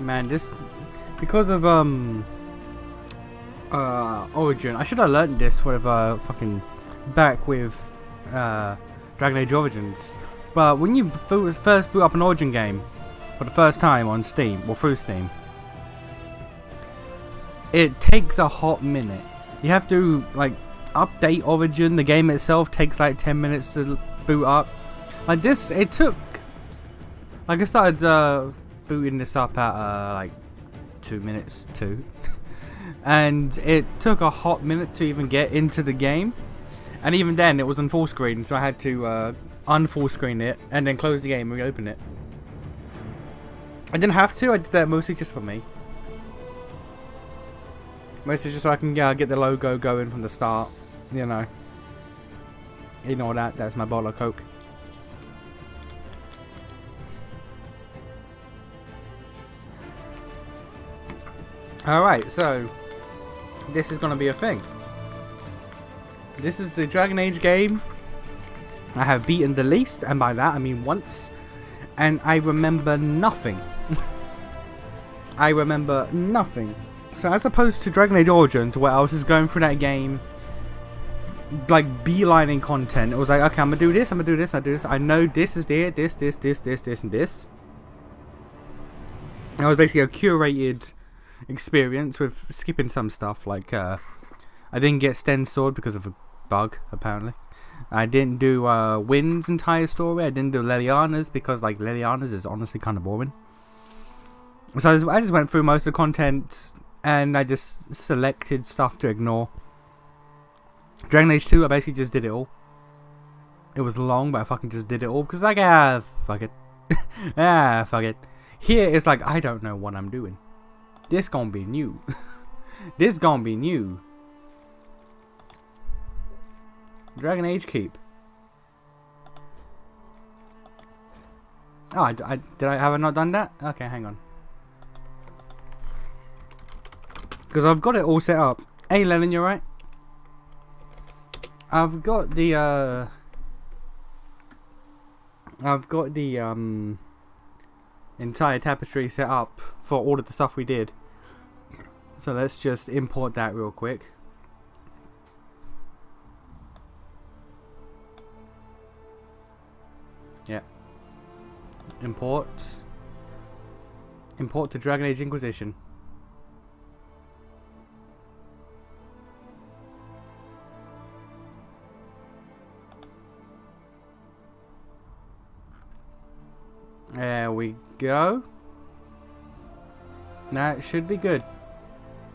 Man, this because of Origin. I should have learned this with fucking back with Dragon Age Origins. But when you first boot up an Origin game for the first time on Steam or through Steam, it takes a hot minute. You have to like update Origin. The game itself takes like 10 minutes to boot up. Like this, it took. Like I started booting this up at like 2 minutes too, and it took a hot minute to even get into the game. And even then, it was on full screen, so I had to unfull screen it and then close the game and reopen it. I didn't have to. I did that mostly just for me. Mostly just so I can get the logo going from the start. You know. Ignore that. That's my bottle of Coke. Alright, so this is going to be a thing. This is the Dragon Age game I have beaten the least, and by that I mean once, and I remember nothing. I remember nothing. So as opposed to Dragon Age Origins, where I was just going through that game like beelining content, it was like, okay, I'm going to do this, I'm going to do this, I do this. I know this is there, this, and this. And it was basically a curated experience with skipping some stuff, like I didn't get Sten's sword because of a bug, apparently. I didn't do Wynn's entire story. I didn't do Leliana's because like Leliana's is honestly kind of boring. So I just went through most of the content and I just selected stuff to ignore. Dragon Age 2, I basically just did it all. It was long, but I fucking just did it all because like, fuck it. Fuck it. Here it's like, I don't know what I'm doing. This gonna be new. This gonna be new. Dragon Age Keep. Oh, did I have I not done that? Okay, hang on. Because I've got it all set up. Hey, Lennon, you alright? I've got the entire tapestry set up for all of the stuff we did. So let's just import that real quick. Yeah. Import to Dragon Age Inquisition. There we go. That should be good.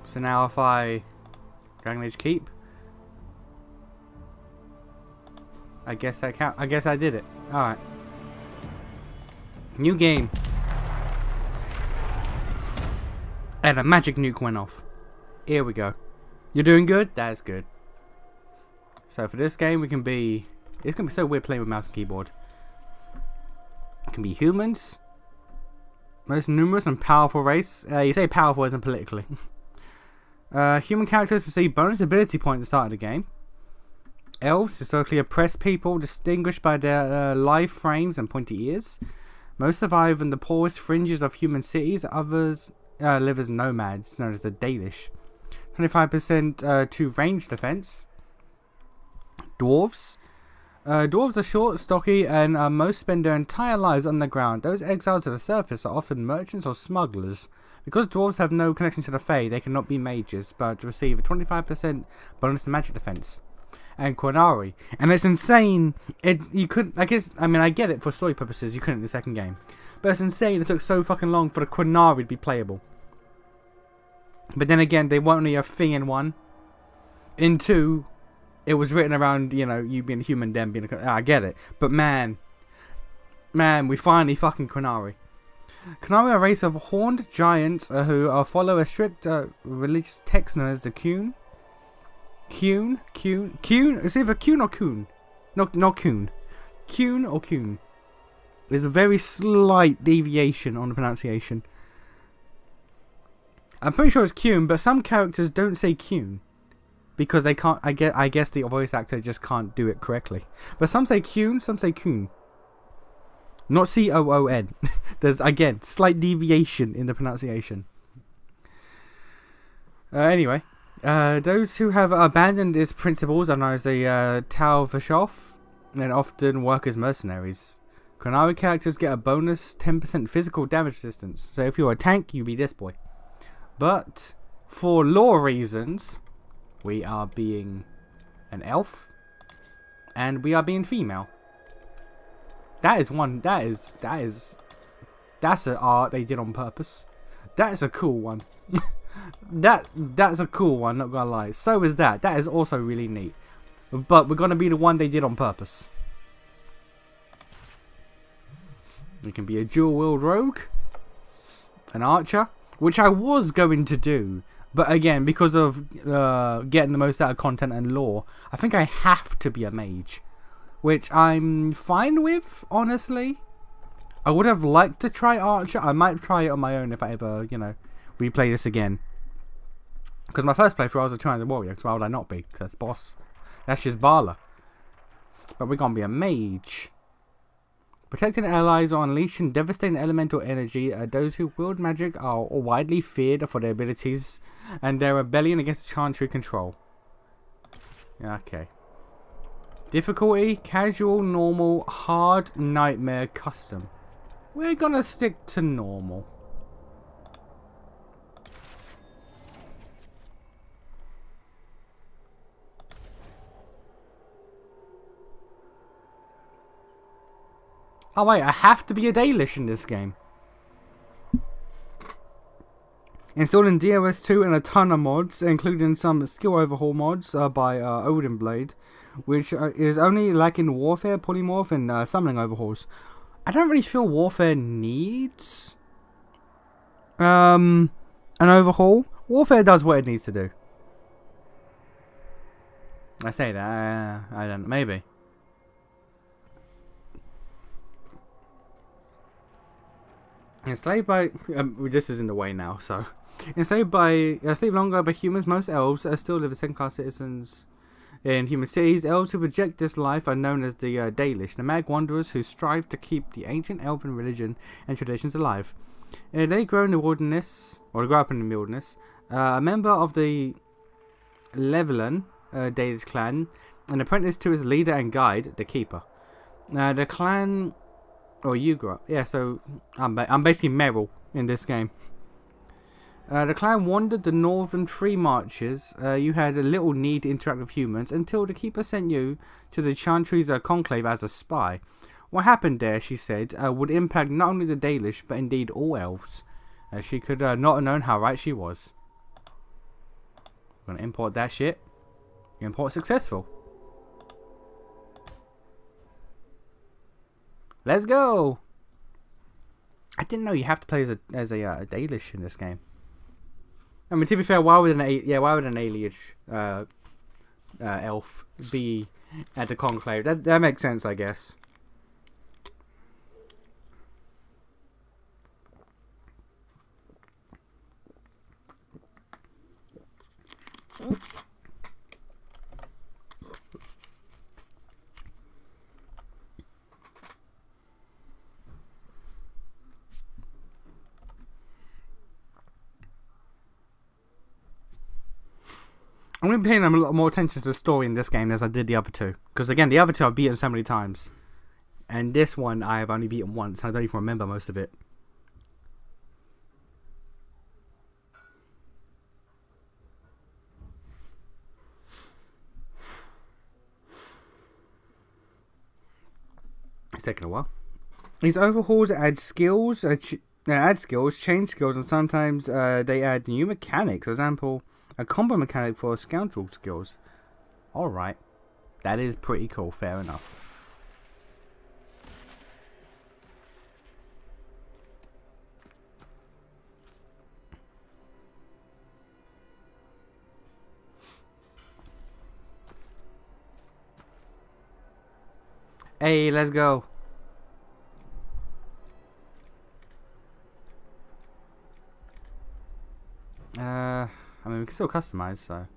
So now if I Dragon Age Keep, I guess I count. I guess I did it. Alright. New game. And a magic nuke went off. Here we go. You're doing good? That's good. So for this game, we can be... It's going to be so weird playing with mouse and keyboard. It can be humans. Most numerous and powerful race. You say powerful isn't politically. Human characters receive bonus ability points at the start of the game. Elves, historically oppressed people, distinguished by their live frames and pointy ears. Most survive in the poorest fringes of human cities. Others live as nomads, known as the Dalish. 25% to range defense. Dwarves. Dwarves are short, stocky, and most spend their entire lives on the ground. Those exiled to the surface are often merchants or smugglers. Because dwarves have no connection to the Fae, they cannot be mages, but receive a 25% bonus to magic defense. And Quinari. And it's insane. You couldn't, I guess, I mean, I get it for story purposes, you couldn't in the second game. But it's insane it took so fucking long for the Quinari to be playable. But then again, they weren't only a thing in 1. In 2, it was written around, you know, you being a human, them being a... I get it. But man, we finally fucking Quinari. Quinari are a race of horned giants who follow a strict religious text known as the Qun. Qun? It's either Qun or Kun. Not Kun. Qun or Kun. There's a very slight deviation on the pronunciation. I'm pretty sure it's Qun, but some characters don't say Qun. Because they can't, I guess the voice actor just can't do it correctly. But some say Qun, some say Kun. Not C-O-O-N. There's, again, slight deviation in the pronunciation. Anyway, those who have abandoned its principles are known as the Tau Vashoth, and often work as mercenaries. Quinari characters get a bonus 10% physical damage resistance. So if you're a tank, you be this boy. But for lore reasons, we are being an elf, and we are being female. That's an art they did on purpose. That is a cool one. That's a cool one, not gonna lie. So is that. That is also really neat. But we're gonna be the one they did on purpose. We can be a dual-wield rogue, an archer, which I was going to do. But again, because of getting the most out of content and lore, I think I have to be a mage. Which I'm fine with, honestly. I would have liked to try Archer. I might try it on my own if I ever, you know, replay this again. Because my first playthrough I was a 200 warrior, so why would I not be? Because that's boss. That's just Bala. But we're going to be a mage. Protecting allies or unleashing devastating elemental energy. Those who wield magic are widely feared for their abilities and their rebellion against Chantry control. Okay. Difficulty, casual, normal, hard, nightmare, custom. We're gonna stick to normal. Oh wait, I have to be a Dalish in this game. Installing DOS2 and a ton of mods, including some skill overhaul mods by Odin Blade, which is only lacking Warfare, Polymorph, and Summoning overhauls. I don't really feel Warfare needs an overhaul. Warfare does what it needs to do. I say that, I don't know, maybe. Enslaved by... this is in the way now, so... Enslaved longer by humans, most elves still live as second-class citizens in human cities. Elves who reject this life are known as the Dalish, nomadic wanderers who strive to keep the ancient elven religion and traditions alive. They grow in the wilderness, or grow up in the wilderness. A member of the Levelan Dalish clan, an apprentice to his leader and guide, the Keeper. The clan... Or you grew up. Yeah, so I'm basically Meryl in this game. The clan wandered the northern free marches. You had a little need to interact with humans until the Keeper sent you to the Chantry's conclave as a spy. What happened there, she said, would impact not only the Dalish, but indeed all elves. She could not have known how right she was. I'm going to import that shit. Import successful. Let's go. I didn't know you have to play as a Dalish in this game. I mean, to be fair, why would an Alish elf be at the conclave? That makes sense, I guess. I'm going to be paying a lot more attention to the story in this game as I did the other two. Because again, the other two I've beaten so many times. And this one I have only beaten once. I don't even remember most of it. It's taking a while. These overhauls add skills, change skills, and sometimes they add new mechanics. For example, a combo mechanic for scoundrel skills. Alright. That is pretty cool, fair enough. Hey, let's go. I mean, we can still customize, so.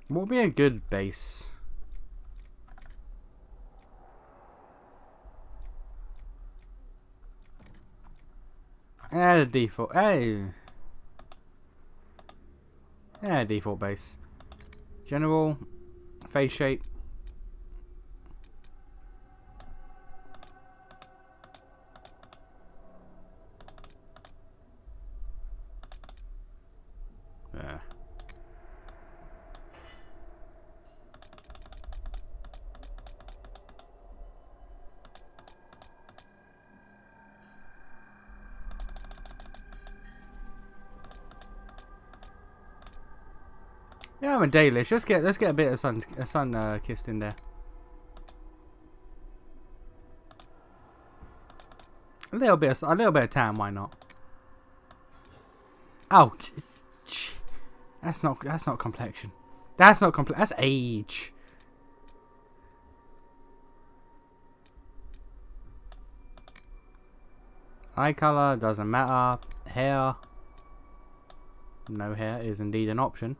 What would be a good base? Add a default. Hey. Yeah, default base. General. Face shape. Yeah. Yeah, I'm a Dalish. Let's get a bit of sun kissed in there. A little bit of tan, why not? Oh, that's not complexion. That's not that's age. Eye color doesn't matter. Hair. No hair is indeed an option.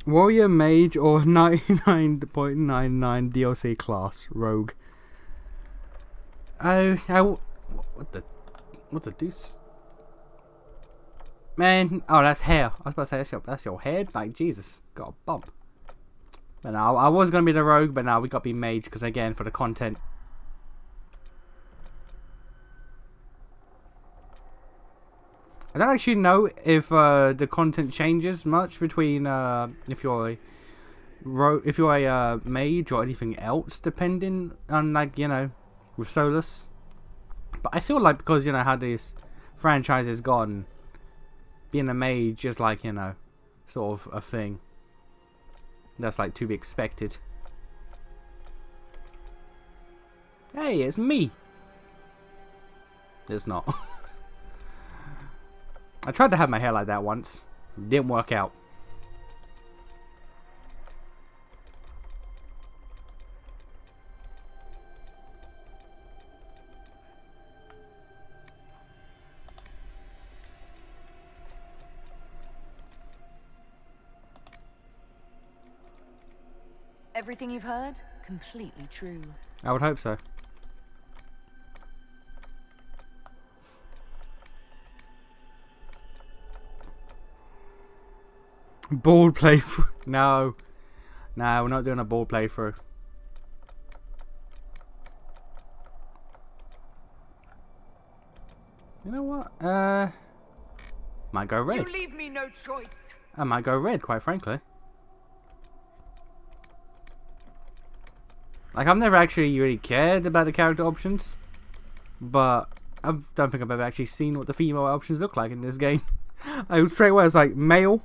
Warrior, Mage, or 99.99 DLC class Rogue. Oh, what the deuce? Man, oh, that's hair. I was about to say that's your head. Like Jesus, got a bump. But no, I was gonna be the Rogue, but now we got to be Mage because again for the content. I don't actually know if the content changes much between if you're a mage or anything else, depending on like with Solus. But I feel like because how this franchise has gone, being a mage is like sort of a thing that's like to be expected. Hey, it's me. It's not. I tried to have my hair like that once. Didn't work out. Everything you've heard? Completely true. I would hope so. Bald playthrough. No, we're not doing a bald playthrough. You know what? Might go red. You leave me no choice. I might go red, quite frankly. Like, I've never actually really cared about the character options, but I don't think I've ever actually seen what the female options look like in this game. I straight away was like, male,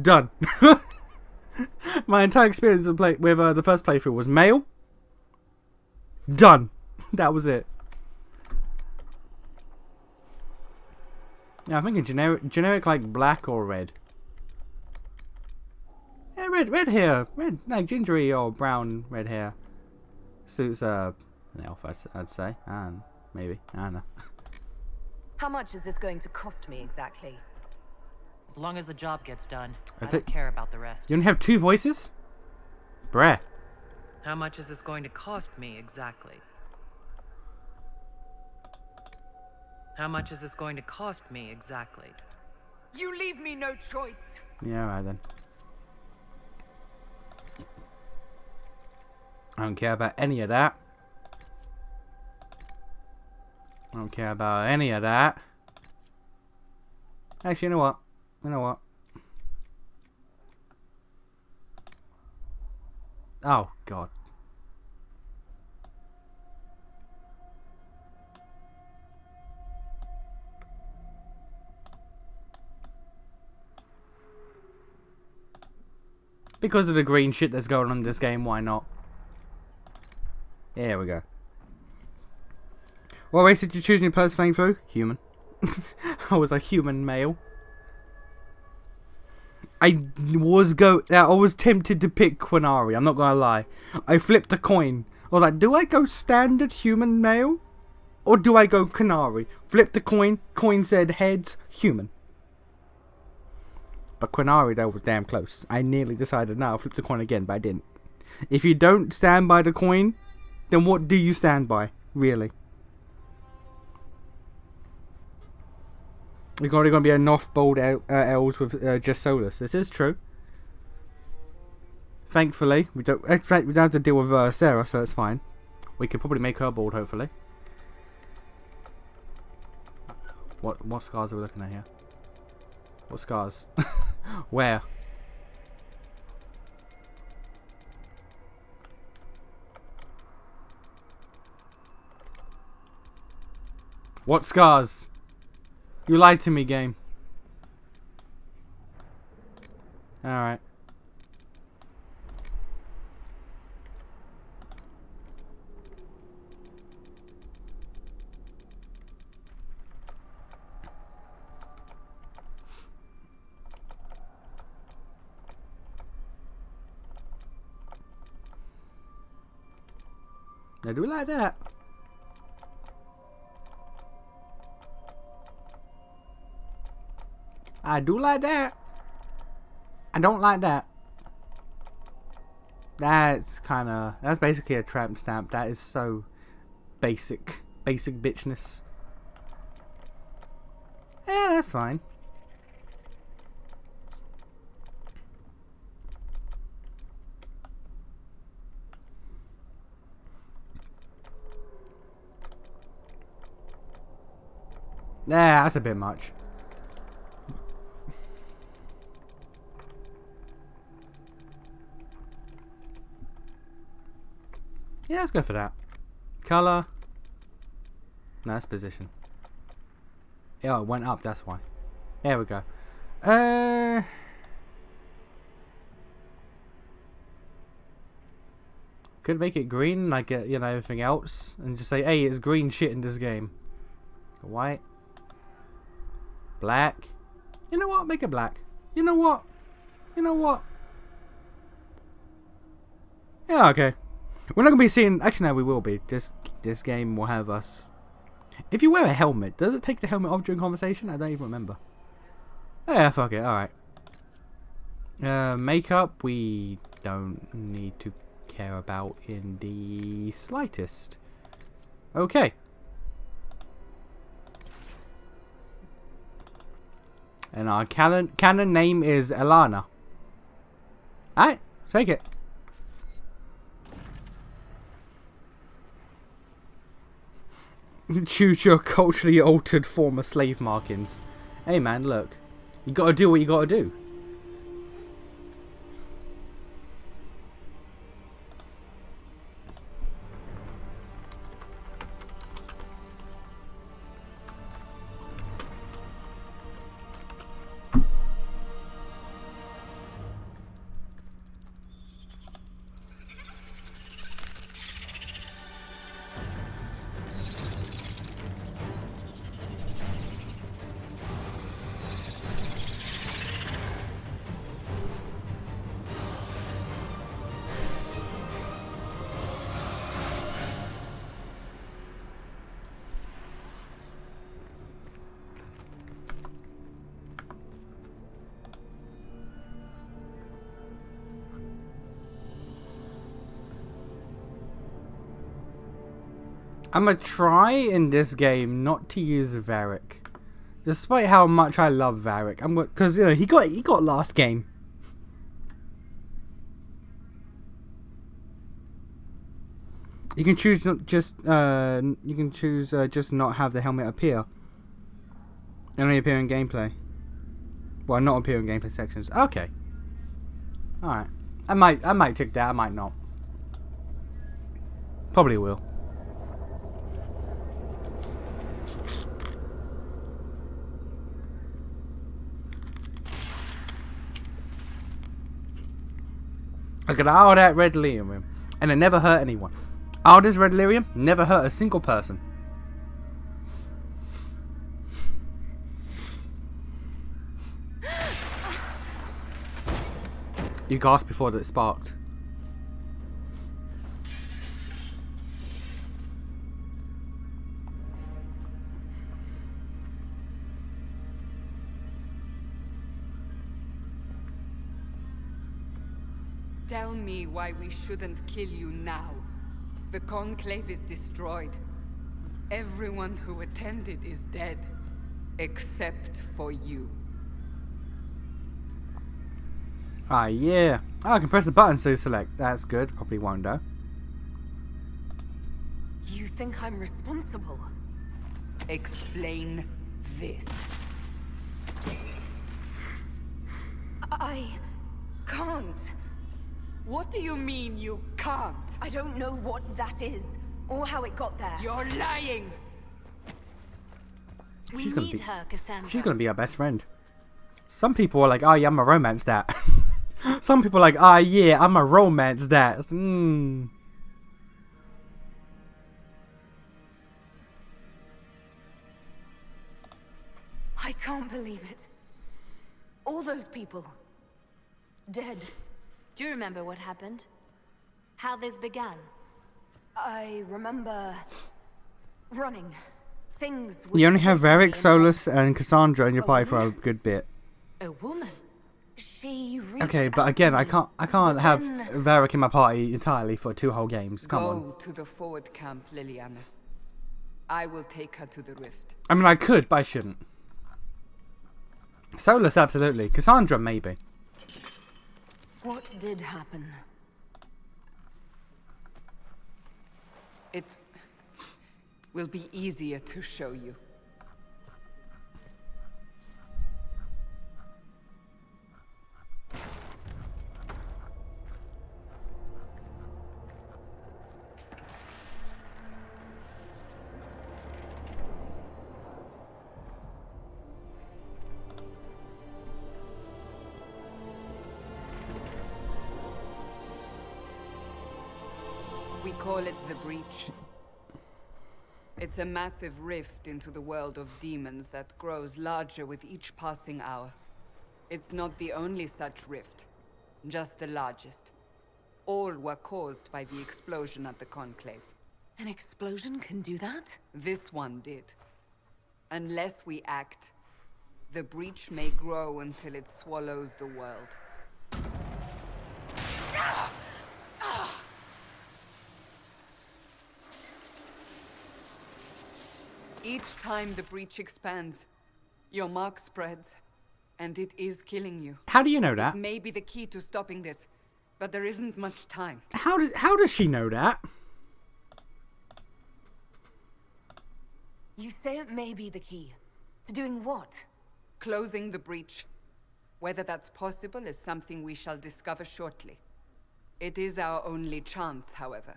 done. My entire experience with the first playthrough was male, done. That was it. Yeah, I'm thinking generic like black or red. Yeah, red hair, red like gingery or brown red hair suits an elf. I'd say, and maybe I don't know. How much is this going to cost me exactly? As long as the job gets done, I Okay. don't care about the rest. You only have 2 voices, bruh. How much is this going to cost me exactly? How much is this going to cost me exactly? You leave me no choice. Yeah, alright then. I don't care about any of that. I don't care about any of that. Actually, you know what? You know what? Oh, God. Because of the green shit that's going on in this game, why not? Here we go. What race did you choose in your first playthrough? Human. I was a human male. I was tempted to pick Quinari, I'm not gonna lie. I flipped a coin. I was like, do I go standard human male? Or do I go Quinari? Flipped the coin, coin said heads, human. But Quinari though was damn close. I nearly decided no, I'll flip the coin again, but I didn't. If you don't stand by the coin, then what do you stand by? Really? There's already going to be enough bold elves with just Solus. This is true. Thankfully, we don't. In fact, we don't have to deal with Sarah, so that's fine. We could probably make her bold, hopefully. What scars are we looking at here? What scars? Where? What scars? You lied to me, game. Alright. I do like that. I do like that. I don't like that. That's basically a tramp stamp. That is so basic bitchness. Yeah, that's fine. Yeah, that's a bit much. Yeah, let's go for that. Color. No, that's position. Yeah, it went up, that's why. There we go. Could make it green like you know, everything else, and just say, hey, it's green shit in this game. White. Black. You know what? Make it black. You know what? You know what? Yeah, okay. We're not going to be seeing... Actually, no, we will be. This game will have us... If you wear a helmet, does it take the helmet off during conversation? I don't even remember. Yeah, fuck it. Alright. Makeup, we don't need to care about in the slightest. Okay. And our canon name is Elana. Alright, take it. Choose your culturally altered former slave markings. Hey man, look. You gotta do what you gotta do. I'm gonna try in this game not to use Varric, despite how much I love Varric. Because you know he got last game. You can choose just not have the helmet appear. And only appear in gameplay. Well, not appear in gameplay sections. Okay. All right. I might tick that. I might not. Probably will. Look at all that red lyrium, and it never hurt anyone. All this red lyrium never hurt a single person. You gasped before that sparked. Tell me why we shouldn't kill you now. The Conclave is destroyed. Everyone who attended is dead. Except for you. Ah, yeah. Oh, I can press the button to select. That's good. Probably won't though. You think I'm responsible? Explain this. I can't. What do you mean you can't? I don't know what that is, or how it got there. You're lying! We She's gonna need be- her, Cassandra. She's gonna be our best friend. Some people are like, oh yeah, I'm a romance that. Some people are like, ah, yeah, I'm a romance that. I can't believe it. All those people. Dead. Do you remember what happened? How this began? I remember... running. Things... You only have were Varric, Solus, and Cassandra in your party for a woman? good bit. A woman? She reached Okay, but out again, to I me, can't but have then- Varric in my party entirely for 2 whole games. Come on. Go to the forward camp, Liliana. I will take her to the rift. I mean, I could, but I shouldn't. Solus, absolutely. Cassandra, maybe. What did happen? It will be easier to show you. We call it the Breach. It's a massive rift into the world of demons that grows larger with each passing hour. It's not the only such rift, just the largest. All were caused by the explosion at the Conclave. An explosion can do that? This one did. Unless we act, the Breach may grow until it swallows the world. Each time the Breach expands, your mark spreads, and it is killing you. How do you know that? It may be the key to stopping this, but there isn't much time. How does she know that? You say it may be the key. To doing what? Closing the Breach. Whether that's possible is something we shall discover shortly. It is our only chance, however.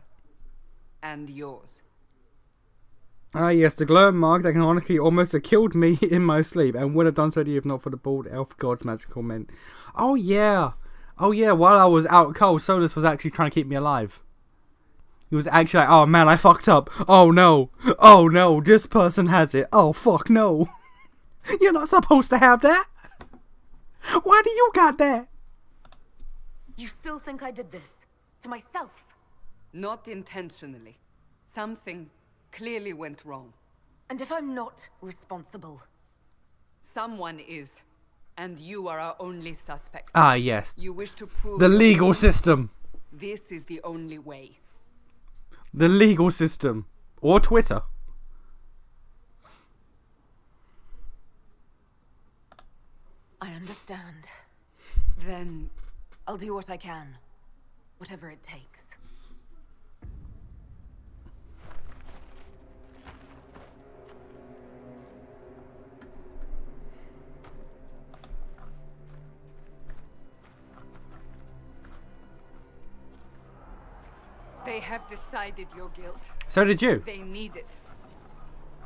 And yours. Ah, yes, the glowing mark that canonically almost have killed me in my sleep, and would have done so if not for the bald elf god's magical mint. Oh yeah, while I was out cold, Solus was actually trying to keep me alive. He was actually like, oh man, I fucked up. Oh no, this person has it. Oh fuck no. You're not supposed to have that. Why do you got that? You still think I did this? To myself? Not intentionally. Something clearly went wrong. And if I'm not responsible? Someone is, and you are our only suspect. Ah yes, You wish to prove the your legal innocence. system. This is the only way. The legal system. Or Twitter. I understand. Then I'll do what I can. Whatever it takes. They have decided your guilt. So did you. They need it.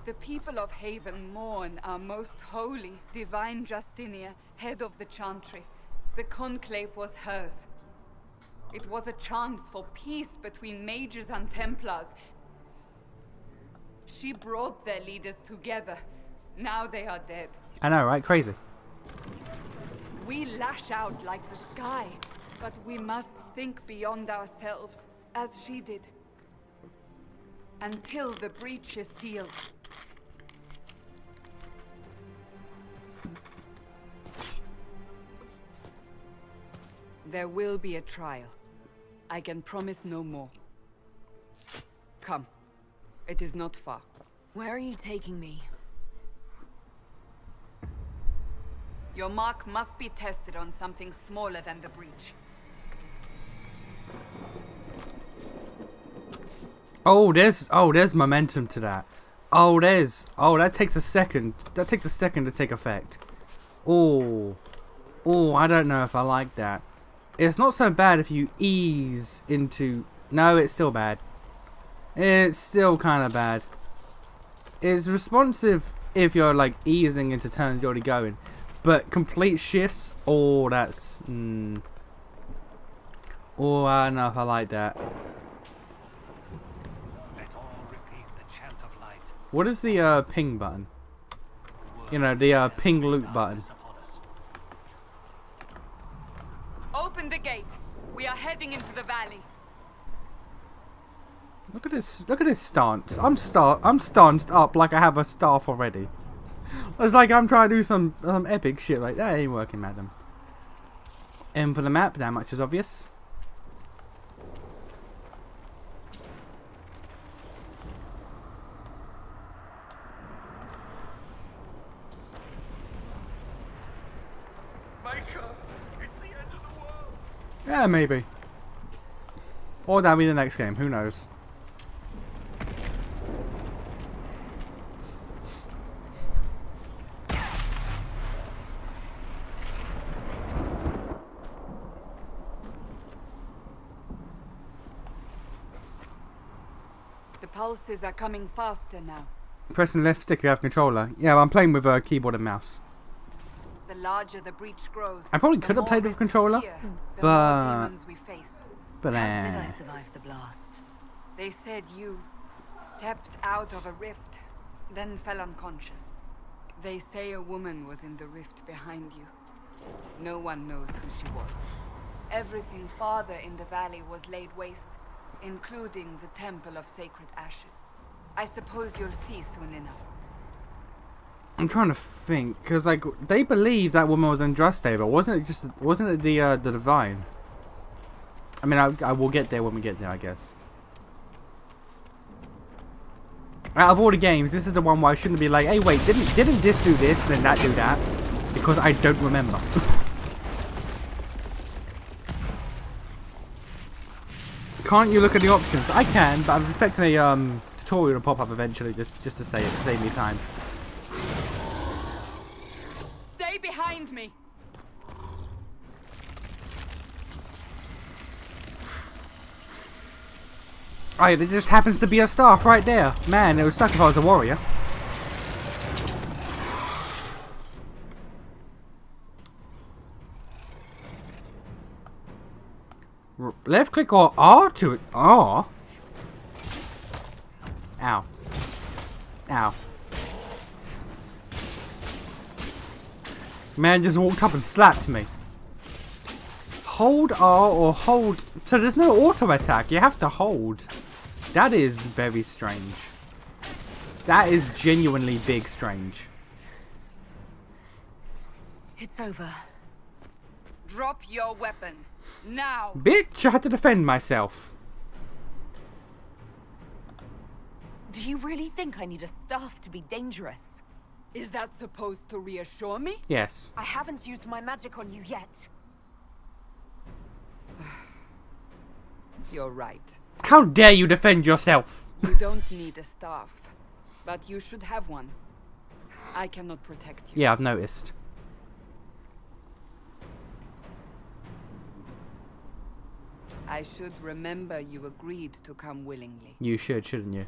The people of Haven mourn our most holy, divine Justinia, head of the Chantry. The conclave was hers. It was a chance for peace between mages and Templars. She brought their leaders together. Now they are dead. I know, right? Crazy. We lash out like the sky, but we must think beyond ourselves, as she did. Until the breach is sealed. There will be a trial. I can promise no more. Come. It is not far. Where are you taking me? Your mark must be tested on something smaller than the breach. There's momentum to that. That takes a second. That takes a second to take effect. I don't know if I like that. It's not so bad if you ease into... No, it's still bad. It's still kind of bad. It's responsive if you're like easing into turns you're already going. But complete shifts, that's... I don't know if I like that. Let all repeat the chant of light. What is the ping button? You know, the ping loot button. Open the gate. We are heading into the valley. Look at this stance. I'm stanced up like I have a staff already. It's like I'm trying to do some epic shit like that. Ain't working, madam. M for the map, that much is obvious. Micah, it's the end of the world. Yeah, maybe. Or that'll be the next game, who knows. The pulses are coming faster now. Pressing left stick, you have controller. Yeah, well, I'm playing with a keyboard and mouse. The larger the breach grows, I probably the could have more played with risks controller, here, the but- more demons we face. But How did I survive the blast? They said you stepped out of a rift, then fell unconscious. They say a woman was in the rift behind you. No one knows who she was. Everything farther in the valley was laid waste, including the Temple of Sacred Ashes. I suppose you'll see soon enough. I'm trying to think, because like they believe that woman was Andraste, but wasn't it the divine? I mean, I will get there when we get there, I guess. Out of all the games, this is the one where I shouldn't be like, hey, wait, didn't this do this and then that do that? Because I don't remember. Can't you look at the options? I can, but I was expecting a tutorial to pop up eventually, just to say it, to save me time. Stay behind me! Oh, there just happens to be a staff right there. Man, it would suck if I was a warrior. Left click or R to it. R? Ow. Ow. Man just walked up and slapped me. Hold R or hold... So there's no auto attack. You have to hold. That is very strange. That is genuinely big strange. It's over. Drop your weapon. Now! Bitch, I had to defend myself. Do you really think I need a staff to be dangerous? Is that supposed to reassure me? Yes. I haven't used my magic on you yet. You're right. How dare you defend yourself? You don't need a staff, but you should have one. I cannot protect you. Yeah, I've noticed. I should remember you agreed to come willingly. You should, shouldn't you?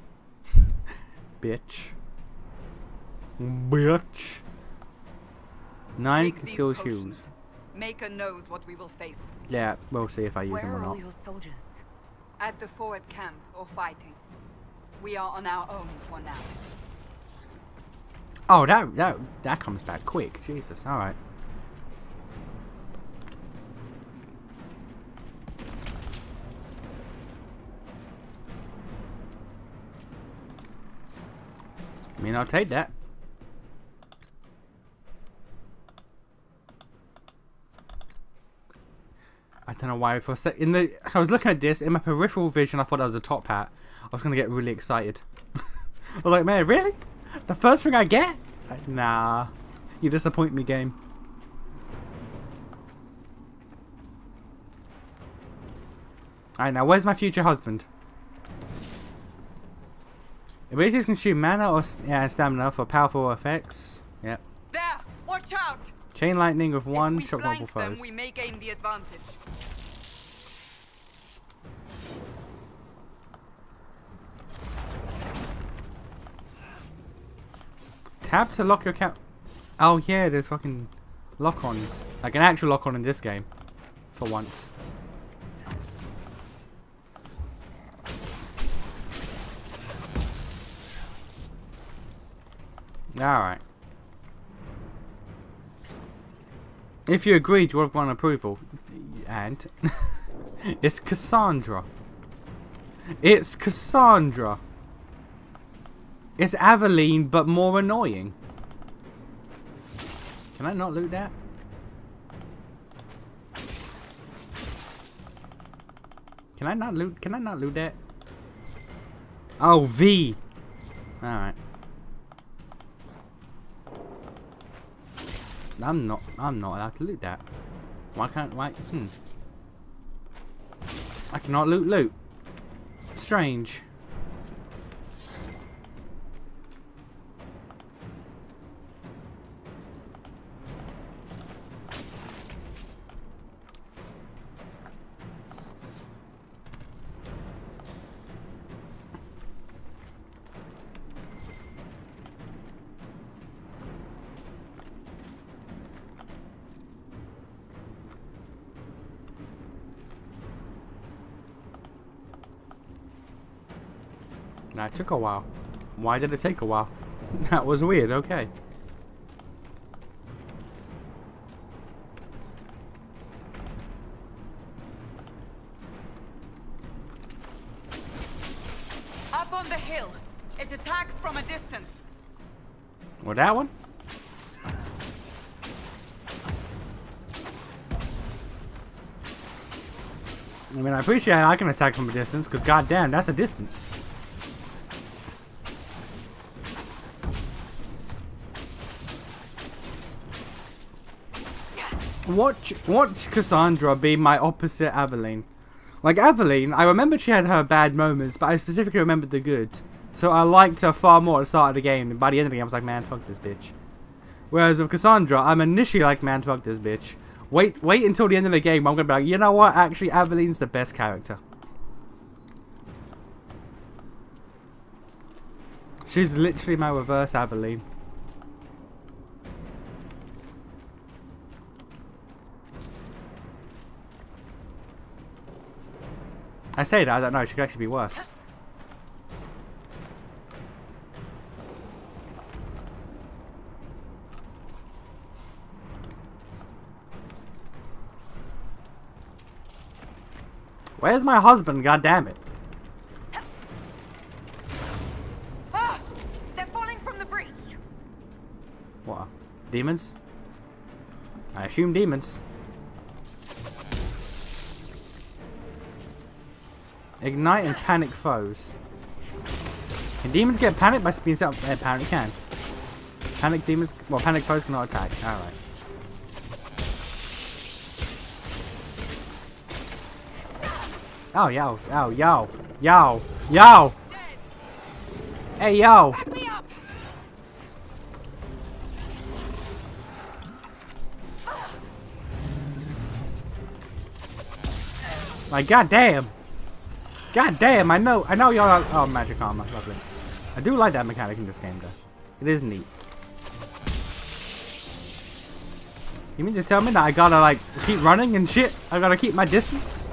Bitch. Bitch. 9 Take these concealed potions. shoes. Maker knows what we will face. Yeah, we'll see if I use Where them or are all not. your soldiers? At the forward camp or fighting. We are on our own for now. Oh, that comes back quick. Jesus. All right. I mean, I'll take that. I don't know why for a sec. I was looking at this in my peripheral vision. I thought that was a top hat. I was gonna get really excited. I was like, man, really? The first thing I get? Like, nah, you disappoint me, game. Alright, now where's my future husband? Abilities consume mana or stamina for powerful effects. Yep. There! Watch out! Chain lightning with one, if we shock multiple flank them, foes. we may gain the advantage. Tab to lock your cap. Oh yeah, there's fucking lock-ons. Like an actual lock-on in this game. For once. Alright. If you agreed, you would have won approval. And it's Cassandra. It's Cassandra. It's Aveline, but more annoying. Can I not loot that? Can I not loot that? Oh, V. Alright. I'm not allowed to loot that. Why? I cannot loot. Strange. That took a while. Why did it take a while? That was weird, okay. Up on the hill. It attacks from a distance. Well, that one? I mean, I appreciate I can attack from a distance, because goddamn, that's a distance. Watch Cassandra be my opposite Aveline. Like Aveline, I remember she had her bad moments, but I specifically remembered the good. So I liked her far more at the start of the game, and by the end of the game I was like, man, fuck this bitch. Whereas with Cassandra, I'm initially like, man, fuck this bitch. Wait until the end of the game, I'm gonna be like, you know what, actually Aveline's the best character. She's literally my reverse Aveline. I say that, I don't know, she could actually be worse. Where's my husband, goddammit? Ah! They're falling from the breach! What? Demons? I assume demons. Ignite and panic foes. Can demons get panicked by being set up? They apparently can. Panic demons. Well, panic foes cannot attack. All right. Oh, yo, oh, yo, yo, yo. Hey, yo. Back me up! Like, goddamn. Goddamn, I know y'all are. Oh, magic armor. Lovely. I do like that mechanic in this game, though. It is neat. You mean to tell me that I gotta, like, keep running and shit? I gotta keep my distance?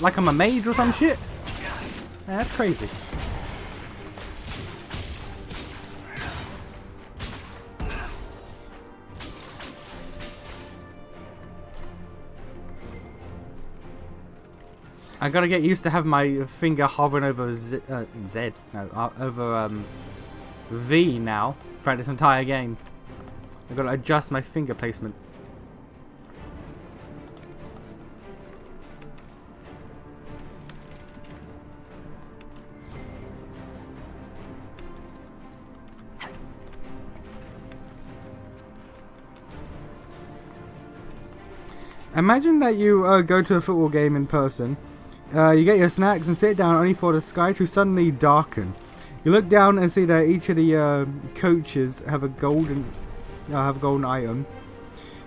Like I'm a mage or some shit? Man, that's crazy. I gotta get used to having my finger hovering over over V now throughout this entire game. I gotta adjust my finger placement. Imagine that you go to a football game in person. You get your snacks and sit down only for the sky to suddenly darken. You look down and see that each of the coaches have a golden item.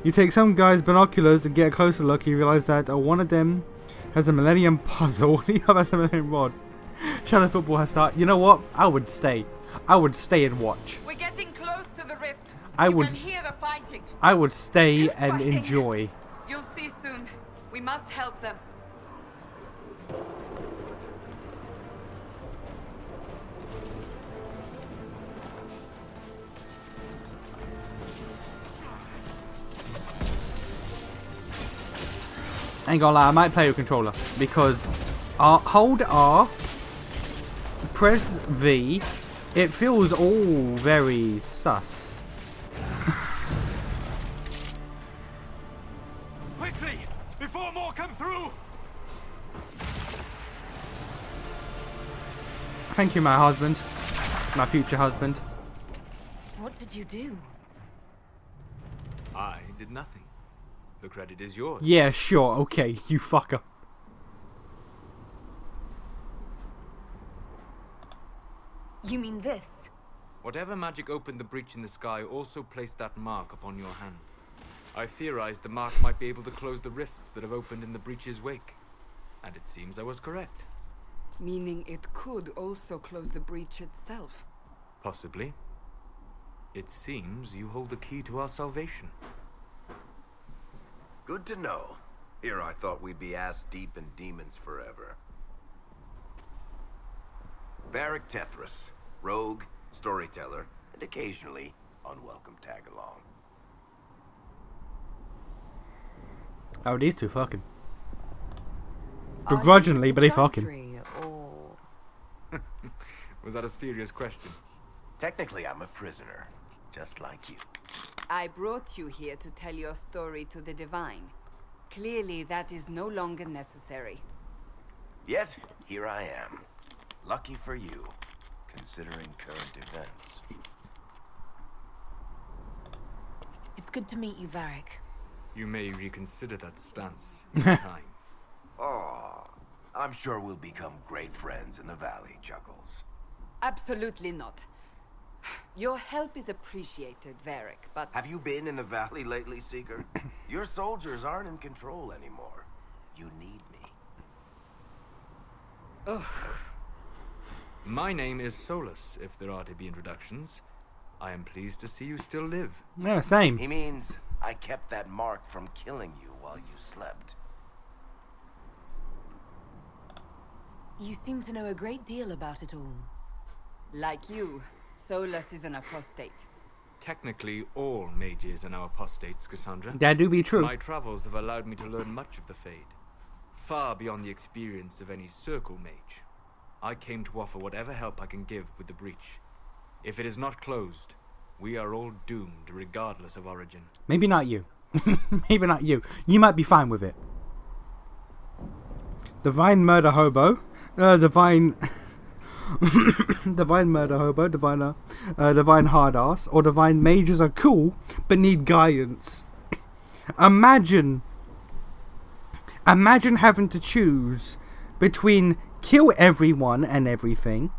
You take some guy's binoculars and get a closer look. You realize that one of them has the Millennium Puzzle. The other has the Millennium Rod. Shadow Football has started. You know what? I would stay. I would stay and watch. We're getting close to the rift. I You would. can hear the fighting. I would stay Who's and fighting? enjoy. You'll see soon. We must help them. Ain't gonna lie, I might play with controller because hold R, press V. It feels all very sus. Quickly! Before more come through! Thank you, my husband, my future husband. What did you do? I did nothing. The credit is yours. Yeah, sure, okay, you fucker. You mean this? Whatever magic opened the breach in the sky also placed that mark upon your hand. I theorized the mark might be able to close the rifts that have opened in the breach's wake. And it seems I was correct. Meaning it could also close the breach itself. Possibly. It seems you hold the key to our salvation. Good to know. Here I thought we'd be ass deep in demons forever. Varric Tethras, rogue, storyteller, and occasionally unwelcome tag-along. Oh, these two fucking. Are you Begrudgingly, but they the fucking. country, or- Was that a serious question? Technically, I'm a prisoner, just like you. I brought you here to tell your story to the divine. Clearly, that is no longer necessary. Yet, here I am. Lucky for you, considering current events. It's good to meet you, Varric. You may reconsider that stance in time. Oh, I'm sure we'll become great friends in the valley, Chuckles. Absolutely not. Your help is appreciated, Varric, but... Have you been in the valley lately, Seeker? Your soldiers aren't in control anymore. You need me. Ugh. My name is Solus, if there are to be introductions. I am pleased to see you still live. Yeah, same. He means I kept that mark from killing you while you slept. You seem to know a great deal about it all. Like you, Solus is an apostate. Technically, all mages are now apostates, Cassandra. That do be true. My travels have allowed me to learn much of the Fade, far beyond the experience of any circle mage. I came to offer whatever help I can give with the breach. If it is not closed, we are all doomed regardless of origin. Maybe not you. Maybe not you. You might be fine with it. Divine Murder Hobo. Divine Divine murder hobo, divine hard ass, or divine mages are cool but need guidance. Imagine having to choose between kill everyone and everything,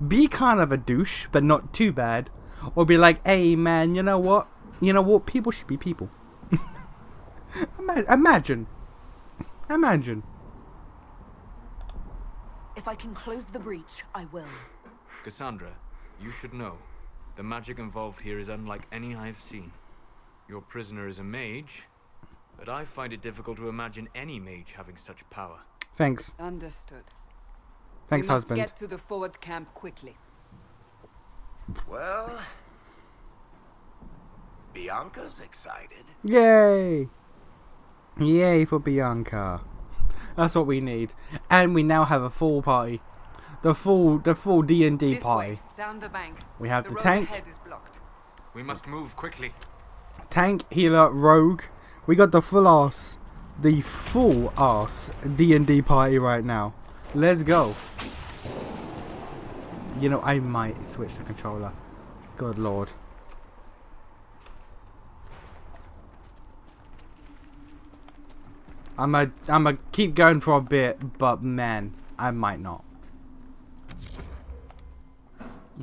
be kind of a douche but not too bad, or be like, hey man, you know what, people should be people. Imagine. If I can close the breach, I will. Cassandra, you should know. The magic involved here is unlike any I've seen. Your prisoner is a mage, but I find it difficult to imagine any mage having such power. Thanks. Understood. Thanks, we must husband. Get to the forward camp quickly. Well, Bianca's excited. Yay! Yay for Bianca. That's what we need. And we now have a full party. The full D&D This party. way, down the bank. We have the road tank. ahead is blocked. We must move quickly. Tank, healer, rogue. We got the full ass D&D party right now. Let's go. You know, I might switch the controller. Good lord. I'ma keep going for a bit, but man, I might not.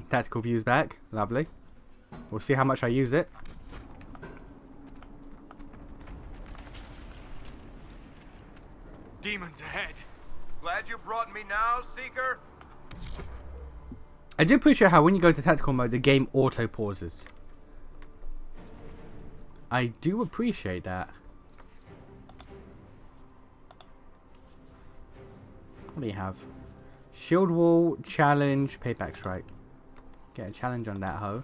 Tactical views back. Lovely. We'll see how much I use it. Demons ahead. Glad you brought me now, Seeker. I do appreciate how when you go to tactical mode, the game auto pauses. I do appreciate that. What do you have? Shield wall, challenge, payback strike. Get a challenge on that hoe.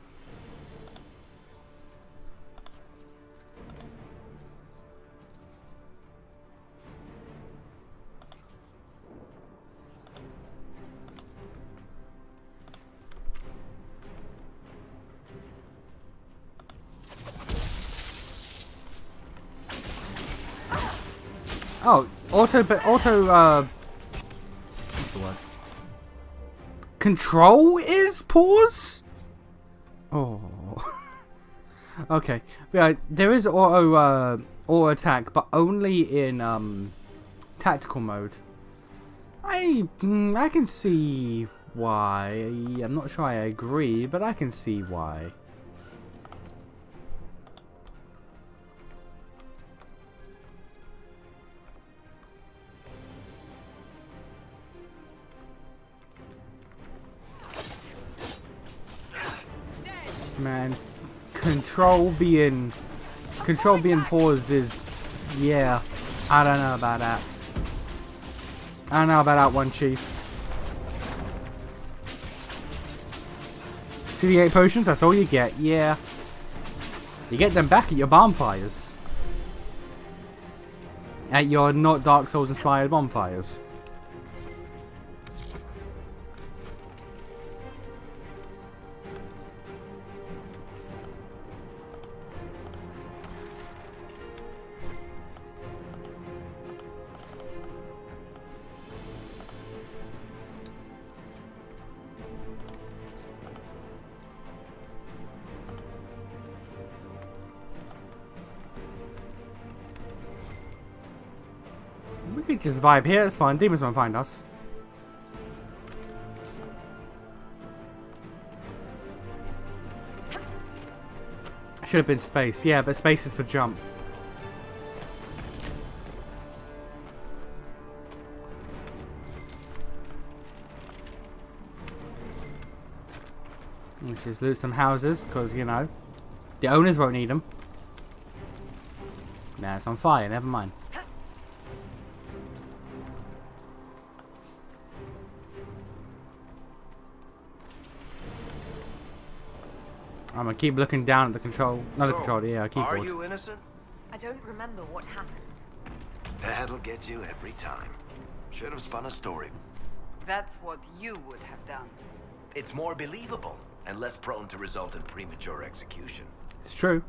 Oh, what's the word? Control is pause? Oh. Okay. Yeah, there is auto attack, but only in tactical mode. I can see why. I'm not sure I agree, but I can see why. Man, control being paused is, yeah, I don't know about that. I don't know about that one, Chief. See the 8 potions? That's all you get, yeah. You get them back at your bonfires. At your not Dark Souls inspired bonfires. We could just vibe here, it's fine. Demons won't find us. Should have been space, yeah, but space is for jump. Let's just loot some houses, because, you know, the owners won't need them. Nah, it's on fire, never mind. I'm gonna keep looking down at the control, not the control, the keyboard. Are you innocent? I don't remember what happened. That'll get you every time. Should have spun a story. That's what you would have done. It's more believable and less prone to result in premature execution. It's true.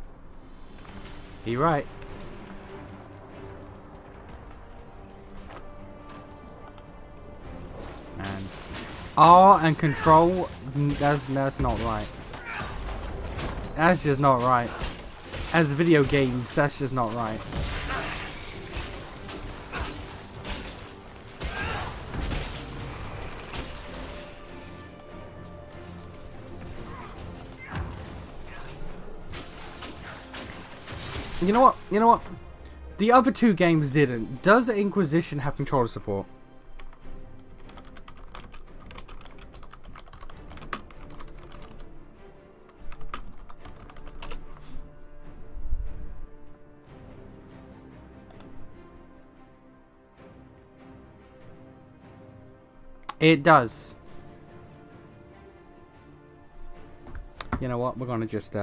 You're right. Man. R and control, that's not right. That's just not right. As video games, that's just not right. You know what? You know what? The other two games didn't. Does the Inquisition have controller support? It does. You know what? We're gonna just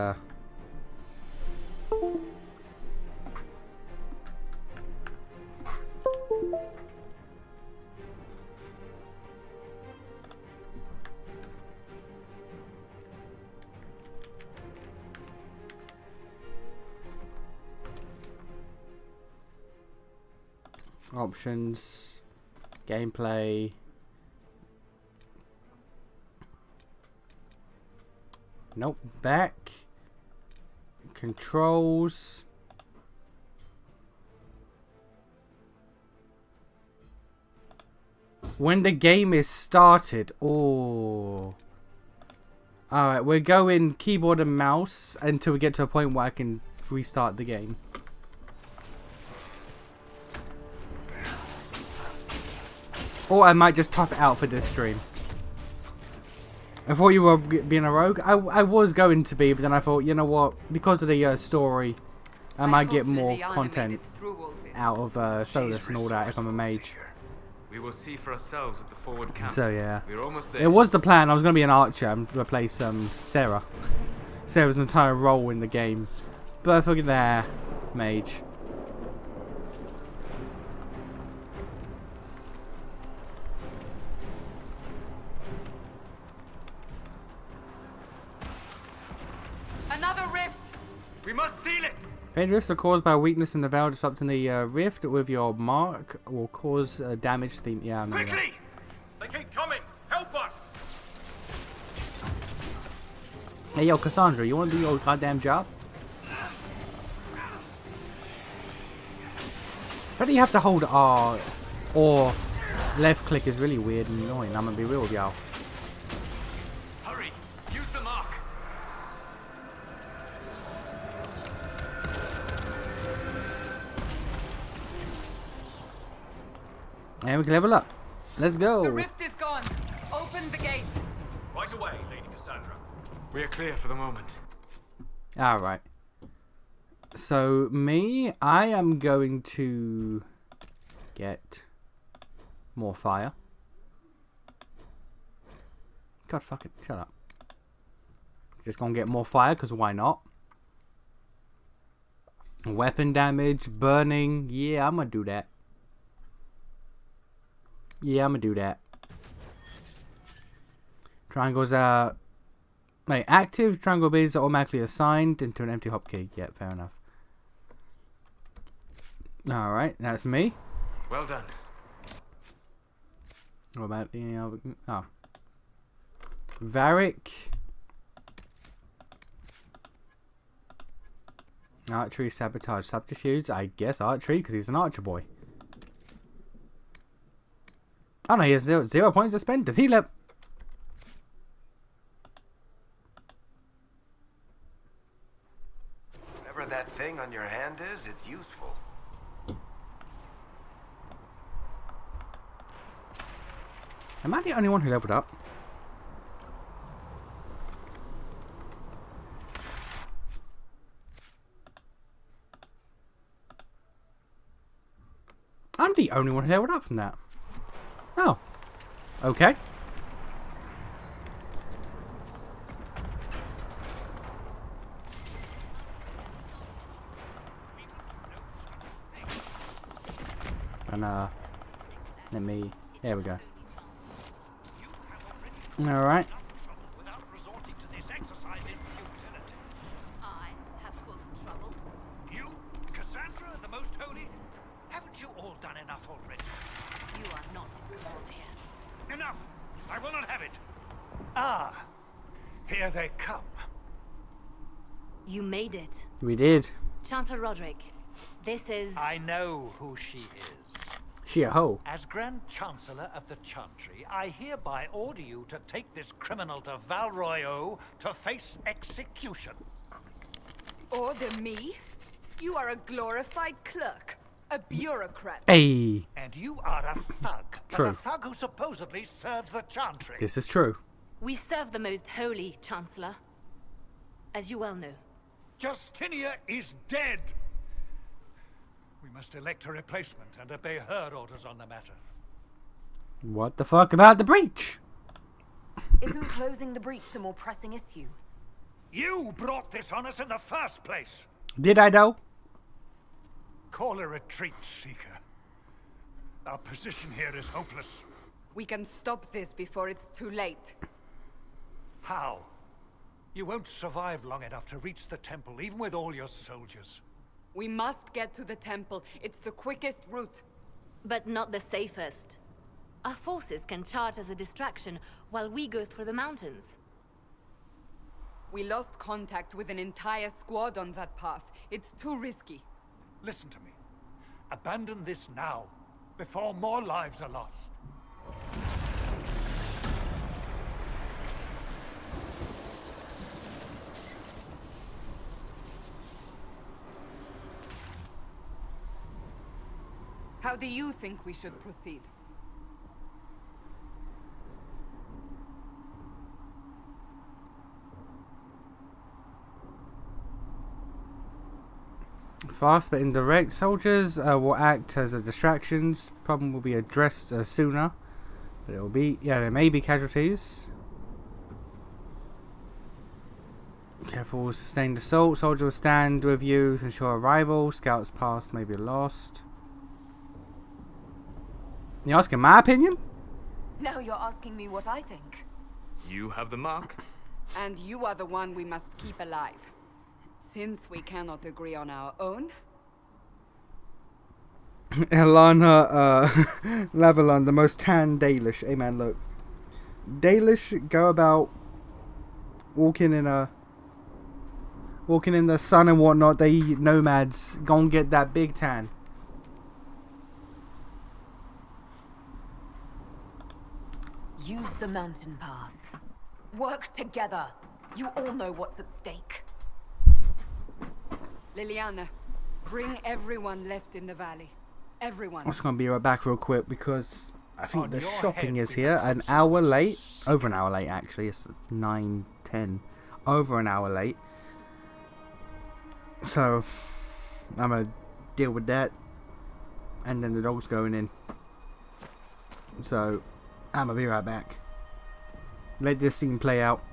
options, gameplay. Nope, back. Controls. When the game is started. Oh. Alright, we're going keyboard and mouse until we get to a point where I can restart the game. Or I might just tough it out for this stream. I thought you were being a rogue. I was going to be, but then I thought, you know what? Because of the story, I might get more content out of Solus and all that if I'm a mage. We will see for ourselves at the forward camp. So yeah, We're almost there. it was the plan. I was going to be an archer and replace Sarah. Sarah's entire role in the game. But look at there, mage. Another rift! We must seal it! Fade rifts are caused by weakness in the valve disrupting the rift with your mark will cause damage to the... Yeah, I know that. Quickly! They keep coming! Help us! Hey, yo, Cassandra, you want to do your goddamn job? But you have to hold R or left click is really weird and annoying. I'm gonna be real with y'all. Hurry! Use the mark! And we can level up. Let's go. The rift is gone. Open the gate. Right away, Lady Cassandra. We are clear for the moment. Alright. So, me, I am going to get more fire. God, fuck it. Shut up. Just gonna get more fire, because why not? Weapon damage, burning. Yeah, I'm gonna do that. Yeah, I'm gonna do that. Triangles are... Wait, active triangle abilities are automatically assigned into an empty hotkey. Yeah, fair enough. Alright, that's me. Well done. What about the other... Oh. Varric. Archery, sabotage, subterfuge. I guess archery, because he's an archer boy. Oh no, he has 0 points to spend. Did he let... Whatever that thing on your hand is, it's useful. Am I the only one who leveled up? I'm the only one who leveled up from that. Oh. Okay. And let me... There we go. Alright. I have caused trouble. You, Cassandra, the Most Holy? Haven't you all done enough already? You are not in command here. Enough! I will not have it! Here they come. You made it. We did. Chancellor Roderick, this is... I know who she is. She a hoe. As Grand Chancellor of the Chantry, I hereby order you to take this criminal to Valroyo to face execution. Order me? You are a glorified clerk. A bureaucrat. Hey, And you are a thug. True. A thug who supposedly serves the Chantry. this is true. We serve the most holy, Chancellor. As you well know. Justinia is dead. We must elect a replacement and obey her orders on the matter. What the fuck about the breach? Isn't closing the breach the more pressing issue? You brought this on us in the first place. Did I though? Call a retreat, Seeker. Our position here is hopeless. We can stop this before it's too late. How? You won't survive long enough to reach the temple, even with all your soldiers. We must get to the temple. It's the quickest route. But not the safest. Our forces can charge as a distraction while we go through the mountains. We lost contact with an entire squad on that path. It's too risky. Listen to me. Abandon this now, before more lives are lost. How do you think we should proceed? Fast but indirect. Soldiers will act as a distractions. Problem will be addressed sooner. But it will be, yeah, there may be casualties. Careful, sustained assault. Soldier will stand with you to ensure arrival. Scouts past may be lost. You asking my opinion? Now you're asking me what I think. You have the mark. And you are the one we must keep alive. Since we cannot agree on our own. Elana Lavalon, the most tan Dalish. Hey man, look. Dalish go about walking in the sun and whatnot. They nomads go and get that big tan. Use the mountain path. Work together. You all know what's at stake. Liliana, bring everyone left in the valley. Everyone. I'm just gonna be right back real quick because I think On the your shopping head is be here. the An hour late. Over an hour late actually. It's 9:10. Over an hour late. So I'm gonna deal with that. And then the dog's going in. So I'm gonna be right back. Let this scene play out.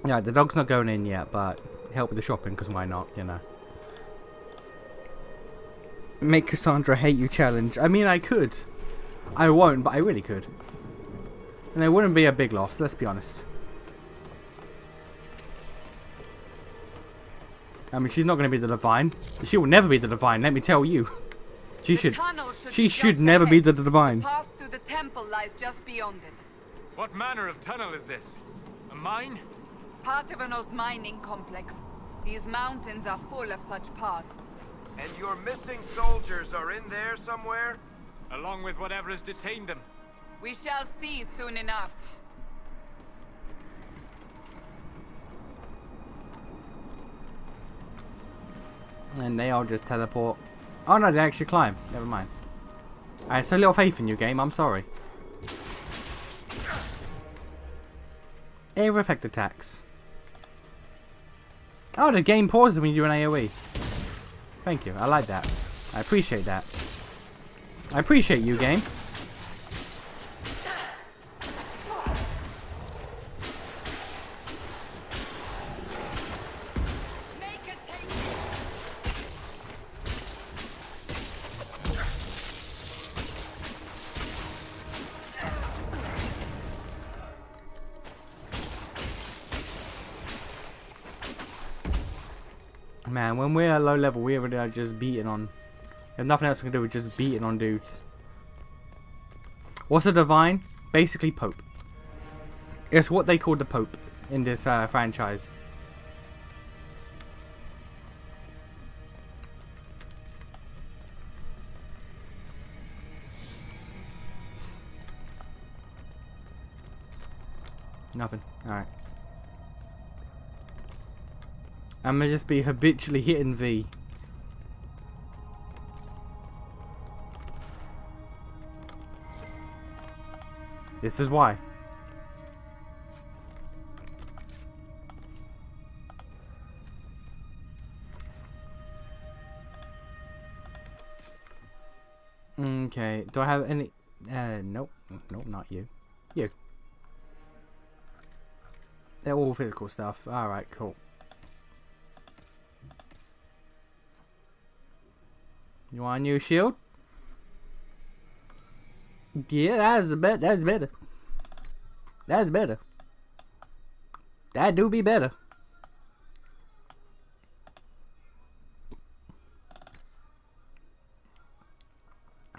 Yeah, the dog's not going in yet, but help with the shopping, because why not, you know. Make Cassandra hate you challenge. I mean, I could. I won't, but I really could. And it wouldn't be a big loss, let's be honest. I mean, she's not going to be the Divine. She will never be the Divine, let me tell you. She should never be the Divine. The path to the temple lies just beyond it. What manner of tunnel is this? A mine? Part of an old mining complex. These mountains are full of such paths. And your missing soldiers are in there somewhere? Along with whatever has detained them. We shall see soon enough. And they all just teleport. Oh no, they actually climb. Never mind. I had so little faith in you, game. I'm sorry. Air effect attacks. Oh, the game pauses when you do an AoE. Thank you. I like that. I appreciate that. I appreciate you, game. Man, when we're at low level, we already are just beating on. There's nothing else we can do. We're just beating on dudes. What's a Divine? Basically Pope. It's what they call the Pope in this franchise. Nothing. Alright. I'm gonna just be habitually hitting V. This is why. Okay, do I have any... nope. Nope, not you. You. They're all physical stuff. Alright, cool. You want a new shield? Yeah, that's better. That's better. That's better. That do be better.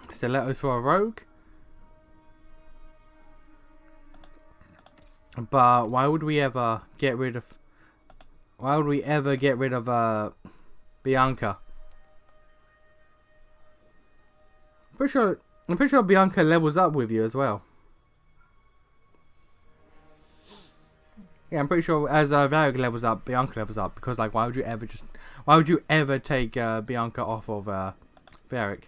Stilettos for a rogue. But why would we ever get rid of... Why would we ever get rid of Bianca? I'm pretty sure Bianca levels up with you as well. Yeah, I'm pretty sure as Varric levels up, Bianca levels up, because like why would you ever take Bianca off of Varric?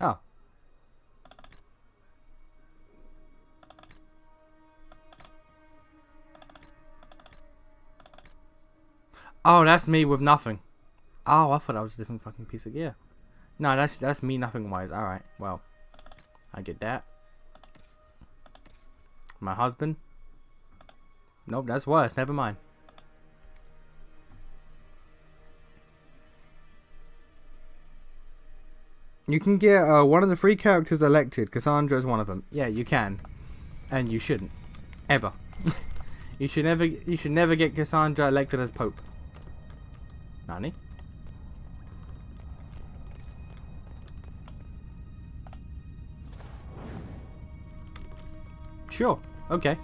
Oh. Oh, that's me with nothing. Oh, I thought that was a different fucking piece of gear. No, that's me nothing wise. Alright, well. I get that. My husband? Nope, that's worse. Never mind. You can get one of the 3 characters elected. Cassandra is one of them. Yeah, you can. And you shouldn't. Ever. You should never get Cassandra elected as Pope. Nani? Sure. Okay.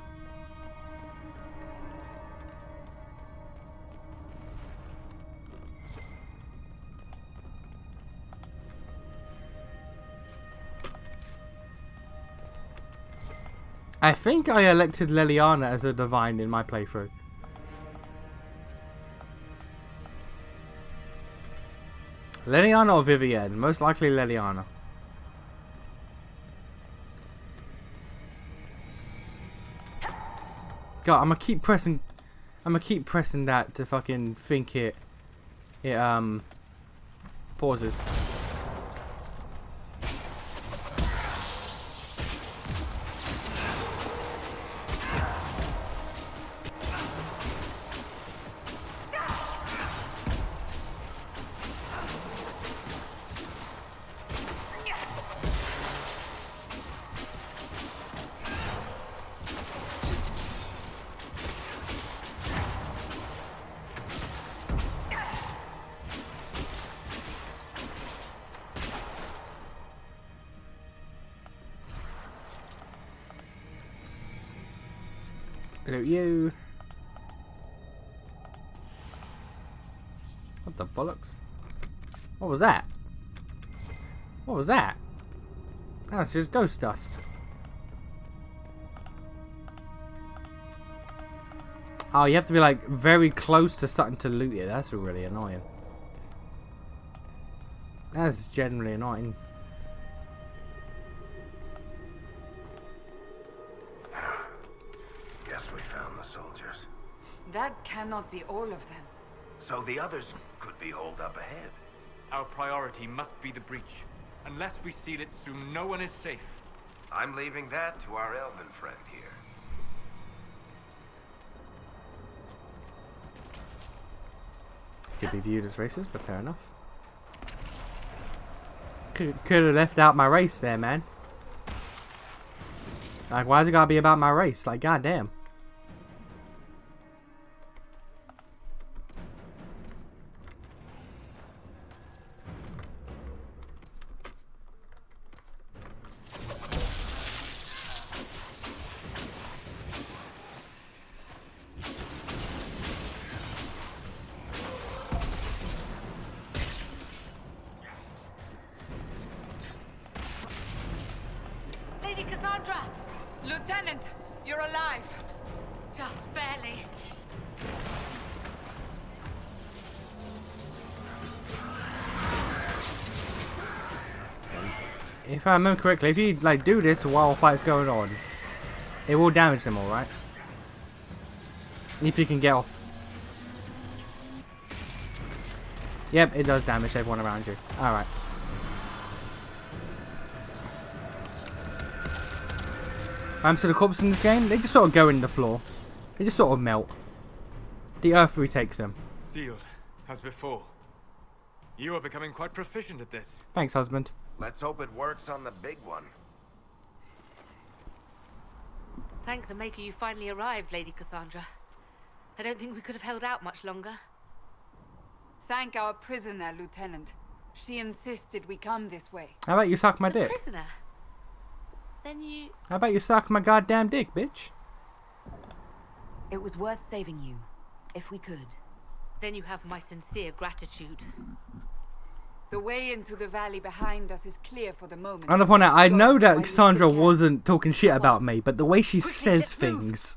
I think I elected Leliana as a divine in my playthrough. Leliana or Vivienne? Most likely Leliana. God, I'm gonna keep pressing I'm gonna keep pressing that to fucking think it pauses. Hello, you. What the bollocks? What was that? What was that? Oh, it's just ghost dust. Oh, you have to be like very close to something to loot it. That's really annoying. That's generally annoying. Guess we found the soldiers. That cannot be all of them. So the others could be holed up ahead. Our priority must be the breach. Unless we seal it soon, no one is safe. I'm leaving that to our elven friend here. Could be viewed as racist, but fair enough. Could have left out my race there, man. Like, why's it gotta be about my race? Like, goddamn. Lady Cassandra! Lieutenant, you're alive. Just barely. If I remember correctly, if you like do this while a fight's going on, it will damage them all, right? If you can get off. Yep, it does damage everyone around you. Alright. So the corpses in this game, they just sort of go in the floor. They just sort of melt. The earth retakes them. Sealed, as before. You are becoming quite proficient at this. Thanks, husband. Let's hope it works on the big one. Thank the Maker you finally arrived, Lady Cassandra. I don't think we could have held out much longer. Thank our prisoner, Lieutenant. She insisted we come this way. How about you suck my dick? Prisoner? Then you... How about you suck my goddamn dick, bitch? It was worth saving you, if we could. Then you have my sincere gratitude. The way into the valley behind us is clear for the moment. And upon that, I Go know that while you Cassandra still can. wasn't talking shit about me, but the way she Quickly, says let's move. things,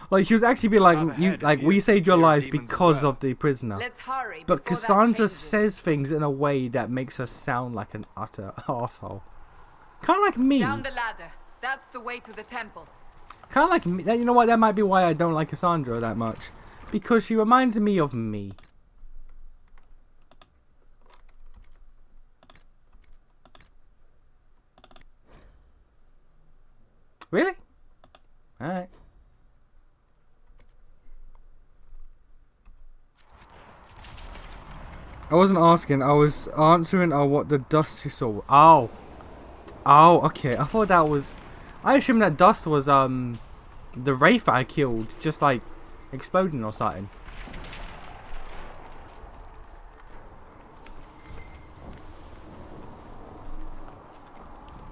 like she was actually be like, Father "You, Head like appears we to saved your fear lives demons as because well. of the prisoner." Let's hurry. But before that Cassandra changes. says things in a way that makes her sound like an utter asshole. Kind of like me. Down the ladder. That's the way to the temple. Kind of like me. You know what? That might be why I don't like Cassandra that much, because she reminds me of me. Really? Alright. I wasn't asking, I was answering what the dust you saw. Oh. Oh, okay. I thought that was... I assumed that dust was, the wraith that I killed, just like, exploding or something.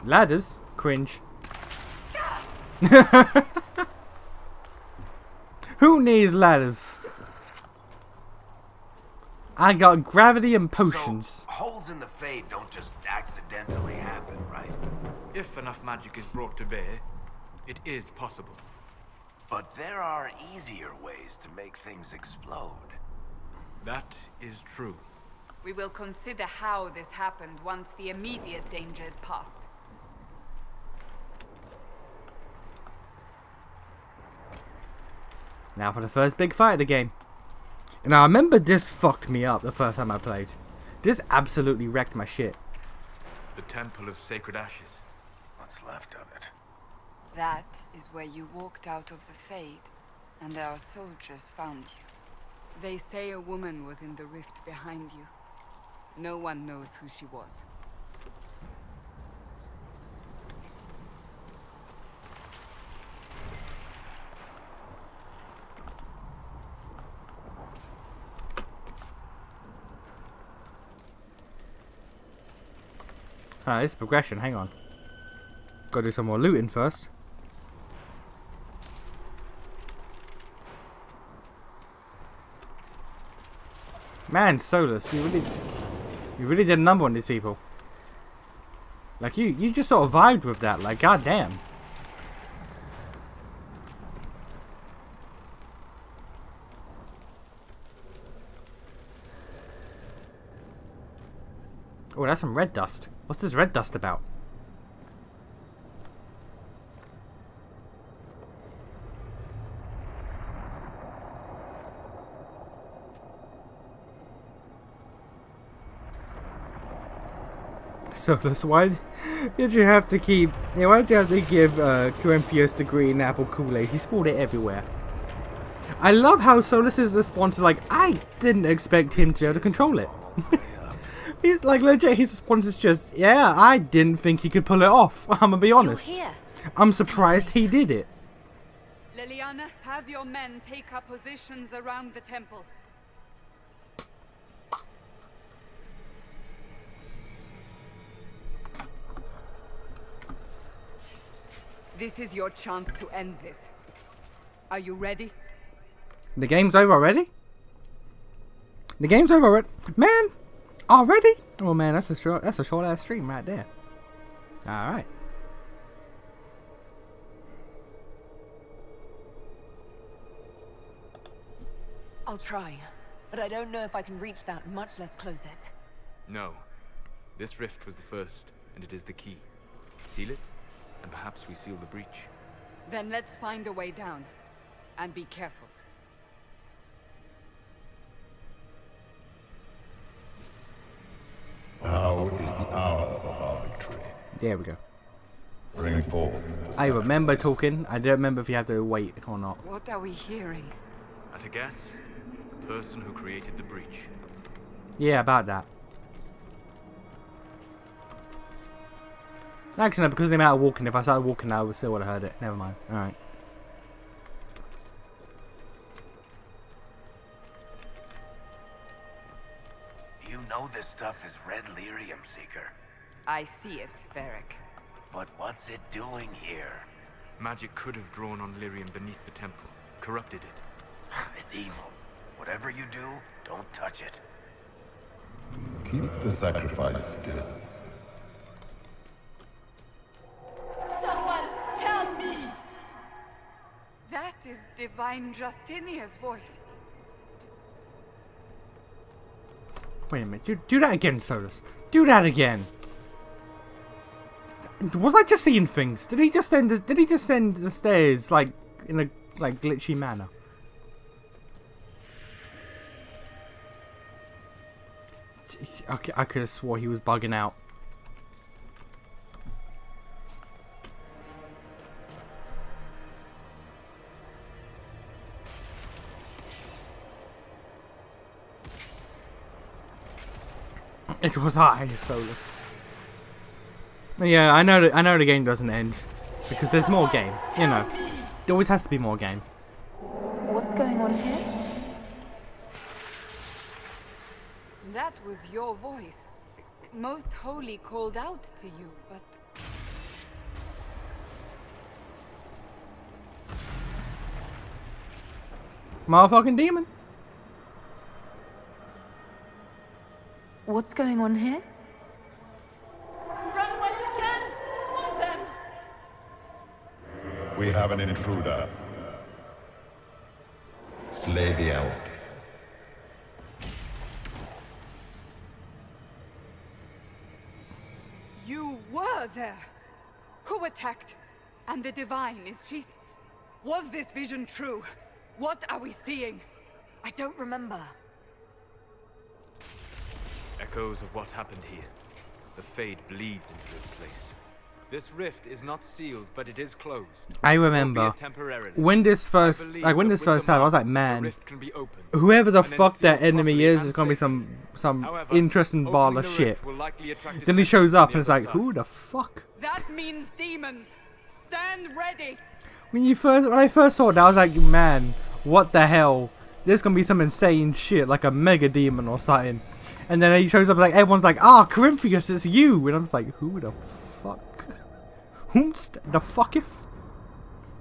Ladders? Cringe. Who needs ladders? I got gravity and potions. So, holes in the Fade don't just accidentally happen, right? If enough magic is brought to bear, it is possible. But there are easier ways to make things explode. That is true. We will consider how this happened once the immediate danger is past. Now for the first big fight of the game. And I remember this fucked me up the first time I played. This absolutely wrecked my shit. The Temple of Sacred Ashes. What's left of it? That is where you walked out of the Fade, and our soldiers found you. They say a woman was in the rift behind you. No one knows who she was. Ah, this is progression, hang on. Gotta do some more looting first. Man, Solus, you really did a number on these people. Like you just sort of vibed with that, like goddamn. Oh, that's some red dust. What's this red dust about? Solus, why did you have to keep... Yeah, why did you have to give Corypheus the green apple Kool-Aid? He spilled it everywhere. I love how Solus's response is like, I didn't expect him to be able to control it. He's like, legit, his response is just, yeah, I didn't think he could pull it off. I'm gonna be honest. I'm surprised he did it. Leliana, have your men take up positions around the temple. This is your chance to end this. Are you ready? The game's over already? The game's over already? Man! Already? Oh man, that's a short ass stream right there. Alright. I'll try, but I don't know if I can reach that, much less close it. No. This rift was the first, and it is the key. Seal it, and perhaps we seal the breach. Then let's find a way down. And be careful. Now is the hour of our victory. There we go. Bring forth. I remember talking. I don't remember if you have to wait or not. What are we hearing? At a guess, the person who created the breach. Yeah, about that. Actually, no, because of the amount of walking, if I started walking now, I still would have heard it. Never mind. Alright. You know this stuff is red lyrium, Seeker. I see it, Varric. But what's it doing here? Magic could have drawn on lyrium beneath the temple, corrupted it. It's evil. Whatever you do, don't touch it. Keep the sacrifice still. Someone help me! That is Divine Justinia's voice. Wait a minute. Do that again, Solus. Do that again. Was I just seeing things? Did he just send the stairs like in a glitchy manner? Okay, I could have swore he was bugging out. It was I, Solus. Yeah, I know the game doesn't end because there's more game. You know, there always has to be more game. What's going on here? That was your voice. Most Holy called out to you, but... Motherfucking demon. What's going on here? Run while you can! Hold them! We have an intruder. Slay the elf. You were there! Who attacked? And the Divine, is she... Was this vision true? What are we seeing? I don't remember. Echoes of what happened here. The Fade bleeds into this place. This rift is not sealed, but it is closed. I remember Albeit temporarily. when this first, I like when believe this that with first the happened, I was mark, like, the man, rift can be opened, whoever the and then fuck that sealed enemy properly is and gonna be safely. some However, interesting ball opening of the shit. rift will likely attract Then he attention shows from up the and it's other like, side. who the fuck? That means demons. Stand ready. When I first saw it, I was like, man, what the hell? There's gonna be some insane shit like a mega demon or something. And then he shows up like everyone's like, ah, Corinthius, it's you. And I'm just like, who the fuck? Whomst the fucketh?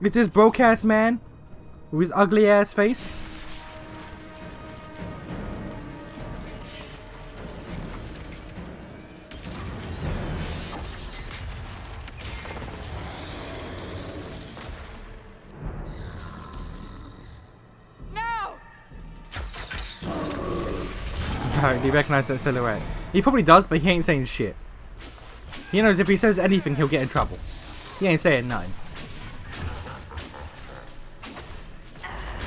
It's this broke ass man with his ugly ass face. Now! Alright, do you recognize that silhouette? He probably does, but he ain't saying shit. He knows if he says anything, he'll get in trouble. He ain't saying nothing.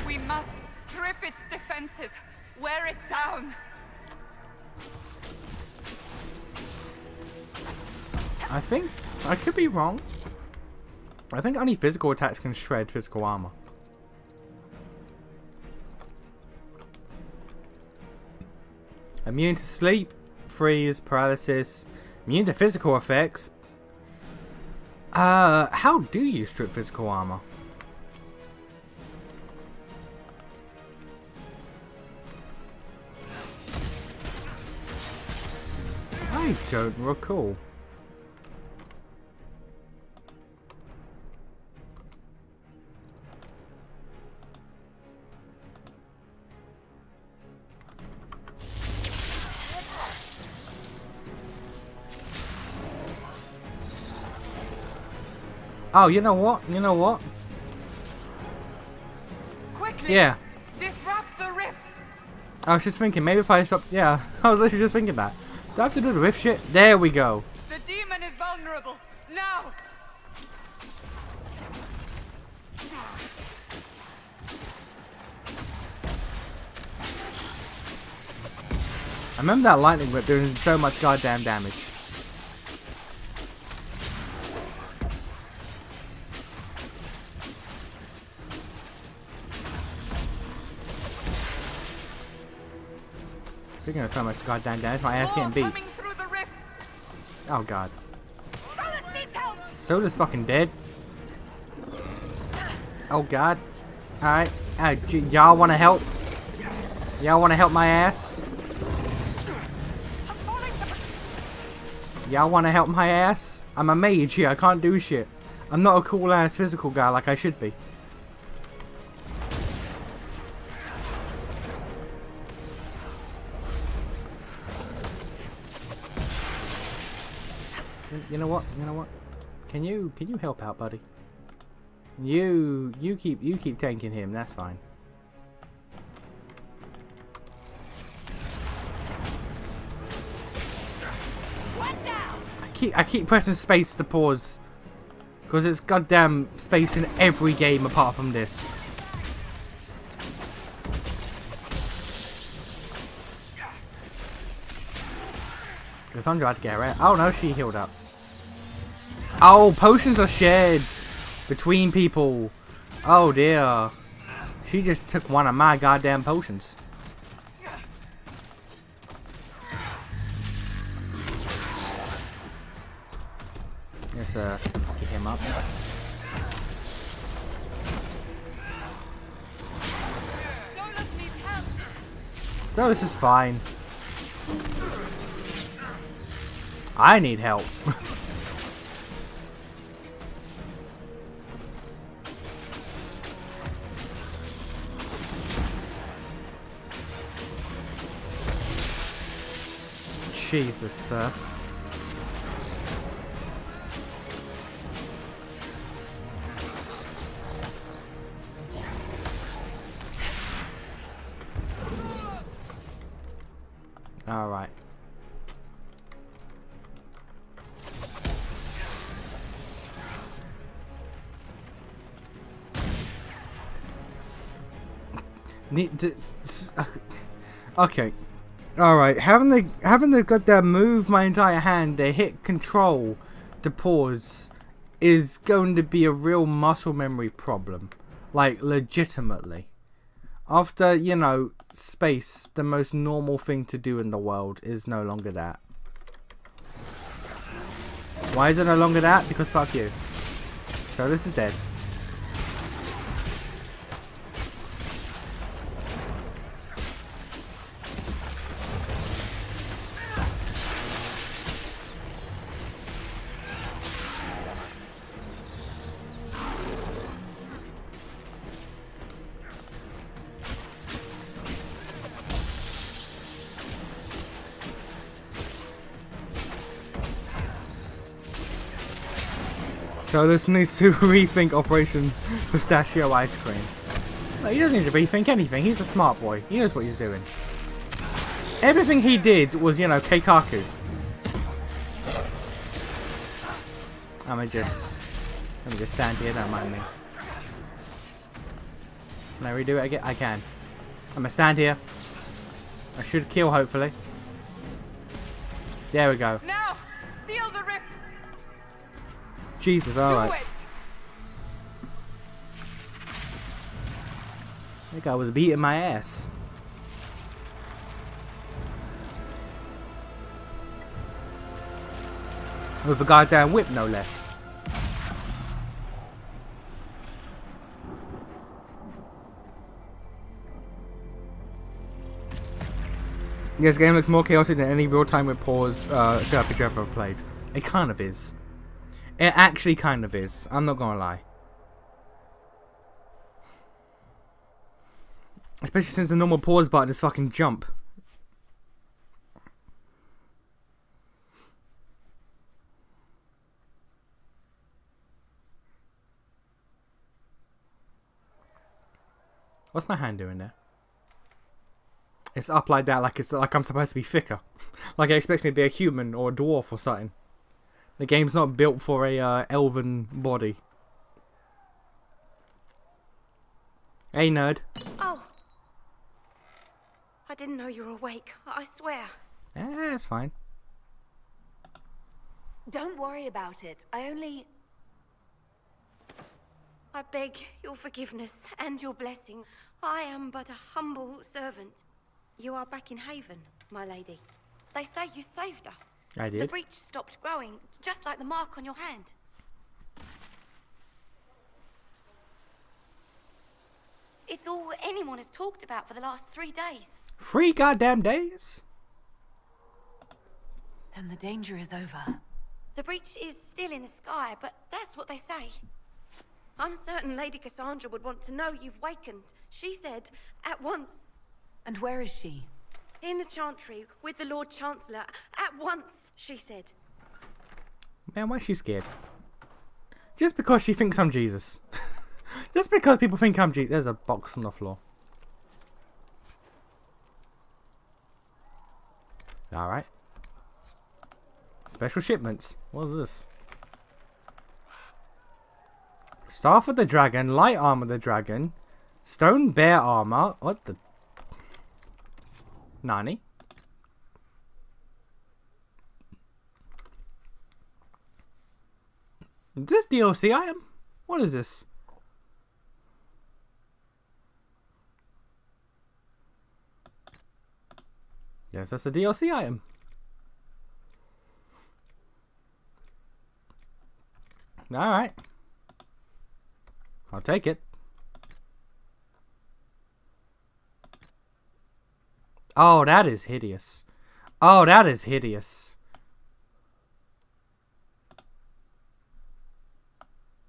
We must strip its defenses. Wear it down. I think I could be wrong. I think only physical attacks can shred physical armor. Immune to sleep, freeze, paralysis, immune to physical effects. How do you strip physical armor? I don't recall. Oh, you know what? You know what? Quickly. Yeah. Disrupt the rift. I was just thinking, maybe if I stop... Yeah, I was literally just thinking that. Do I have to do the rift shit? There we go. The demon is vulnerable. Now. I remember that lightning whip doing so much goddamn damage. Speaking of so much goddamn damage, my ass getting beat. Coming through the rift. Oh god. Solus needs help. Soda's fucking dead. Oh god. Alright. Y'all wanna help? Y'all wanna help my ass? Y'all wanna help my ass? I'm a mage here, I can't do shit. I'm not a cool ass physical guy like I should be. You know what? You know what? Can you help out, buddy? You keep tanking him. That's fine. I keep pressing space to pause because it's goddamn space in every game apart from this. Cassandra had to get her out. Oh no, she healed up. Oh, potions are shared between people. Oh dear. She just took one of my goddamn potions. Let's get him up. Solus needs help. So this is fine. I need help. Jesus, sir. All right. Okay. Alright, having the goddamn move my entire hand to hit control to pause is going to be a real muscle memory problem. Like, legitimately. After, you know, space, the most normal thing to do in the world is no longer that. Why is it no longer that? Because fuck you. So this is dead. So this needs to rethink Operation Pistachio Ice Cream. No, he doesn't need to rethink anything. He's a smart boy. He knows what he's doing. Everything he did was, you know, Keikaku. Let me just stand here. Don't mind me. Can I redo it again? I can. I'm gonna stand here. I should kill, hopefully. There we go. Now, seal the rift. Jesus, alright. Do it. That guy was beating my ass. With a goddamn whip, no less. This game looks more chaotic than any real-time with pause RPG I've ever played. It kind of is. It actually kind of is. I'm not gonna lie. Especially since the normal pause button is fucking jump. What's my hand doing there? It's up like that, like I'm supposed to be thicker. Like it expects me to be a human or a dwarf or something. The game's not built for a elven body. Hey, nerd. Oh. I didn't know you were awake. I swear. Yeah, it's fine. Don't worry about it. I beg your forgiveness and your blessing. I am but a humble servant. You are back in Haven, my lady. They say you saved us. I did. The breach stopped growing, just like the mark on your hand. It's all anyone has talked about for the last 3 days. 3 goddamn days? Then the danger is over. The breach is still in the sky, but that's what they say. I'm certain Lady Cassandra would want to know you've wakened. She said, at once. And where is she? In the Chantry, with the Lord Chancellor. At once, she said. Man, why is she scared? Just because she thinks I'm Jesus. Just because people think I'm Jesus. There's a box on the floor. Alright. Special shipments. What is this? Staff of the Dragon, Light Armor of the Dragon, Stone Bear Armor. What the? Nani? Is this DLC item? What is this? Yes, that's a DLC item. Alright. I'll take it. Oh, that is hideous. Oh, that is hideous.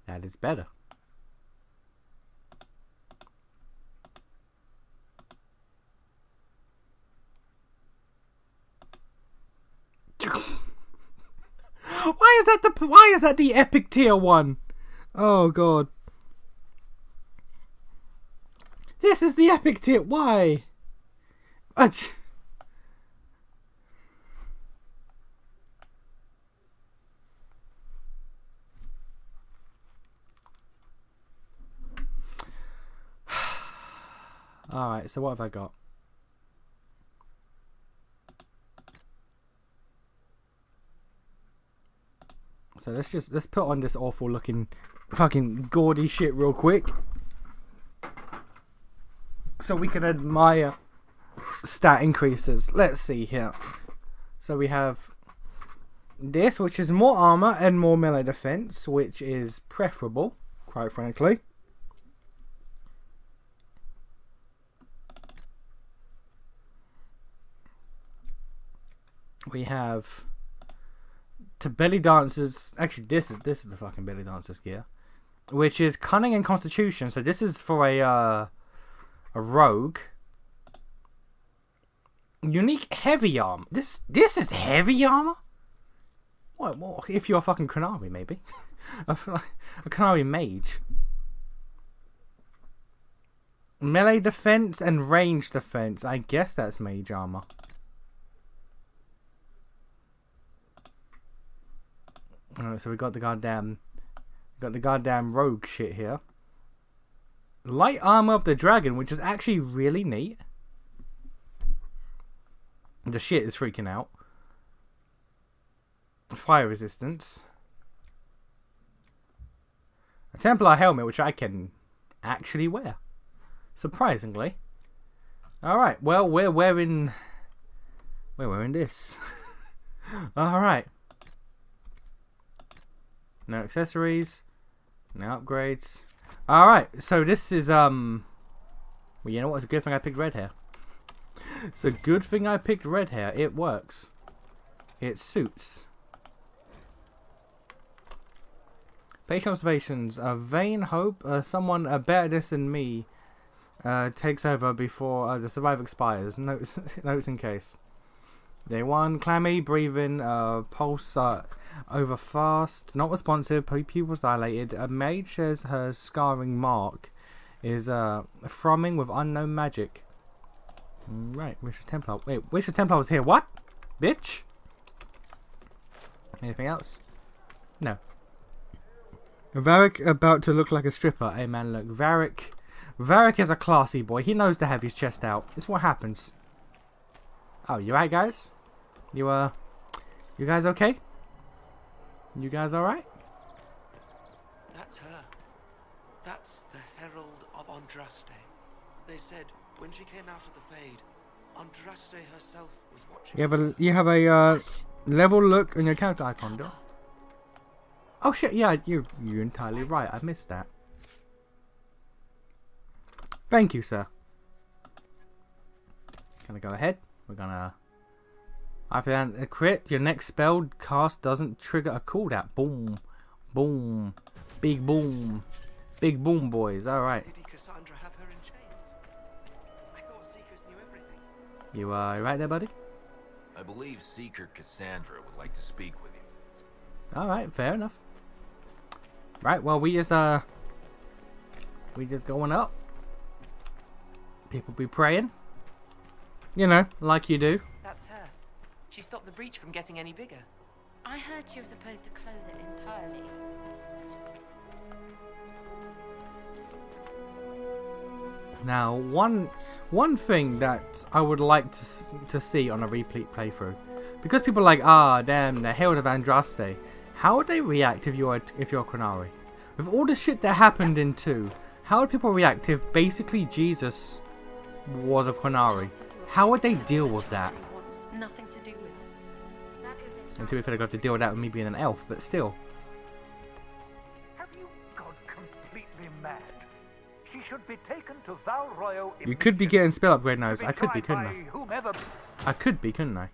That is better. Why is that the epic tier 1? Oh god. This is the epic tier. Why? Alright, so what have I got? So let's put on this awful looking fucking gaudy shit real quick. So we can admire stat increases. Let's see here. So we have this, which is more armor and more melee defense, which is preferable, quite frankly. We have to belly dancers. Actually, this is the fucking belly dancers gear, which is cunning and constitution. So this is for a rogue. Unique heavy armor. This is heavy armor. What if you're a fucking Khanari, maybe a Khanari mage. Melee defense and range defense. I guess that's mage armor. Alright, so we got the goddamn rogue shit here. Light armor of the dragon, which is actually really neat. The shit is freaking out. Fire resistance. A Templar helmet, which I can actually wear. Surprisingly. Alright, well, we're wearing this. Alright. No accessories. No upgrades. Alright, so this is, well, you know what? It's a good thing I picked red hair. It's a good thing I picked red hair. It works. It suits. Patient observations. A vain hope. Someone better than me takes over before the survivor expires. Notes in case. Day 1. Clammy, breathing, pulse over fast, not responsive, pupils dilated. A maid says her scarring mark is thrumming with unknown magic. Right, Richard Templar. Wait, Richard Templar was here. What? Bitch? Anything else? No. Varric about to look like a stripper. Hey man, look. Varric is a classy boy. He knows to have his chest out. It's what happens. Oh, you right, guys? You guys okay? You guys alright? That's her. That's the Herald of Andraste. They said when she came out of the Fade, Andraste herself was watching. You have a level look on your character icon, do? Oh shit, yeah, you're entirely right. I missed that. Thank you, sir. Gonna go ahead. We're gonna. After that, a crit, your next spell cast doesn't trigger a cooldown. Boom. Boom. Big boom. Big boom, boys. Alright. Lady Cassandra have her in chains? I thought Seekers knew everything. You right there, buddy? I believe Seeker Cassandra would like to speak with you. Alright, fair enough. Right, well, we just going up. People be praying. You know, like you do. That's her. She stopped the breach from getting any bigger. I heard she was supposed to close it entirely. Now, one thing that I would like to see on a replete playthrough, because people are like, ah, damn, the Herald of Andraste. How would they react if you're Khanari? With all the shit that happened in 2, how would people react if basically Jesus was a Khanari? How would they deal with that? Nothing to do with us. And to be fair, I got to deal with that with me being an elf, but still. Have you gone completely mad? She should be taken to Val Royo. You could be getting spell upgrade knives. I could be, couldn't I? Whomever. I could be, couldn't I?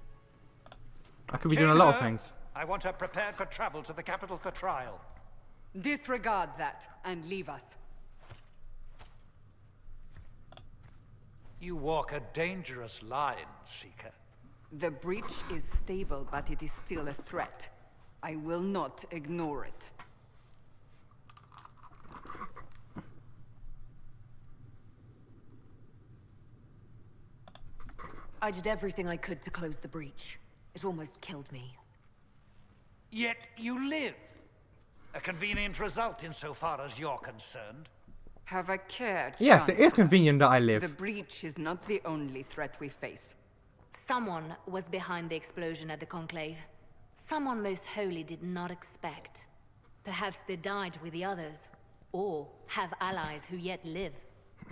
I could be doing a lot of things. I want her prepared for travel to the capital for trial. Disregard that and leave us. You walk a dangerous line, Seeker. The breach is stable, but it is still a threat. I will not ignore it. I did everything I could to close the breach. It almost killed me. Yet you live. A convenient result insofar as you're concerned. Have a care, Yes, it is Chancellor. convenient that I The live. breach is not the only threat we face. Someone was behind the explosion at the Conclave. Someone most holy did not expect. Perhaps they died with the others, or have allies who yet live.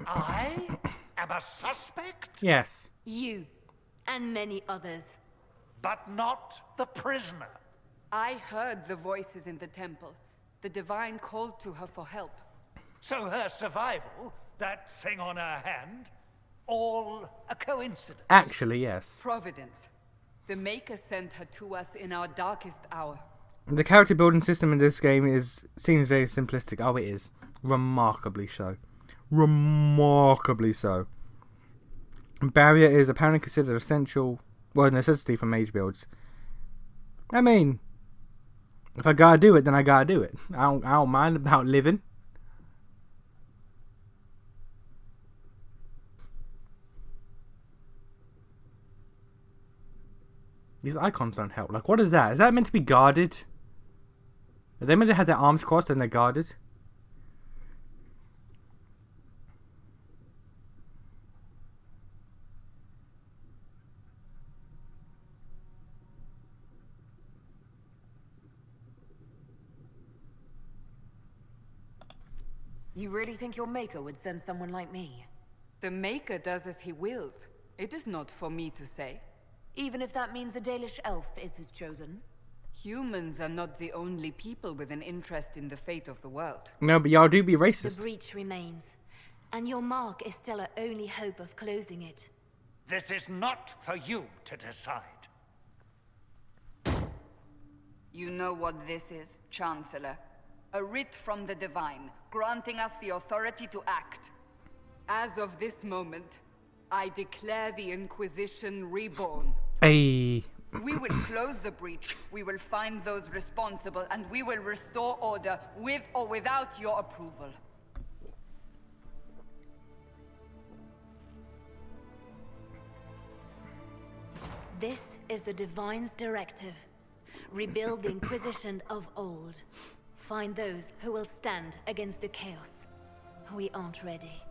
I am a suspect? Yes. You, and many others. But not the prisoner. I heard the voices in the temple. The Divine called to her for help. So her survival, that thing on her hand, all a coincidence? Actually, yes. Providence. The Maker sent her to us in our darkest hour. The character building system in this game seems very simplistic. Oh, it is. Remarkably so. Remarkably so. Barrier is apparently considered essential, well, a necessity for mage builds. I mean, if I gotta do it, then I gotta do it. I don't mind about living. These icons don't help. Like, what is that? Is that meant to be guarded? Are they meant to have their arms crossed and they're guarded? You really think your Maker would send someone like me? The Maker does as he wills. It is not for me to say. Even if that means a Dalish elf is his chosen? Humans are not the only people with an interest in the fate of the world. No, but y'all do be The racist. breach remains, and your mark is still our only hope of closing it. This is not for you to decide. You know what this is, Chancellor? A writ from the Divine, granting us the authority to act. As of this moment, I declare the Inquisition reborn. Hey. We will close the breach, we will find those responsible, and we will restore order with or without your approval. This is the Divine's directive. Rebuild the Inquisition of old. Find those who will stand against the chaos. We aren't ready.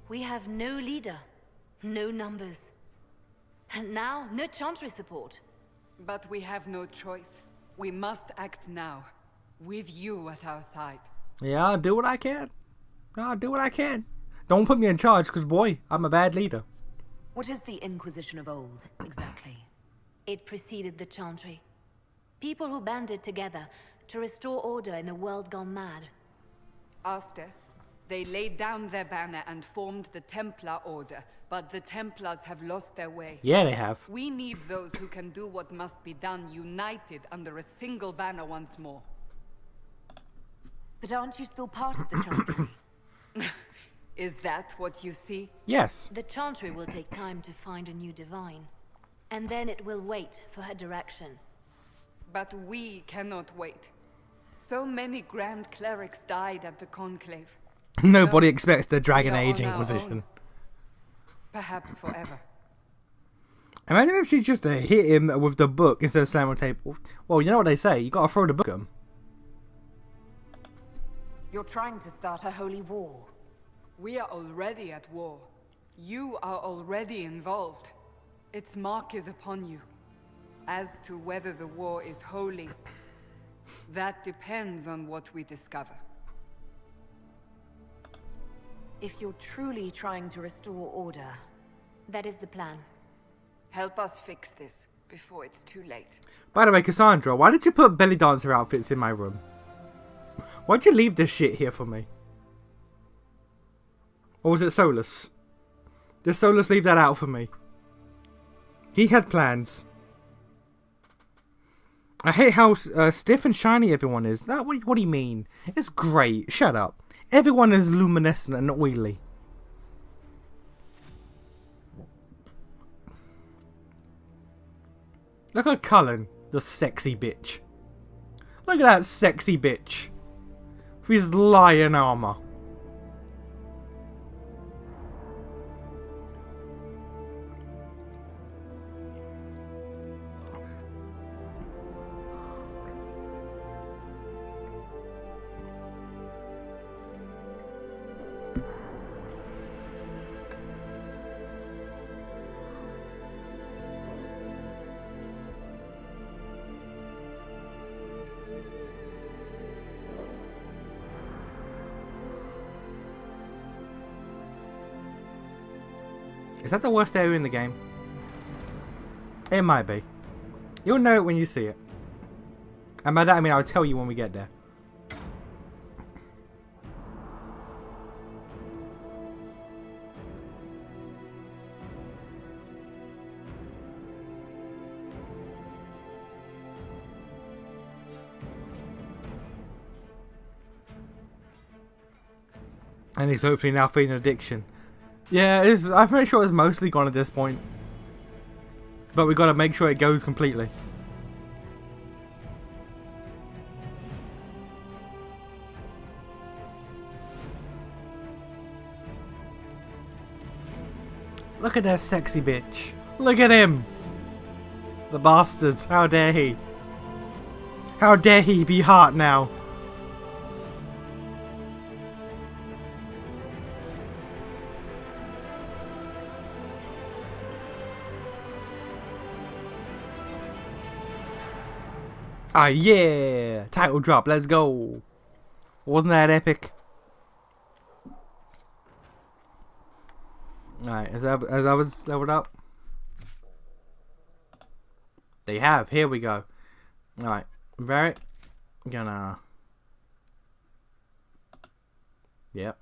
We have no leader, no numbers. And now, no Chantry support. But we have no choice. We must act now, with you at our side. Yeah, I'll do what I can. I'll do what I can. Don't put me in charge, because, boy, I'm a bad leader. What is the Inquisition of old, exactly? It preceded the Chantry. People who banded together to restore order in a world gone mad. After, they laid down their banner and formed the Templar Order, but the Templars have lost their way. Yeah, they have. We need those who can do what must be done, united under a single banner once more. But aren't you still part of the Chantry? Is that what you see? Yes. The Chantry will take time to find a new Divine. And then it will wait for her direction. But we cannot wait. So many Grand Clerics died at the Conclave. Nobody No, expects the Dragon we are Age on our Inquisition. own. Perhaps forever. Imagine if she just hit him with the book instead of slamming on the table. Well, you know what they say. You gotta throw the book at him. You're trying to start a holy war. We are already at war. You are already involved. Its mark is upon you. As to whether the war is holy, that depends on what we discover. If you're truly trying to restore order, that is the plan. Help us fix this before it's too late. By the way, Cassandra, why did you put belly dancer outfits in my room? Why'd you leave this shit here for me? Or was it Solus? Did Solus leave that out for me? He had plans. I hate how stiff and shiny everyone is. No, what do you mean? It's great. Shut up. Everyone is luminescent and oily. Look at Cullen, the sexy bitch. Look at that sexy bitch. With his lion armor. Is that the worst area in the game? It might be. You'll know it when you see it. And by that I mean I'll tell you when we get there. And he's hopefully now feeling addiction. Yeah, I'm pretty sure it's mostly gone at this point. But we got to make sure it goes completely. Look at that sexy bitch. Look at him. The bastard. How dare he. How dare he be hot now. Ah, yeah! Title drop, let's go! Wasn't that epic? Alright, as I was leveled up? They have, here we go. Alright, very gonna... Yep.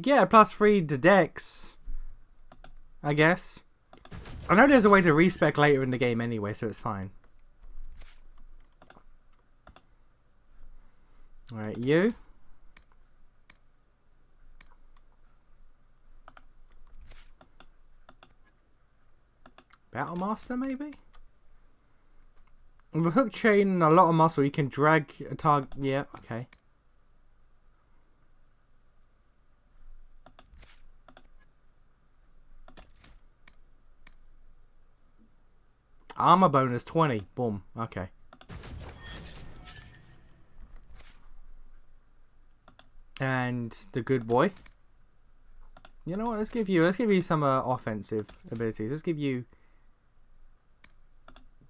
Yeah, +3 to Dex, I guess. I know there's a way to respec later in the game anyway, so it's fine. Alright, you. Battle Master, maybe? With a hook chain and a lot of muscle, you can drag a target. Yeah, okay. Armor bonus 20. Boom. Okay. And the good boy. You know what? Let's give you some offensive abilities. Let's give you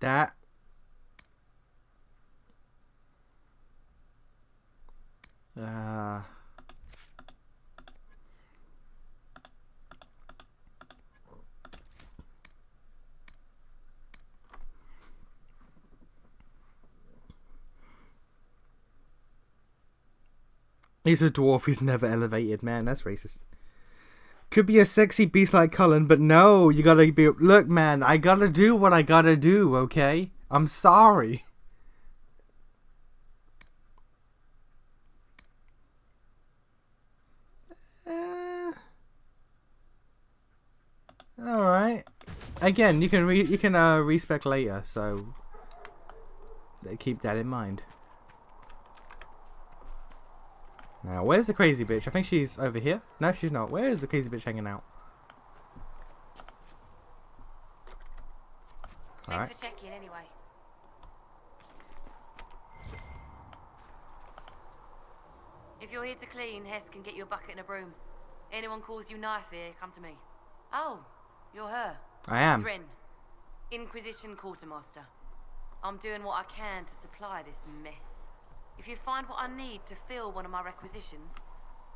that. He's a dwarf who's never elevated. Man, that's racist. Could be a sexy beast like Cullen, but no, you gotta be... Look, man, I gotta do what I gotta do, okay? I'm sorry. Alright. Again, you can respec later, so... keep that in mind. Now, where's the crazy bitch? I think she's over here. No, she's not. Where is the crazy bitch hanging out? Thanks for checking anyway. If you're here to clean, Hess can get you a bucket and a broom. Anyone calls you knife here, come to me. Oh, you're her. I am. Thrin, Inquisition Quartermaster. I'm doing what I can to supply this mess. If you find what I need to fill one of my requisitions,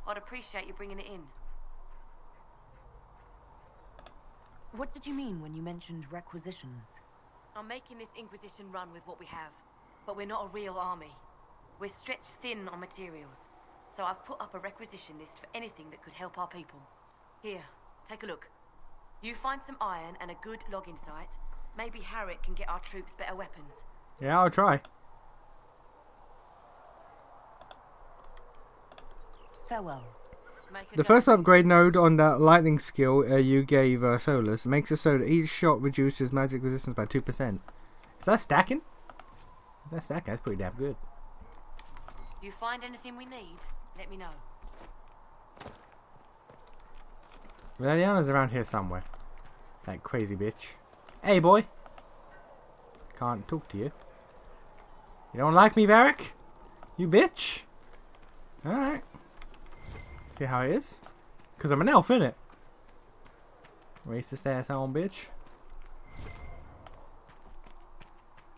I'd appreciate you bringing it in. What did you mean when you mentioned requisitions? I'm making this Inquisition run with what we have, but we're not a real army. We're stretched thin on materials, so I've put up a requisition list for anything that could help our people. Here, take a look. You find some iron and a good logging site, maybe Harriet can get our troops better weapons. Yeah, I'll try. Farewell. The first upgrade node on that lightning skill you gave Solus makes it so that each shot reduces magic resistance by 2%. Is that stacking? If that's stacking, that's pretty damn good. You find anything we need, let me know. Liliana's around here somewhere. That crazy bitch. Hey, boy. Can't talk to you. You don't like me, Varric? You bitch? Alright. See how it is? Because I'm an elf, innit? Racist asshole bitch.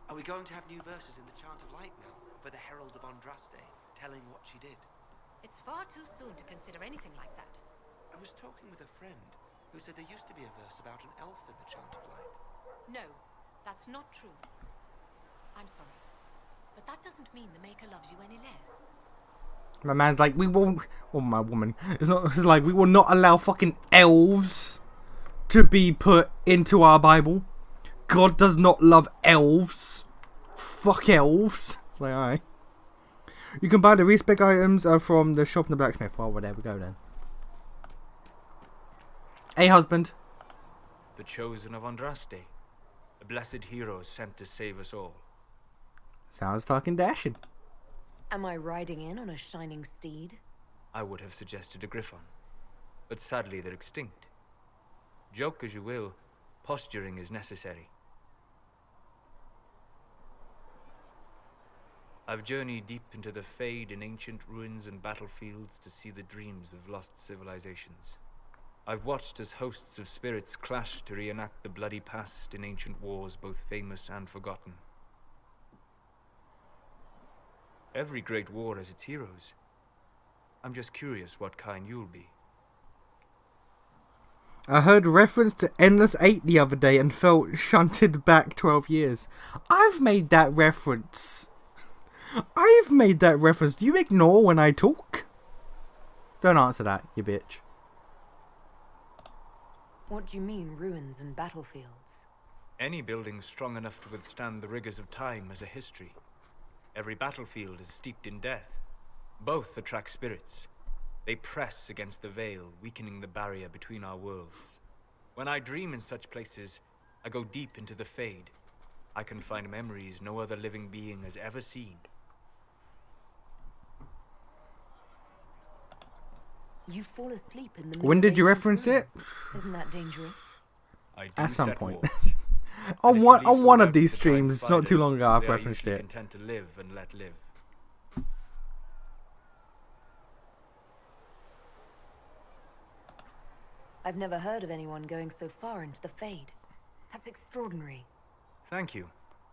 Are we going to have new verses in the Chant of Light now for the Herald of Andraste, telling what she did? It's far too soon to consider anything like that. I was talking with a friend who said there used to be a verse about an elf in the Chant of Light. No, that's not true. I'm sorry, but that doesn't mean the Maker loves you any less. My man's like, we won't. Or my woman. It's like we will not allow fucking elves to be put into our Bible. God does not love elves. Fuck elves. It's like, alright. You can buy the respec items from the shop in the blacksmith. Well, there we go then. Hey, husband. The chosen of Andraste. A blessed hero sent to save us all. Sounds fucking dashing. Am I riding in on a shining steed? I would have suggested a griffon, but sadly they're extinct. Joke as you will, posturing is necessary. I've journeyed deep into the Fade in ancient ruins and battlefields to see the dreams of lost civilizations. I've watched as hosts of spirits clash to reenact the bloody past in ancient wars both famous and forgotten. Every great war has its heroes. I'm just curious what kind you'll be. I heard reference to Endless 8 the other day and felt shunted back 12 years. I've made that reference. Do you ignore when I talk? Don't answer that, you bitch. What do you mean, ruins and battlefields? Any building strong enough to withstand the rigors of time has a history. Every battlefield is steeped in death. Both attract spirits. They press against the veil, weakening the barrier between our worlds. When I dream in such places, I go deep into the Fade. I can find memories no other living being has ever seen. You fall asleep in the When did you reference it? Isn't that dangerous? At some point. on one of these streams, it's not too long ago I've referenced it. Content to live and let live. I've never heard of anyone going so far into the Fade. That's extraordinary. Thank you.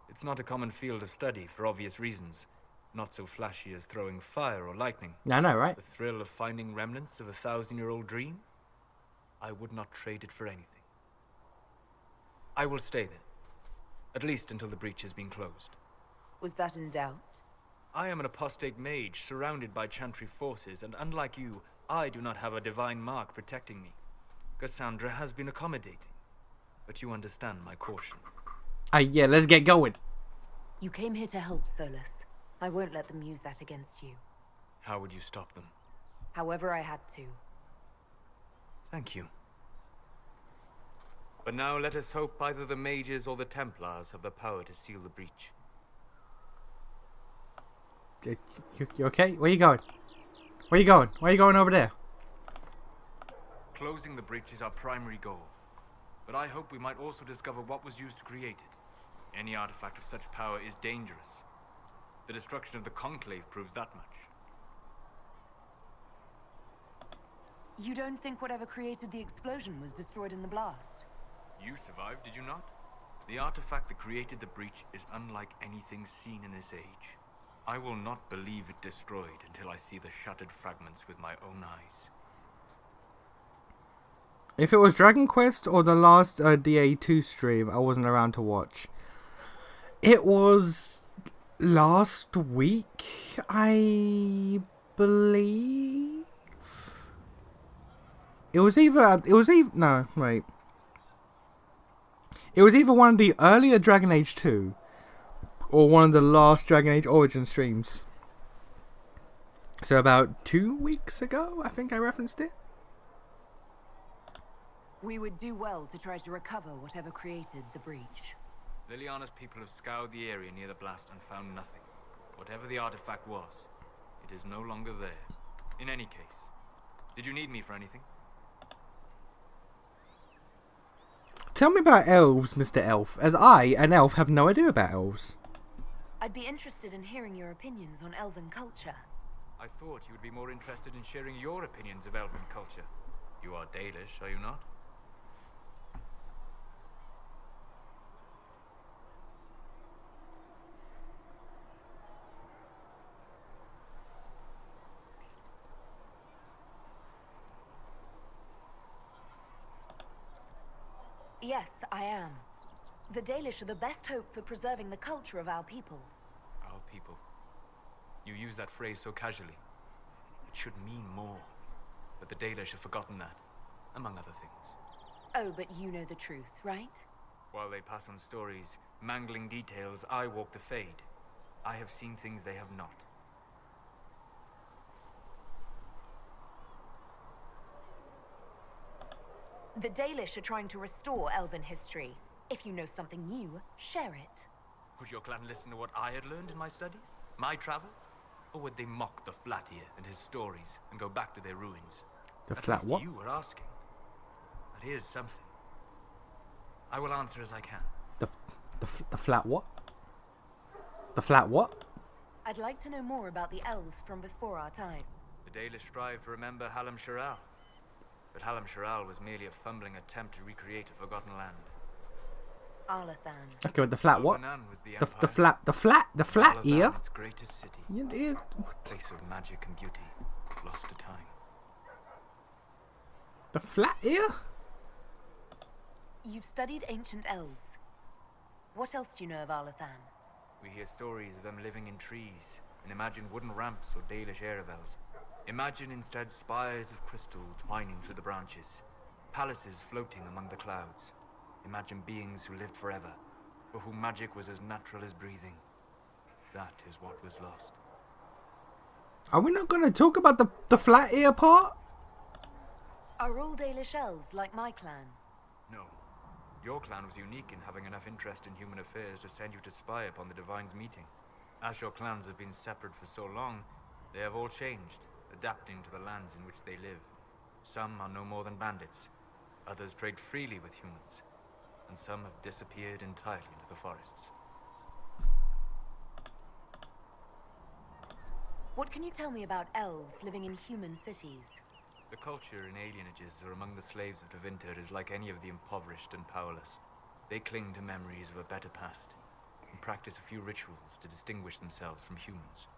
It's not a common field of study for obvious reasons. Not so flashy as throwing fire or lightning. I know, right? The thrill of finding remnants of a 1,000-year-old dream? I would not trade it for anything. I will stay there. At least until the breach has been closed. Was that in doubt? I am an apostate mage surrounded by Chantry forces, and unlike you, I do not have a divine mark protecting me. Cassandra has been accommodating, but you understand my caution. Yeah, let's get going. You came here to help, Solus. I won't let them use that against you. How would you stop them? However I had to. Thank you. But now let us hope either the mages or the Templars have the power to seal the breach. You okay? Where you going? Where you going? Why are you going over there? Closing the breach is our primary goal. But I hope we might also discover what was used to create it. Any artifact of such power is dangerous. The destruction of the Conclave proves that much. You don't think whatever created the explosion was destroyed in the blast? You survived, did you not? The artifact that created the breach is unlike anything seen in this age. I will not believe it destroyed until I see the shattered fragments with my own eyes. If it was Dragon Quest or the last DA2 stream, I wasn't around to watch. It was last week, I believe. It was either one of the earlier Dragon Age 2 or one of the last Dragon Age Origin streams. So about 2 weeks ago, I think I referenced it. We would do well to try to recover whatever created the breach. Liliana's people have scoured the area near the blast and found nothing. Whatever the artifact was, it is no longer there. In any case, did you need me for anything? Tell me about elves, Mr. Elf, as I, an elf, have no idea about elves. I'd be interested in hearing your opinions on elven culture. I thought you would be more interested in sharing your opinions of elven culture. You are Dalish, are you not? Yes, I am. The Dalish are the best hope for preserving the culture of our people. Our people. You use that phrase so casually. It should mean more. But the Dalish have forgotten that, among other things. Oh, but you know the truth, right? While they pass on stories, mangling details, I walk the Fade. I have seen things they have not. The Dalish are trying to restore Elven history. If you know something new, share it. Would your clan listen to what I had learned in my studies? My travels? Or would they mock the Flatear and his stories and go back to their ruins? The At flat least what? You were asking. But here's something. I will answer as I can. The flat what? The flat what? I'd like to know more about the elves from before our time. The Dalish strive to remember Hallam Shiral. But Hallam Shiral was merely a fumbling attempt to recreate a forgotten land. Arlathan. Okay, but the flat what? Alvanan was the The flat Arlathan, ear? its greatest city. It is. Place of magic and beauty, lost to time. The flat ear? You've studied ancient elves. What else do you know of Arlathan? We hear stories of them living in trees, and imagine wooden ramps or Dalish Erebels. Imagine instead spires of crystal twining through the branches, palaces floating among the clouds. Imagine beings who lived forever, for whom magic was as natural as breathing. That is what was lost. Are we not going to talk about the flat ear part? Are all Dalish elves like my clan? No. Your clan was unique in having enough interest in human affairs to send you to spy upon the Divine's meeting. As your clans have been separate for so long, they have all changed, adapting to the lands in which they live. Some are no more than bandits, others trade freely with humans, and some have disappeared entirely into the forests. What can you tell me about elves living in human cities? The culture in alienages or among the slaves of Tevinter is like any of the impoverished and powerless. They cling to memories of a better past, and practice a few rituals to distinguish themselves from humans.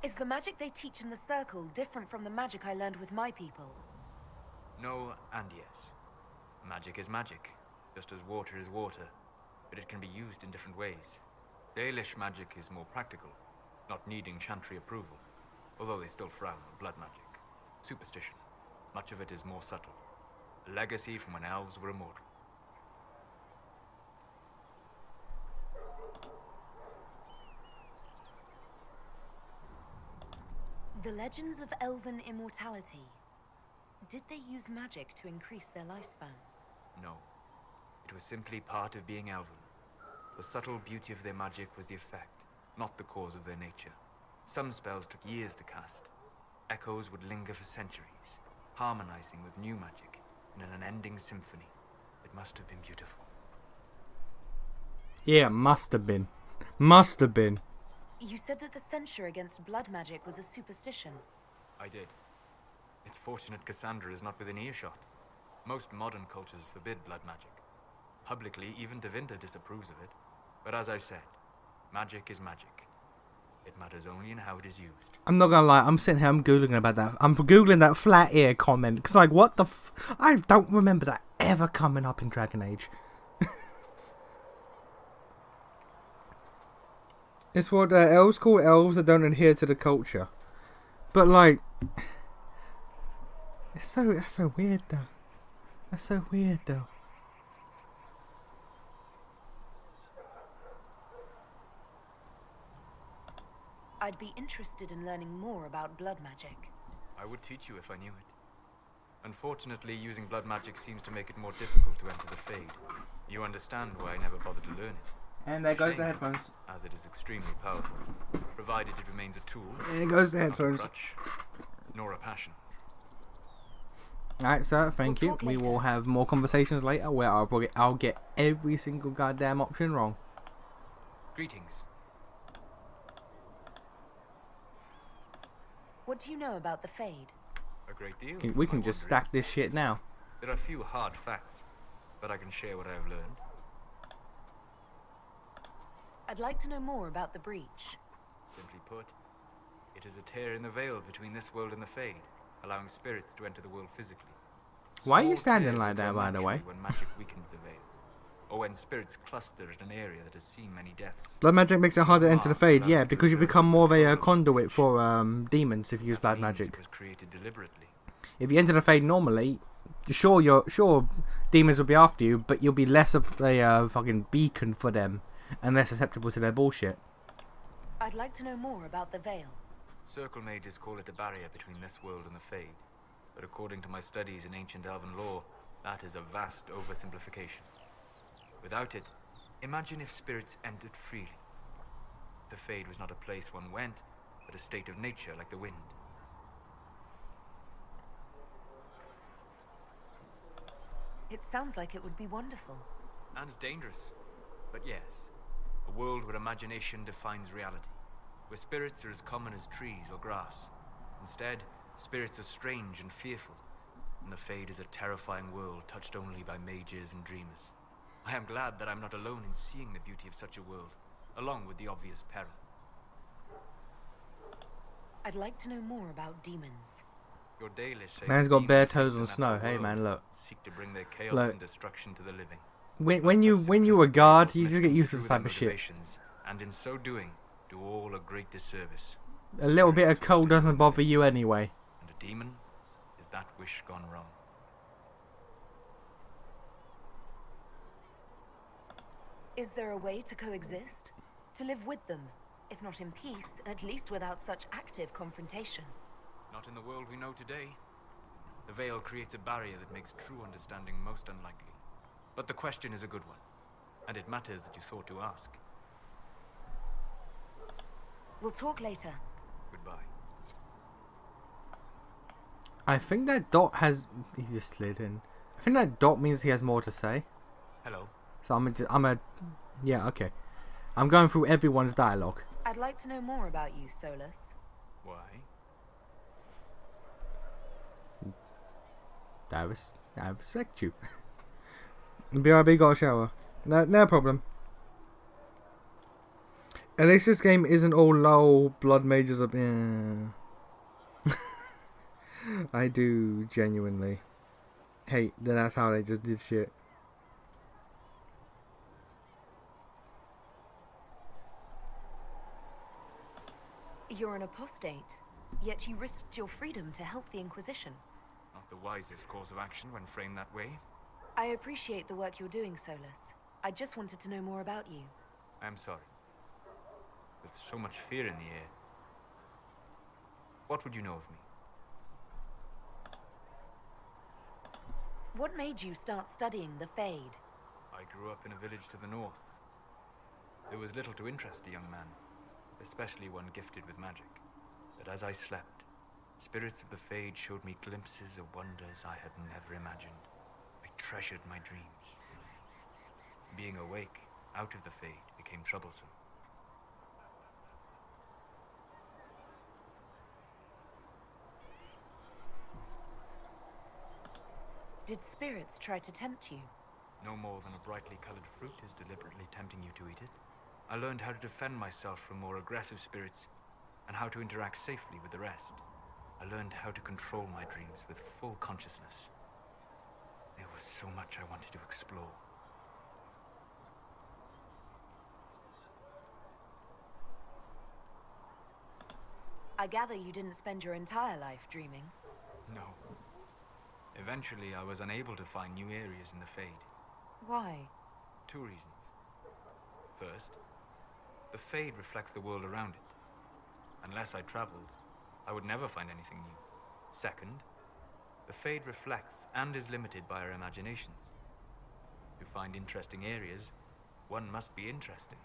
Is the magic they teach in the Circle different from the magic I learned with my people? No and yes. Magic is magic, just as water is water, but it can be used in different ways. Dalish magic is more practical, not needing chantry approval, although they still frown on blood magic. Superstition. Much of it is more subtle. A legacy from when elves were immortal. The legends of elven immortality. Did they use magic to increase their lifespan? No. It was simply part of being elven. The subtle beauty of their magic was the effect, not the cause of their nature. Some spells took years to cast. Echoes would linger for centuries, harmonizing with new magic in an unending symphony. It must have been beautiful. Yeah, must have been. Must have been. You said that the censure against blood magic was a superstition. I did. It's fortunate Cassandra is not within earshot. Most modern cultures forbid blood magic. Publicly, even Tevinter disapproves of it. But as I said, magic is magic. It matters only in how it is used. I'm not gonna lie, I'm sitting here, I'm googling about that. I'm googling that flat ear comment, because like, what the I don't remember that ever coming up in Dragon Age. It's what elves call elves that don't adhere to the culture. But like, that's so weird though. That's so weird though. I'd be interested in learning more about blood magic. I would teach you if I knew it. Unfortunately, using blood magic seems to make it more difficult to enter the Fade. You understand why I never bothered to learn it. And there goes the headphones. As it is extremely powerful, provided it remains a tool. There goes the not a headphones. crutch, nor a passion. Alright, sir, thank you. We will have more conversations later where I'll get every single goddamn option wrong. Greetings. What do you know about the Fade? A great deal. We can just stack this shit now. There are a few hard facts, but I can share what I have learned. I'd like to know more about the breach. Simply put, it is a tear in the veil between this world and the Fade. allowing spirits to enter the world physically. Why are you Small standing tears like that, occur by the way? naturally when magic weakens the veil, or when spirits cluster at an area that has seen many deaths. Blood magic makes it harder to enter the Fade, yeah, because you become more of a control conduit for demons if you use That blood means magic. It was created deliberately. If you enter the Fade normally, sure demons will be after you, but you'll be less of a fucking beacon for them and less susceptible to their bullshit. I'd like to know more about the Veil. Circle mages call it a barrier between this world and the Fade, but according to my studies in ancient elven lore, that is a vast oversimplification. Without it, imagine if spirits entered freely. The Fade was not a place one went, but a state of nature like the wind. It sounds like it would be wonderful. And dangerous. But yes, a world where imagination defines reality, where spirits are as common as trees or grass. Instead, spirits are strange and fearful, and the Fade is a terrifying world touched only by mages and dreamers. I am glad that I'm not alone in seeing the beauty of such a world, along with the obvious peril. I'd like to know more about demons. Your Dalish say Man's that got bare demons toes seek on the snow. natural Hey world man, look. and seek to bring their chaos Look. and destruction to the living. When you're a guard, you just get used to this type of shit. And in so doing, do all a great disservice. A little bit of cold doesn't bother you anyway. And a demon is that wish gone wrong. Is there a way to coexist? To live with them? If not in peace, at least without such active confrontation. Not in the world we know today. The veil creates a barrier that makes true understanding most unlikely. But the question is a good one, and it matters that you thought to ask. We'll talk later. Goodbye. I think that dot has... He just slid in. I think that dot means he has more to say. Hello. So yeah, okay. I'm going through everyone's dialogue. I'd like to know more about you, Solus. Why? I respect you. BRB got a shower. No problem. At least this game isn't all low blood mages up. Yeah. I do genuinely hate that that's how they just did shit. You're an apostate, yet you risked your freedom to help the Inquisition. Not the wisest course of action when framed that way. I appreciate the work you're doing, Solus. I just wanted to know more about you. I am sorry. With so much fear in the air. What would you know of me? What made you start studying the Fade? I grew up in a village to the north. There was little to interest a young man, especially one gifted with magic. But as I slept, spirits of the Fade showed me glimpses of wonders I had never imagined. I treasured my dreams. Being awake, out of the Fade, became troublesome. Did spirits try to tempt you? No more than a brightly colored fruit is deliberately tempting you to eat it. I learned how to defend myself from more aggressive spirits, and how to interact safely with the rest. I learned how to control my dreams with full consciousness. There was so much I wanted to explore. I gather you didn't spend your entire life dreaming. No. Eventually, I was unable to find new areas in the Fade. Why? 2 reasons. First, the Fade reflects the world around it. Unless I traveled, I would never find anything new. Second, the Fade reflects and is limited by our imaginations. To find interesting areas, one must be interesting.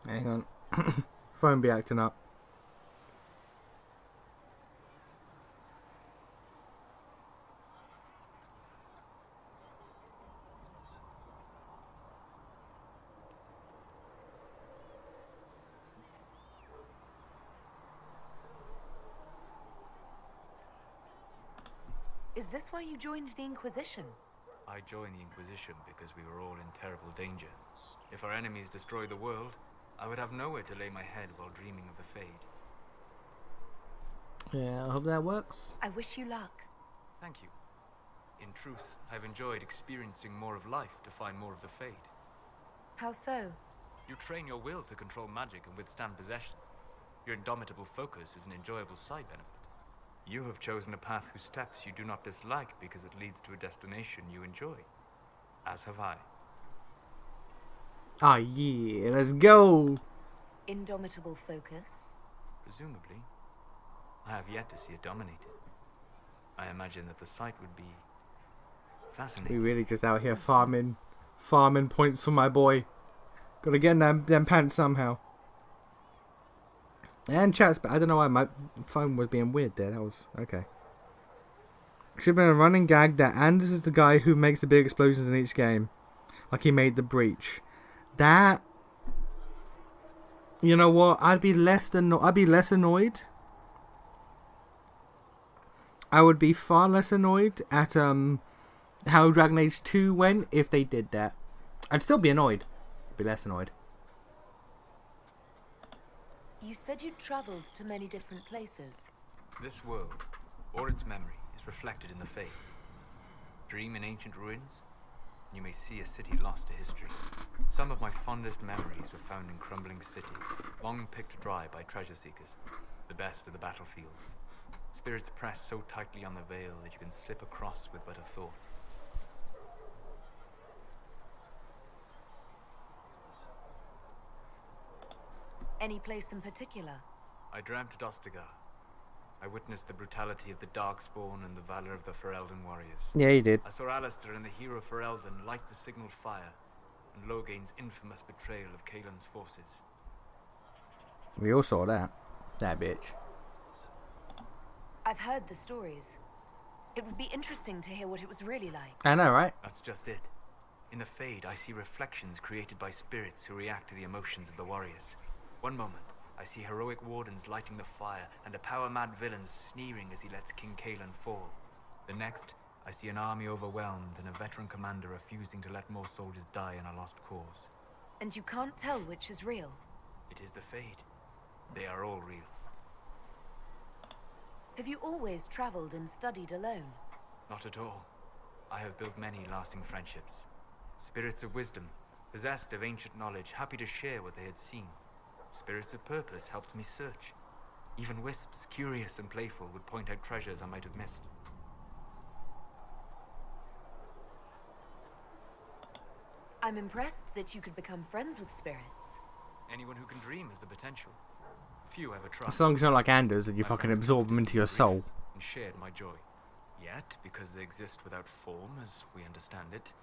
Hang on. Phone be acting up. Is this why you joined the Inquisition? I joined the Inquisition because we were all in terrible danger. If our enemies destroy the world, I would have nowhere to lay my head while dreaming of the Fade. Yeah, I hope that works. I wish you luck. Thank you. In truth, I've enjoyed experiencing more of life to find more of the Fade. How so? You train your will to control magic and withstand possession. Your indomitable focus is an enjoyable side benefit. You have chosen a path whose steps you do not dislike because it leads to a destination you enjoy. As have I. Ah, yeah, let's go. Indomitable focus? Presumably. I have yet to see it dominated. I imagine that the sight would be fascinating. We really just out here farming points for my boy. Gotta get them pants somehow. And chats, but I don't know why my phone was being weird there. That was okay. Should have been a running gag that Anders is the guy who makes the big explosions in each game, like he made the breach. That, you know what? I'd be less annoyed. I would be far less annoyed at how Dragon Age 2 went if they did that. I'd still be annoyed. Be less annoyed. You said you'd traveled to many different places. This world, or its memory, is reflected in the Fade. Dream in ancient ruins, and you may see a city lost to history. Some of my fondest memories were found in crumbling cities, long picked dry by treasure seekers. The best of the battlefields. Spirits press so tightly on the veil that you can slip across with but a thought. Any place in particular? I dreamt at Ostagar. I witnessed the brutality of the Darkspawn and the valor of the Ferelden warriors. Yeah, you did. I saw Alistair and the hero Ferelden light the signal fire, and Logain's infamous betrayal of Kaelin's forces. We all saw that. That bitch. I've heard the stories. It would be interesting to hear what it was really like. I know, right? That's just it. In the Fade, I see reflections created by spirits who react to the emotions of the warriors. One moment, I see heroic wardens lighting the fire and a power-mad villain sneering as he lets King Kaelin fall. The next, I see an army overwhelmed and a veteran commander refusing to let more soldiers die in a lost cause. And you can't tell which is real? It is the Fade. They are all real. Have you always traveled and studied alone? Not at all. I have built many lasting friendships. Spirits of wisdom, possessed of ancient knowledge, happy to share what they had seen. Spirits of purpose helped me search. Even wisps, curious and playful, would point out treasures I might have missed. I'm impressed that you could become friends with spirits. Anyone who can dream has the potential. Few ever try. As long as you're not like Anders and you fucking absorb them into your soul. And shared my joy. Yet, because they exist without form, as we understand it,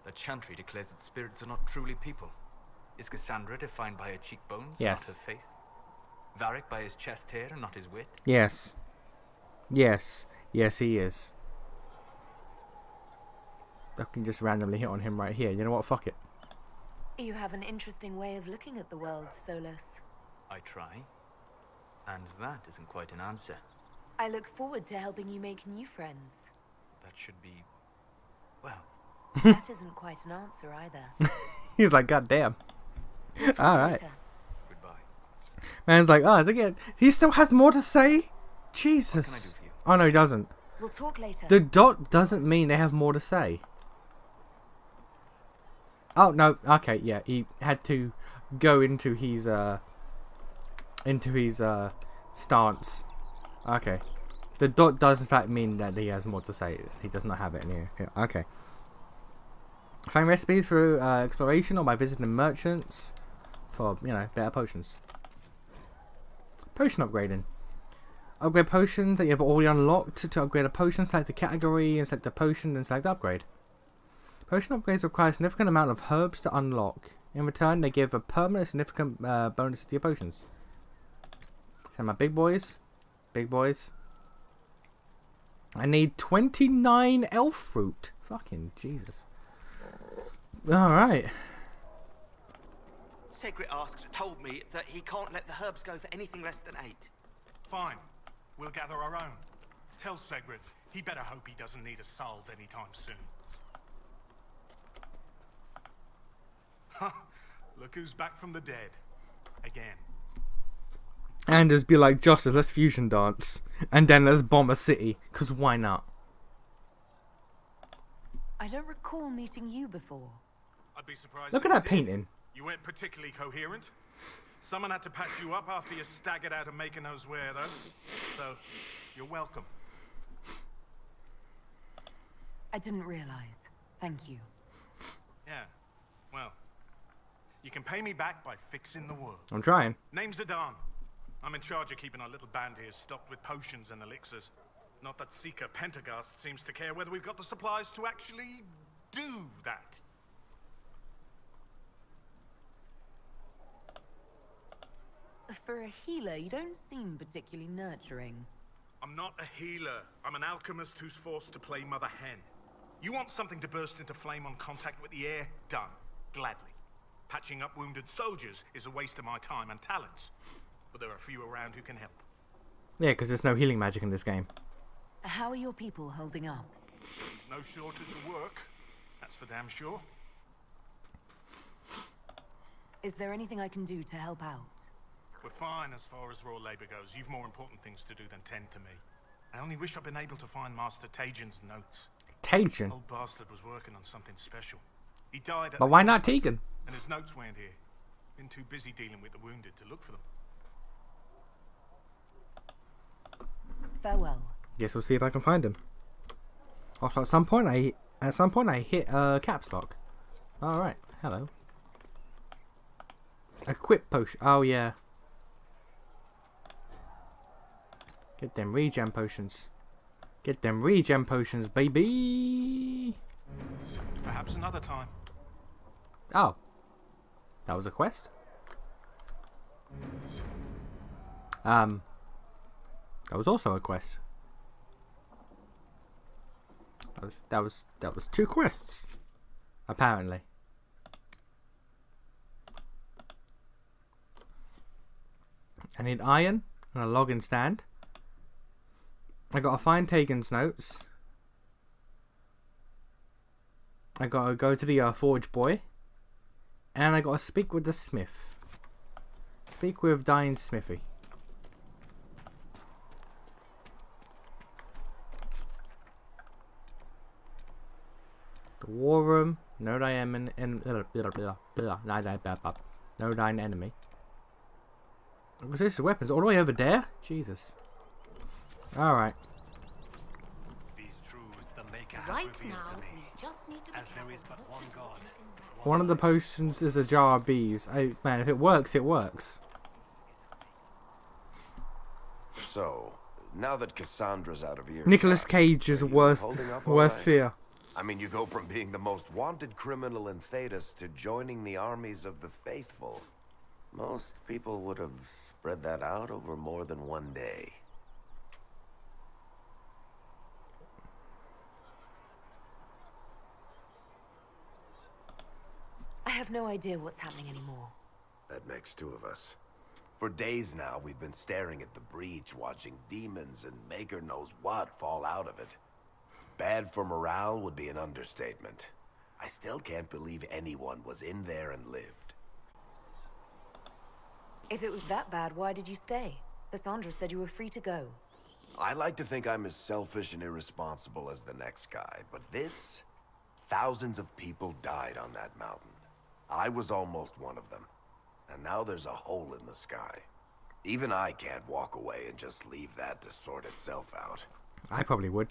the Chantry declares that spirits are not truly people. Is Cassandra defined by her cheekbones, yes, not her faith? Varric by his chest hair and not his wit? Yes. Yes. Yes, he is. I can just randomly hit on him right here. You know what? Fuck it. You have an interesting way of looking at the world, Solus. I try. And that isn't quite an answer. I look forward to helping you make new friends. That should be... well... That isn't quite an answer either. He's like, God damn. Alright. Goodbye. Man's like, oh, is it again? He still has more to say? Jesus. Oh, no, he doesn't. We'll talk later. The dot doesn't mean they have more to say. Oh, no. Okay, yeah. He had to go into his stance. Okay. The dot does in fact mean that he has more to say. He does not have it in here. Yeah, okay. Find recipes through exploration or by visiting merchants for, you know, better potions. Potion upgrading. Upgrade potions that you have already unlocked. To upgrade a potion, select the category and select the potion and select upgrade. Potion upgrades require a significant amount of herbs to unlock. In return, they give a permanent significant bonus to your potions. So my big boys. Big boys. I need 29 elf fruit. Fucking Jesus. Alright. Segrit told me that he can't let the herbs go for anything less than 8. Fine. We'll gather our own. Tell Segrid he better hope he doesn't need a salve anytime soon. Look who's back from the dead. Again. And just be like, Justice, let's fusion dance. And then let's bomb a city. Because why not? I don't recall meeting you before. I'd be surprised. Look at if that you did. painting. You weren't particularly coherent. Someone had to patch you up after you staggered out of Maker knows where, though. So, you're welcome. I didn't realize. Thank you. Yeah, well, you can pay me back by fixing the world. I'm trying. Name's Adan. I'm in charge of keeping our little band here stocked with potions and elixirs. Not that Seeker Pentagast seems to care whether we've got the supplies to actually do that. For a healer, you don't seem particularly nurturing. I'm not a healer. I'm an alchemist who's forced to play Mother Hen. You want something to burst into flame on contact with the air? Done. Gladly. Patching up wounded soldiers is a waste of my time and talents. But there are a few around who can help. Yeah, because there's no healing magic in this game. How are your people holding up? There's no shortage of work. That's for damn sure. Is there anything I can do to help out? We're fine as far as raw labor goes. You've more important things to do than tend to me. I only wish I'd been able to find Master Tegan's notes. Tegan? Old bastard was working on something special. He died at But why not Tegan? And his notes weren't here. Been too busy dealing with the wounded to look for them. Farewell. Guess we'll see if I can find him. Also, at some point I hit caps lock. All right. Hello. Equip potion. Oh yeah. Get them regen potions. Get them regen potions, baby. Perhaps another time. Oh. That was a quest? That was also a quest. That was 2 quests. Apparently. I need iron and a login stand. I gotta find Tegan's notes. I gotta go to the forge boy. And I gotta speak with the smith. Speak with Dying Smithy. The war room. Know thine know thine enemy. Resist weapons all the way over there? Jesus. Alright. These truths the Maker has Right revealed now, to me, we just need to be as there is careful but one God. One of the potions is a jar of bees. Man, if it works, it works. So, now that Cassandra's out of earshot, Nicolas Cage's are you worst holding up all worst right? fear. I mean, you go from being the most wanted criminal in Thedas to joining the armies of the faithful. Most people would have spread that out over more than one day. I have no idea what's happening anymore. That makes 2 of us. For days now, we've been staring at the breach, watching demons and Maker knows what fall out of it. Bad for morale would be an understatement. I still can't believe anyone was in there and lived. If it was that bad, why did you stay? Cassandra said you were free to go. I like to think I'm as selfish and irresponsible as the next guy, but this... Thousands of people died on that mountain. I was almost one of them. And now there's a hole in the sky. Even I can't walk away and just leave that to sort itself out. I probably would.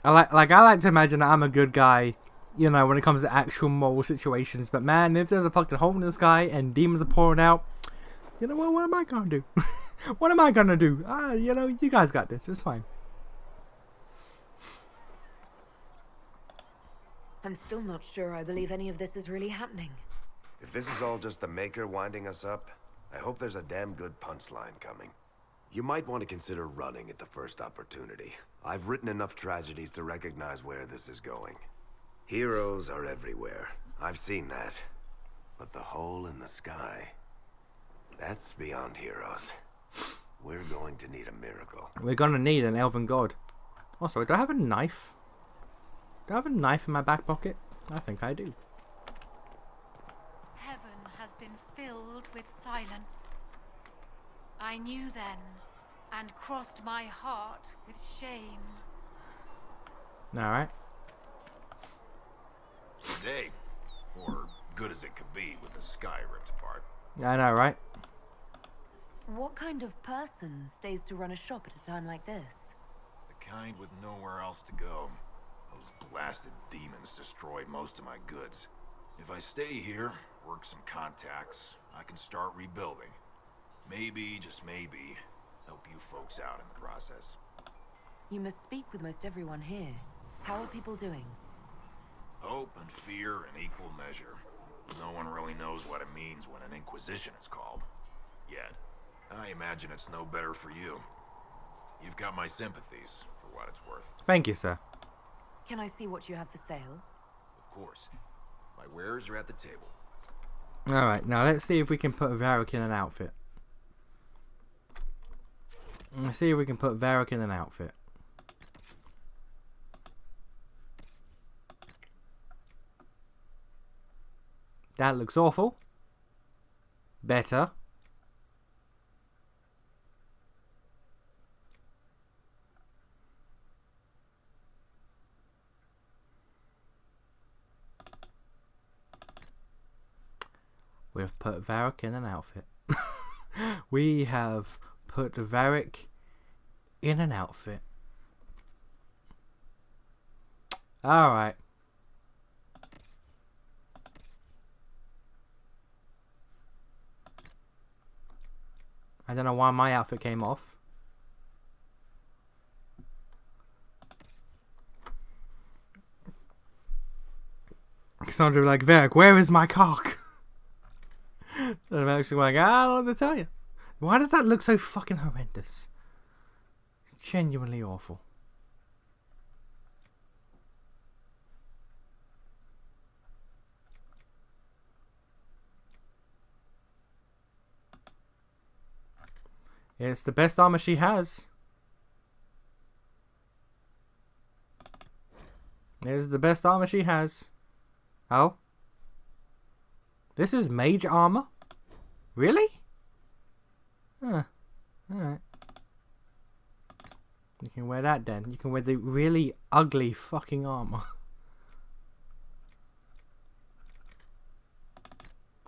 I like to imagine that I'm a good guy, you know, when it comes to actual moral situations. But man, if there's a fucking hole in the sky and demons are pouring out, you know what am I gonna do? What am I gonna do? You know, you guys got this. It's fine. I'm still not sure I believe any of this is really happening. If this is all just the Maker winding us up, I hope there's a damn good punchline coming. You might want to consider running at the first opportunity. I've written enough tragedies to recognize where this is going. Heroes are everywhere. I've seen that. But the hole in the sky... that's beyond heroes. We're going to need a miracle. We're gonna need an elven god. Also, do I have a knife? Do I have a knife in my back pocket? I think I do. Heaven has been filled with silence. I knew then, and crossed my heart with shame. Alright. Today, or good as it could be with the sky ripped apart. I know, right? What kind of person stays to run a shop at a time like this? The kind with nowhere else to go. Those blasted demons destroyed most of my goods. If I stay here, work some contacts, I can start rebuilding. Maybe, just maybe, help you folks out in the process. You must speak with most everyone here. How are people doing? Hope and fear in equal measure. No one really knows what it means when an Inquisition is called. Yet. I imagine it's no better for you. You've got my sympathies, for what it's worth. Thank you, sir. Can I see what you have for sale? Of course. My wares are at the table. Alright, now let's see if we can put Varric in an outfit. Let's see if we can put Varric in an outfit. That looks awful. Better. We've put Varric in an outfit. We have put Varric in an outfit. Alright. I don't know why my outfit came off. Cassandra like, Varric, where is my cock? And I'm actually like, I don't know what to tell you. Why does that look so fucking horrendous? It's genuinely awful. It's the best armor she has. It is the best armor she has. Oh? This is mage armor? Really? Huh. Alright. You can wear that then. You can wear the really ugly fucking armor.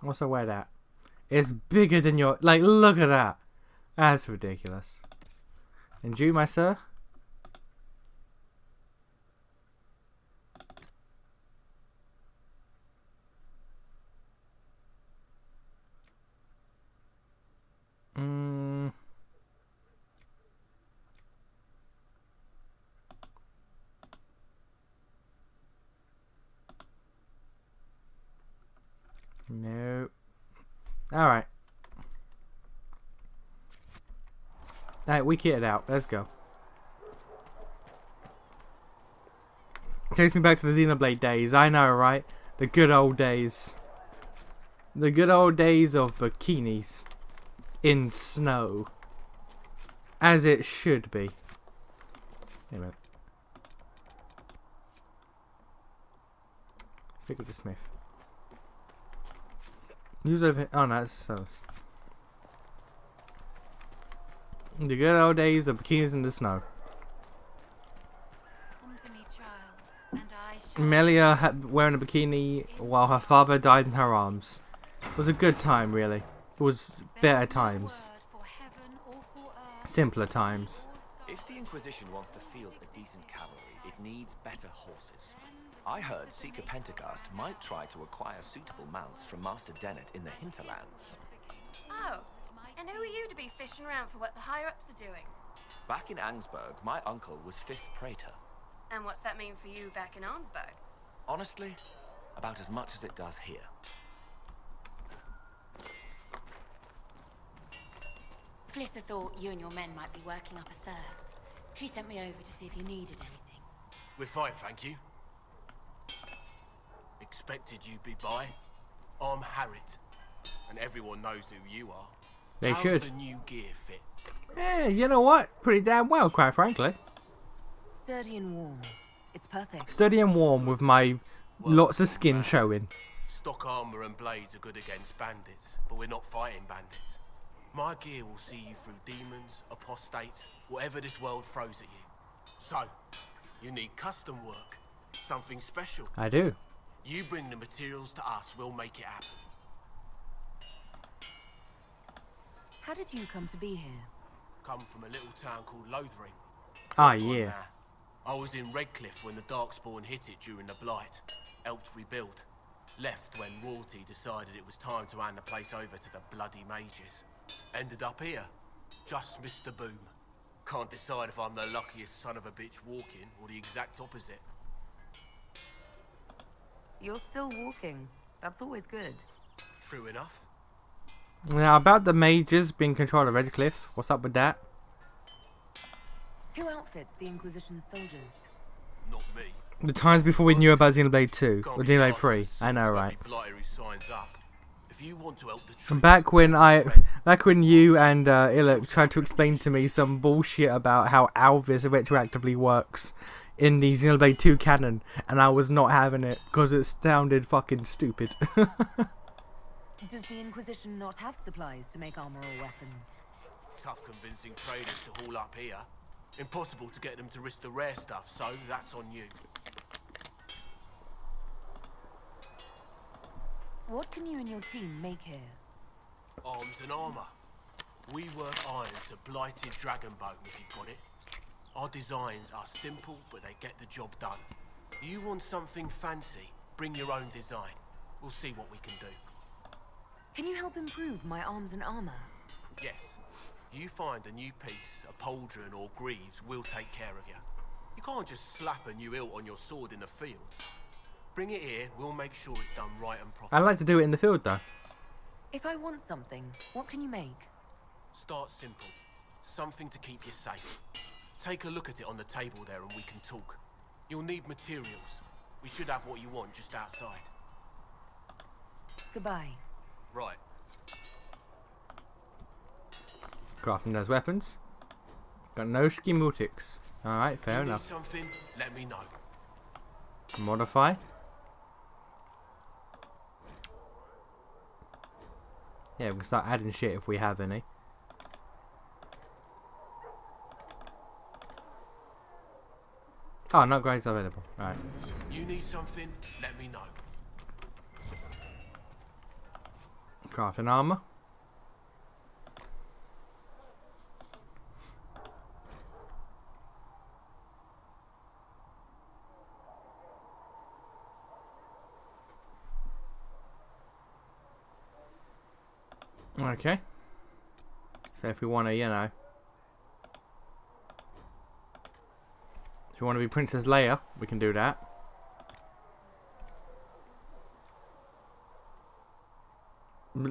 Also wear that. It's bigger than your... Like, look at that. That's ridiculous. And you, my sir? No. Alright. Alright, we kitted out. Let's go. Takes me back to the Xenoblade days. I know, right? The good old days. The good old days of bikinis. In snow. As it should be. Wait a minute. Speak with the smith. Who's over here? Oh no, it's Sos. The good old days of bikinis in the snow. Come to me, child, and I shall... Melia wearing a bikini while her father died in her arms. It was a good time, really. It was better times. Simpler times. If the Inquisition wants to field a decent cavalry, it needs better horses. I heard Seeker Pentecost might try to acquire suitable mounts from Master Dennett in the hinterlands. Oh, and who are you to be fishing around for what the higher-ups are doing? Back in Angsburg, my uncle was 5th Praetor. And what's that mean for you back in Arnsberg? Honestly, about as much as it does here. Flissa thought you and your men might be working up a thirst. She sent me over to see if you needed anything. We're fine, thank you. Expected you'd be by. I'm Harriet, and everyone knows who you are. They How's should. the new gear fit? Yeah, you know what? Pretty damn well, quite frankly. Sturdy and warm. It's perfect. Sturdy and warm with my lots of skin showing. Stock armor and blades are good against bandits, but we're not fighting bandits. My gear will see you through demons, apostates, whatever this world throws at you. So, you need custom work, something special. I do. You bring the materials to us, we'll make it happen. How did you come to be here? Come from a little town called Lothering. Ah, yeah. I was in Redcliffe when the Darkspawn hit it during the Blight. Helped rebuild. Left when royalty decided it was time to hand the place over to the bloody mages. Ended up here. Just missed the boom. Can't decide if I'm the luckiest son of a bitch walking or the exact opposite. You're still walking. That's always good. True enough. Now, about the mages being controlled of Redcliffe, what's up with that? Who outfits the Inquisition soldiers? Not me. The times before we knew about Xenoblade 2, or Xenoblade 3, I know, right? If you want to help the Back when you and Illic tried to explain to me some bullshit about how Alvis retroactively works in the Xenoblade 2 canon, and I was not having it because it sounded fucking stupid. Does the Inquisition not have supplies to make armor or weapons? Tough convincing traders to haul up here. Impossible to get them to risk the rare stuff, so that's on you. What can you and your team make here? Arms and armor. We work iron to blighted dragon bone if you've got it. Our designs are simple, but they get the job done. You want something fancy? Bring your own design. We'll see what we can do. Can you help improve my arms and armor? Yes. You find a new piece, a pauldron or greaves, we'll take care of you. You can't just slap a new hilt on your sword in the field. Bring it here, we'll make sure it's done right and proper. I'd like to do it in the field, though. If I want something, what can you make? Start simple. Something to keep you safe. Take a look at it on the table there and we can talk. You'll need materials. We should have what you want just outside. Goodbye. Right. Crafting those weapons. Got no schematics. Alright, fair you enough. Need something? Let me know. Modify. Yeah, we can start adding shit if we have any. Oh, no grades available. Alright. You need something? Let me know. Crafting armor. Okay. So if we want to, you know, if you want to be Princess Leia, we can do that.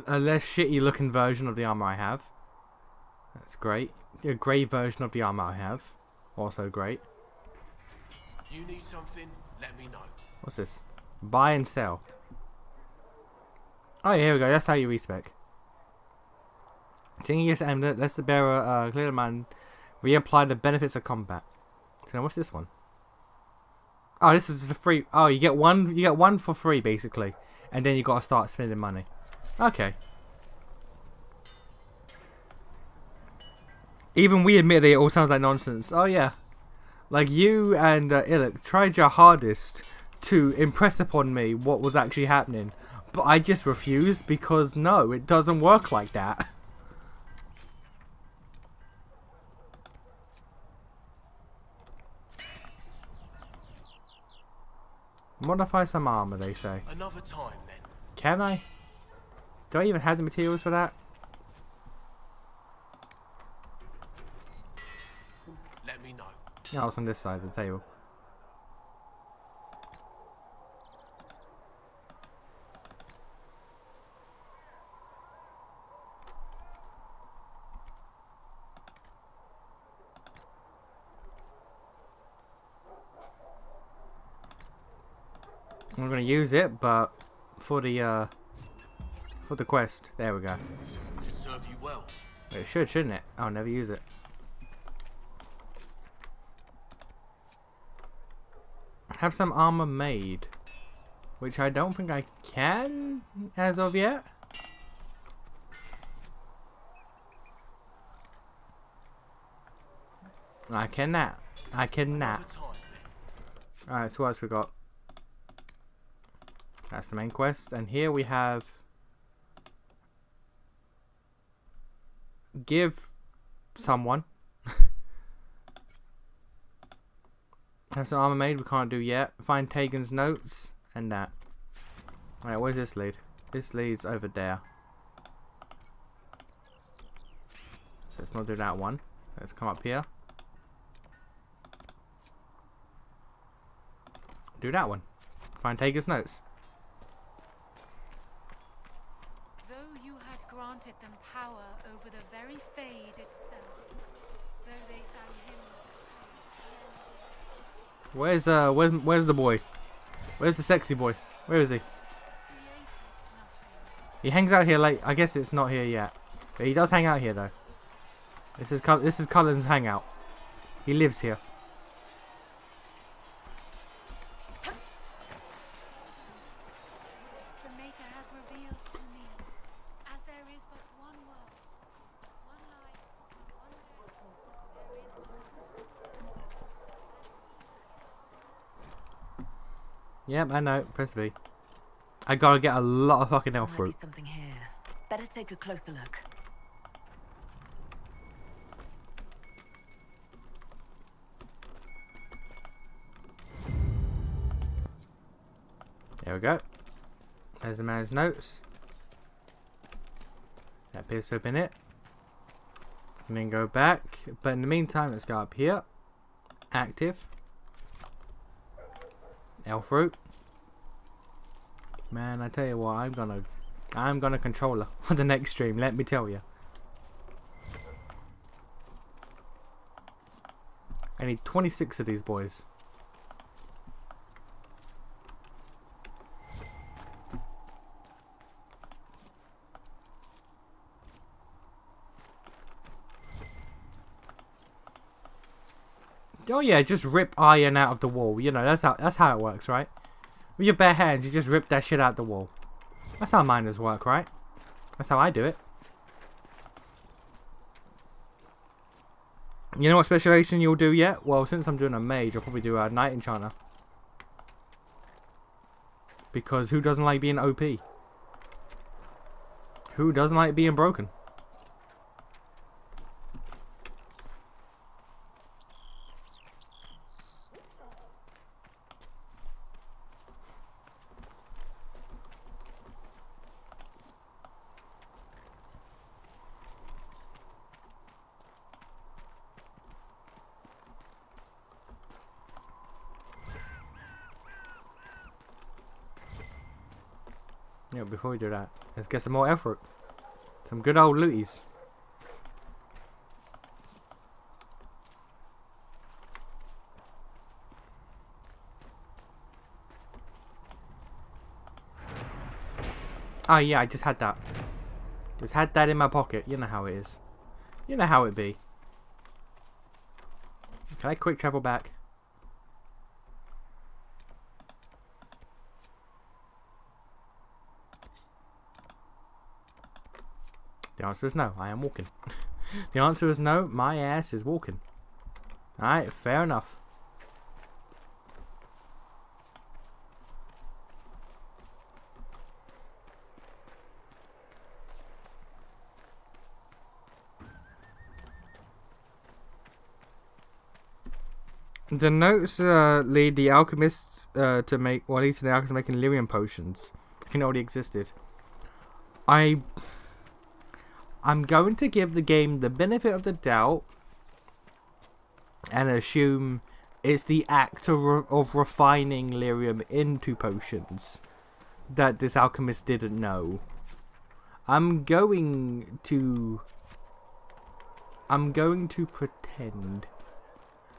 A less shitty looking version of the armor I have. That's great. A grey version of the armor I have. Also great. You need something? Let me know. What's this? Buy and sell. Oh, yeah, here we go. That's how you respec. Taking your amulet lets the bearer clear the man, reapply the benefits of combat. So now what's this one? Oh, this is a free. Oh, you get one for free basically, and then you got to start spending money. Okay. Even we admit that it all sounds like nonsense. Oh yeah, like you and Illic tried your hardest to impress upon me what was actually happening, but I just refused because no, it doesn't work like that. Modify some armor, they say. Another time, then. Can I? Do I even have the materials for that? Let me know. No, it's on this side of the table. I'm gonna use it, but for the quest. There we go. Should serve you well. It should, shouldn't it? I'll never use it. have some armor made, which I don't think I can as of yet. I cannot. I cannot. Alright, so what else we got? That's the main quest. And here we have... Give someone. Have some armor made, we can't do yet. Find Tegan's notes and that. Alright, where does this lead? This leads over there. So let's not do that one. Let's come up here. Do that one. Find Tegan's notes. Though you had granted them power over the very Fade itself, though they sang hymns. Where's the boy? Where's the sexy boy? Where is he? He hangs out here late. I guess it's not here yet, but he does hang out here though. This is Cullen's hangout. He lives here. The Maker has revealed to me, as there is but one world, one life, one death. Yep, I know. Press V. I gotta get a lot of fucking elf Might be fruit. something here. Better take a closer look. There we go. There's the man's notes. That appears to have been it. And then go back. But in the meantime, let's go up here. Active. Elf root. Man, I tell you what, I'm gonna control her for the next stream. Let me tell you. I need 26 of these boys. Oh yeah, just rip iron out of the wall. You know, that's how it works, right? With your bare hands, you just rip that shit out the wall. That's how miners work, right? That's how I do it. You know what specialization you'll do yet? Well, since I'm doing a mage, I'll probably do a Knight Enchanter. Because who doesn't like being OP? Who doesn't like being broken? Yeah, before we do that, let's get some more effort. Some good old looties. Oh yeah, I just had that. Just had that in my pocket. You know how it is. You know how it be. Can I quick travel back? The answer is no. I am walking. The answer is no. My ass is walking. Alright, fair enough. The notes lead the alchemists to make, or lead to the alchemists making lyrium potions. I think it already existed. I'm going to give the game the benefit of the doubt and assume it's the act of refining lyrium into potions that this alchemist didn't know. I'm going to pretend.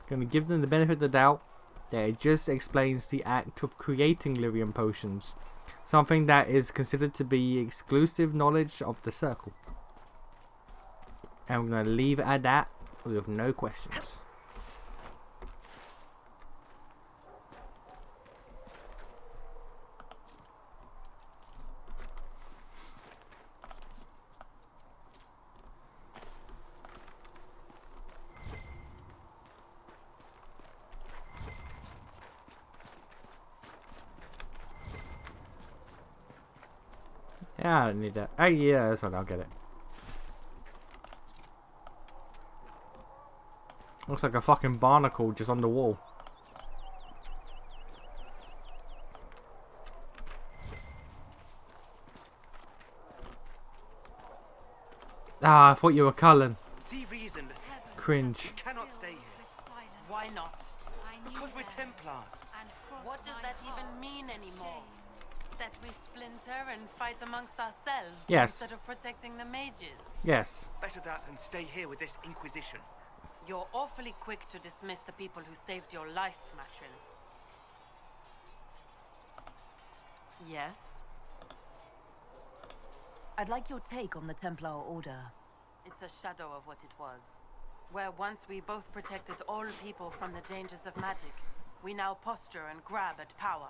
I'm going to give them the benefit of the doubt that it just explains the act of creating lyrium potions. Something that is considered to be exclusive knowledge of the circle. And I'm going to leave it at that with no questions. Yeah, I don't need that. Oh yeah, that's what I'll get it. Looks like a fucking barnacle just on the wall. Ah, I thought you were Cullen. See reason. Cringe. We cannot stay here. Why not? Because we're Templars. What does that even mean anymore? That we splinter and fight amongst ourselves Yes. instead of protecting the mages? Yes. Better that than stay here with this Inquisition. You're awfully quick to dismiss the people who saved your life, Matrin. Yes? I'd like your take on the Templar Order. It's a shadow of what it was. Where once we both protected all people from the dangers of magic, we now posture and grab at power.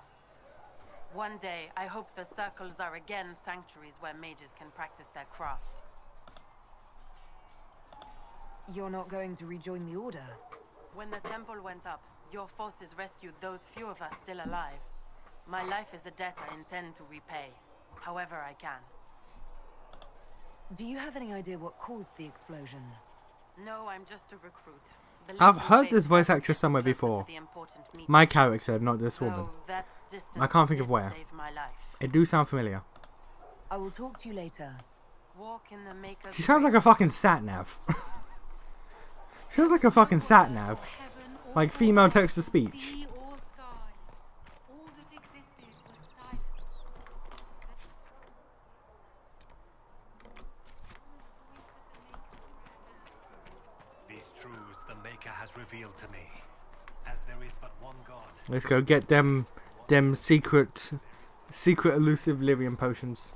One day, I hope the circles are again sanctuaries where mages can practice their craft. You're not going to rejoin the Order? When the temple went up, your forces rescued those few of us still alive. My life is a debt I intend to repay, however I can. Do you have any idea what caused the explosion? No, I'm just a recruit. I've heard this voice actress somewhere before. My character, not this woman. I can't think of where. It do sound familiar. I will talk to you later. Walk in the Maker's She sounds like a fucking sat-nav. She sounds like a fucking sat-nav. Like female text-to-speech. These truths the Maker has revealed to me, as there is but one God. Let's go get them secret elusive lyrium potions.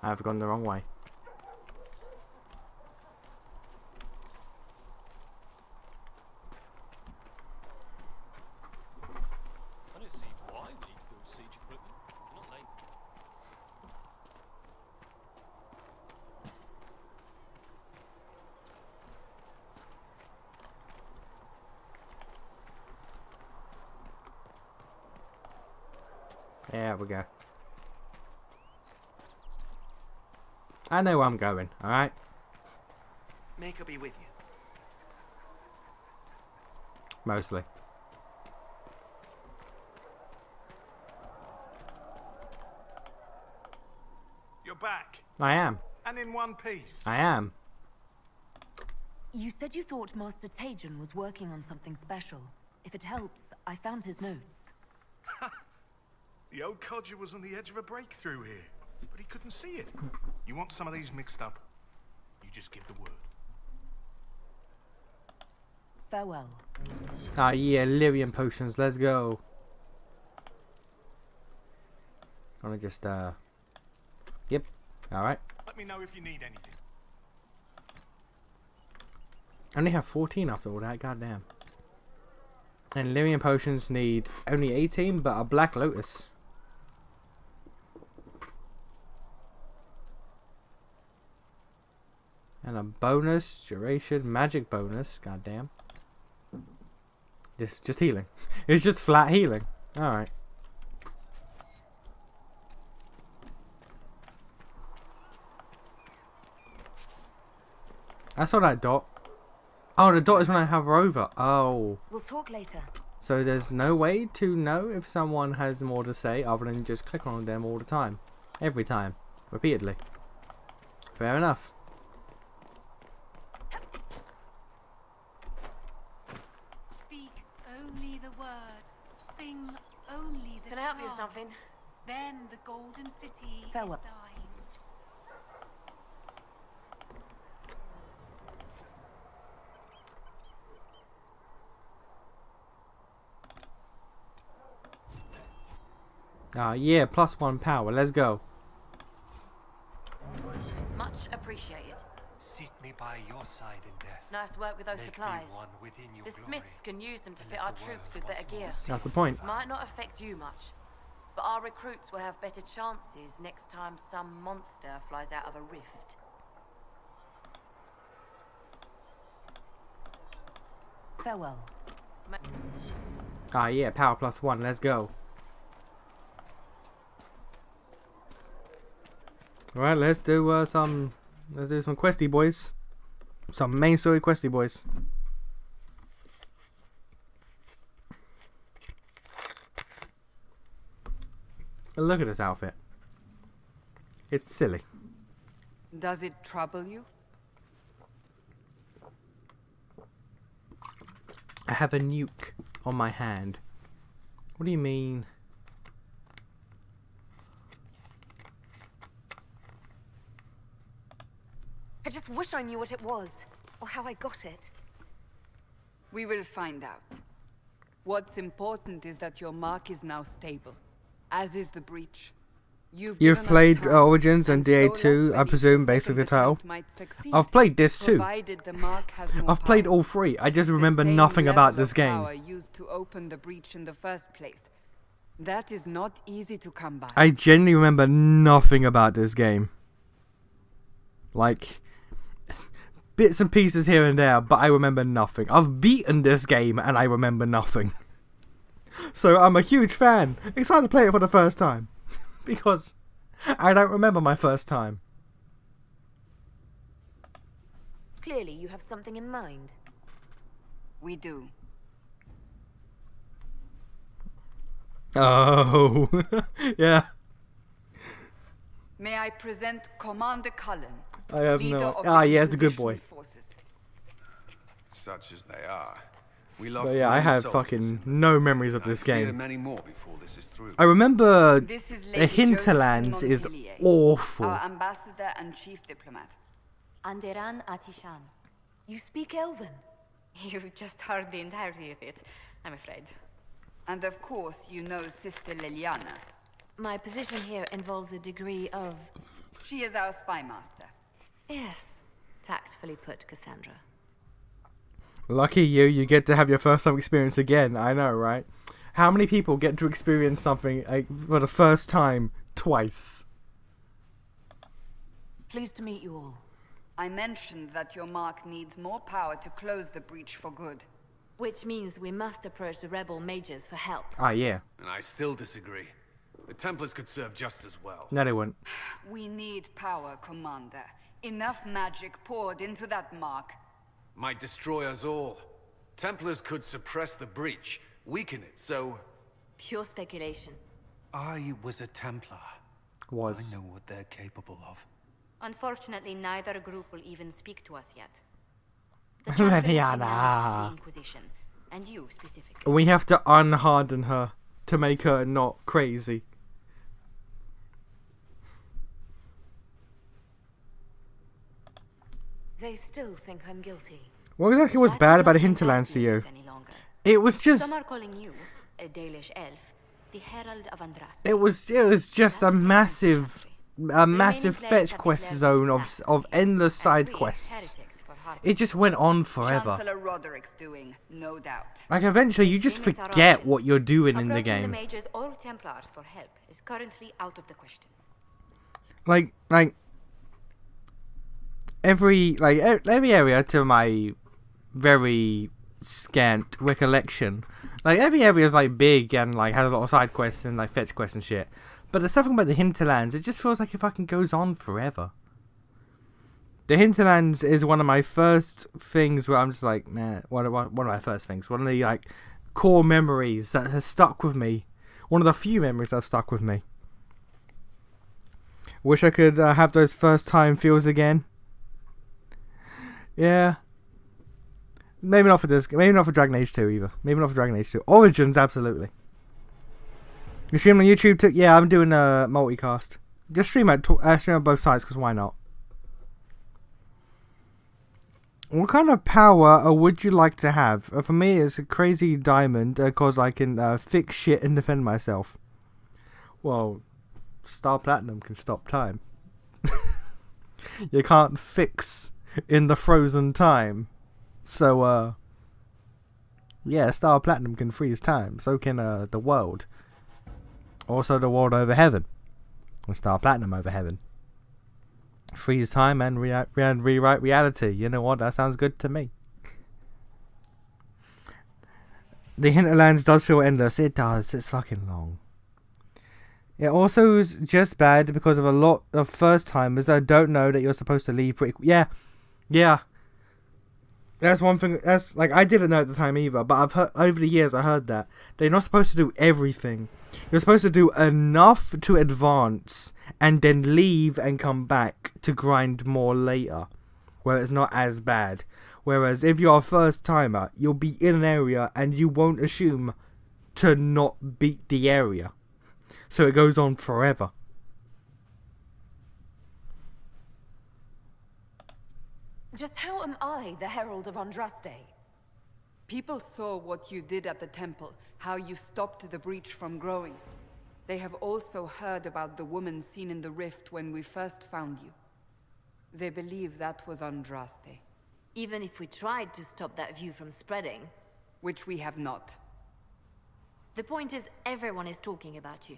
I've gone the wrong way. I don't see why we need good siege equipment. We're not lazy. There we go. I know where I'm going, alright? Maker be with you. Mostly. You're back. I am. And in one piece. I am. You said you thought Master Tajan was working on something special. If it helps, I found his notes. The old codger was on the edge of a breakthrough here, but he couldn't see it. You want some of these mixed up? You just give the word. Farewell. Ah, yeah, lyrium potions, let's go. Gonna just, Yep, alright. Let me know if you need anything. I only have 14 after all that, goddamn. And lyrium potions need only 18, but a Black Lotus. And a bonus, duration, magic bonus, goddamn. This is just healing. It's just flat healing. Alright. I saw that dot. Oh, the dot is when I hover over. Oh. We'll talk later. So there's no way to know if someone has more to say other than just click on them all the time. Every time. Repeatedly. Fair enough. Speak only the word. Sing only the Can I help you with charm. something? Then the golden city Farewell. is thine. Ah, yeah, +1 power. Let's go. Much appreciated. Seat me by your side in death. Nice work with those Make supplies. Me one within your The glory. Smiths can use them to And fit let our the troops world with better once more gear. see That's the point. Might not affect you much, but our recruits will have better chances next time some monster flies out of a rift. Farewell. Ah, yeah, power +1. Let's go. Alright, let's do some questy boys. Some main story questy boys. Look at this outfit. It's silly. Does it trouble you? I have a nuke on my hand. What do you mean? I just wish I knew what it was, or how I got it. We will find out. What's important is that your mark is now stable, as is the breach. You've played Origins and DA2, I presume, based on your title. I've played this too. I've played all three. I just remember nothing about this game. Used to open the breach in the first place. That is not easy to come by. I genuinely remember nothing about this game. Like, bits and pieces here and there, but I remember nothing. I've beaten this game and I remember nothing. So I'm a huge fan. Excited to play it for the first time. Because I don't remember my first time. Clearly, you have something in mind. We do. Oh, yeah. May I present Commander Cullen? I have no. Ah, yeah, it's the good boy. Such as they are. We But yeah, I have fucking no memories of this game. many more before this is through. I remember This is the Lady Hinterlands Josephine is Montpellier, awful. Our ambassador and chief diplomat. Anderan Atishan. You speak Elven. You've just heard the entirety of it, I'm afraid. And of course, you know Sister Liliana. My position here involves a degree of... She is our spy master. Yes, tactfully put, Cassandra. Lucky you get to have your first time experience again. I know, right? How many people get to experience something like, for the first time twice? Pleased to meet you all. I mentioned that your mark needs more power to close the breach for good. Which means we must approach the rebel mages for help. Ah, yeah. And I still disagree. The Templars could serve just as well. No, they wouldn't. We need power, Commander. Enough magic poured into that mark. Might destroy us all. Templars could suppress the breach, weaken it, so... Pure speculation. I was a Templar. I know what they're capable of. Unfortunately, neither group will even speak to us yet. The Chancellor has denounced the Inquisition, and you specifically. We have to unharden her to make her not crazy. They still think I'm guilty. What exactly was bad about the Hinterlands to you? It was just... Some are calling you, a Dalish elf, the Herald of Andraste. It was just a massive fetch quest zone of endless side quests. It just went on forever. Chancellor Roderick's doing, no doubt. Like, eventually you just forget what you're doing in the game. The mages or Templars for help is currently out of the question. Like every area, to my very scant recollection, like every area is like big and like has a lot of side quests and like fetch quests and shit. But there's something about the Hinterlands, it just feels like it fucking goes on forever. The Hinterlands is one of my first things where I'm just like, man, one of my first things. One of the like core memories that has stuck with me. One of the few memories that have stuck with me. Wish I could have those first time feels again. Yeah. Maybe not for this. Maybe not for Dragon Age 2 either. Maybe not for Dragon Age 2. Origins, absolutely. You stream on YouTube too? Yeah, I'm doing a multicast. Just stream on both sides, because why not? What kind of power would you like to have? For me, it's a crazy diamond, because I can fix shit and defend myself. Well, Star Platinum can stop time. You can't fix in the frozen time. So, yeah, Star Platinum can freeze time. So can the world. Also the world over heaven. And Star Platinum over heaven. Freeze time and rewrite reality. You know what? That sounds good to me. The Hinterlands does feel endless. It does. It's fucking long. It also is just bad because of a lot of first timers that don't know that you're supposed to leave pretty. Yeah. That's one thing. That's like I didn't know at the time either, but I've heard over the years. I heard that they're not supposed to do everything. You're supposed to do enough to advance and then leave and come back to grind more later, where it's not as bad. Whereas if you're a first timer, you'll be in an area and you won't assume to not beat the area. So it goes on forever. Just how am I the Herald of Andraste? People saw what you did at the temple, how you stopped the breach from growing. They have also heard about the woman seen in the rift when we first found you. They believe that was Andraste. Even if we tried to stop that view from spreading. Which we have not. The point is, everyone is talking about you.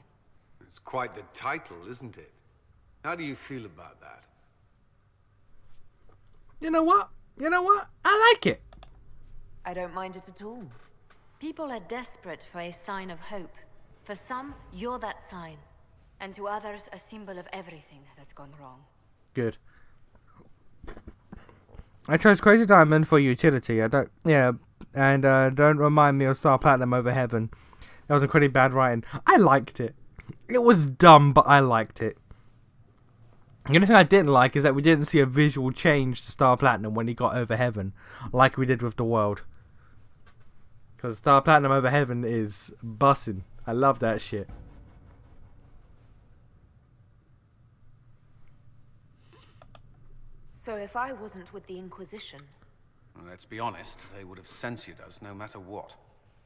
It's quite the title, isn't it? How do you feel about that? You know what? I like it. I don't mind it at all. People are desperate for a sign of hope. For some, you're that sign. And to others, a symbol of everything that's gone wrong. Good. I chose Crazy Diamond for utility. And don't remind me of Star Platinum over Heaven. That was incredibly bad writing. I liked it. It was dumb, but I liked it. The only thing I didn't like is that we didn't see a visual change to Star Platinum when he got over Heaven, like we did with the world. Because Star Platinum over Heaven is bussin'. I love that shit. So if I wasn't with the Inquisition... Well, let's be honest, they would have censored us no matter what.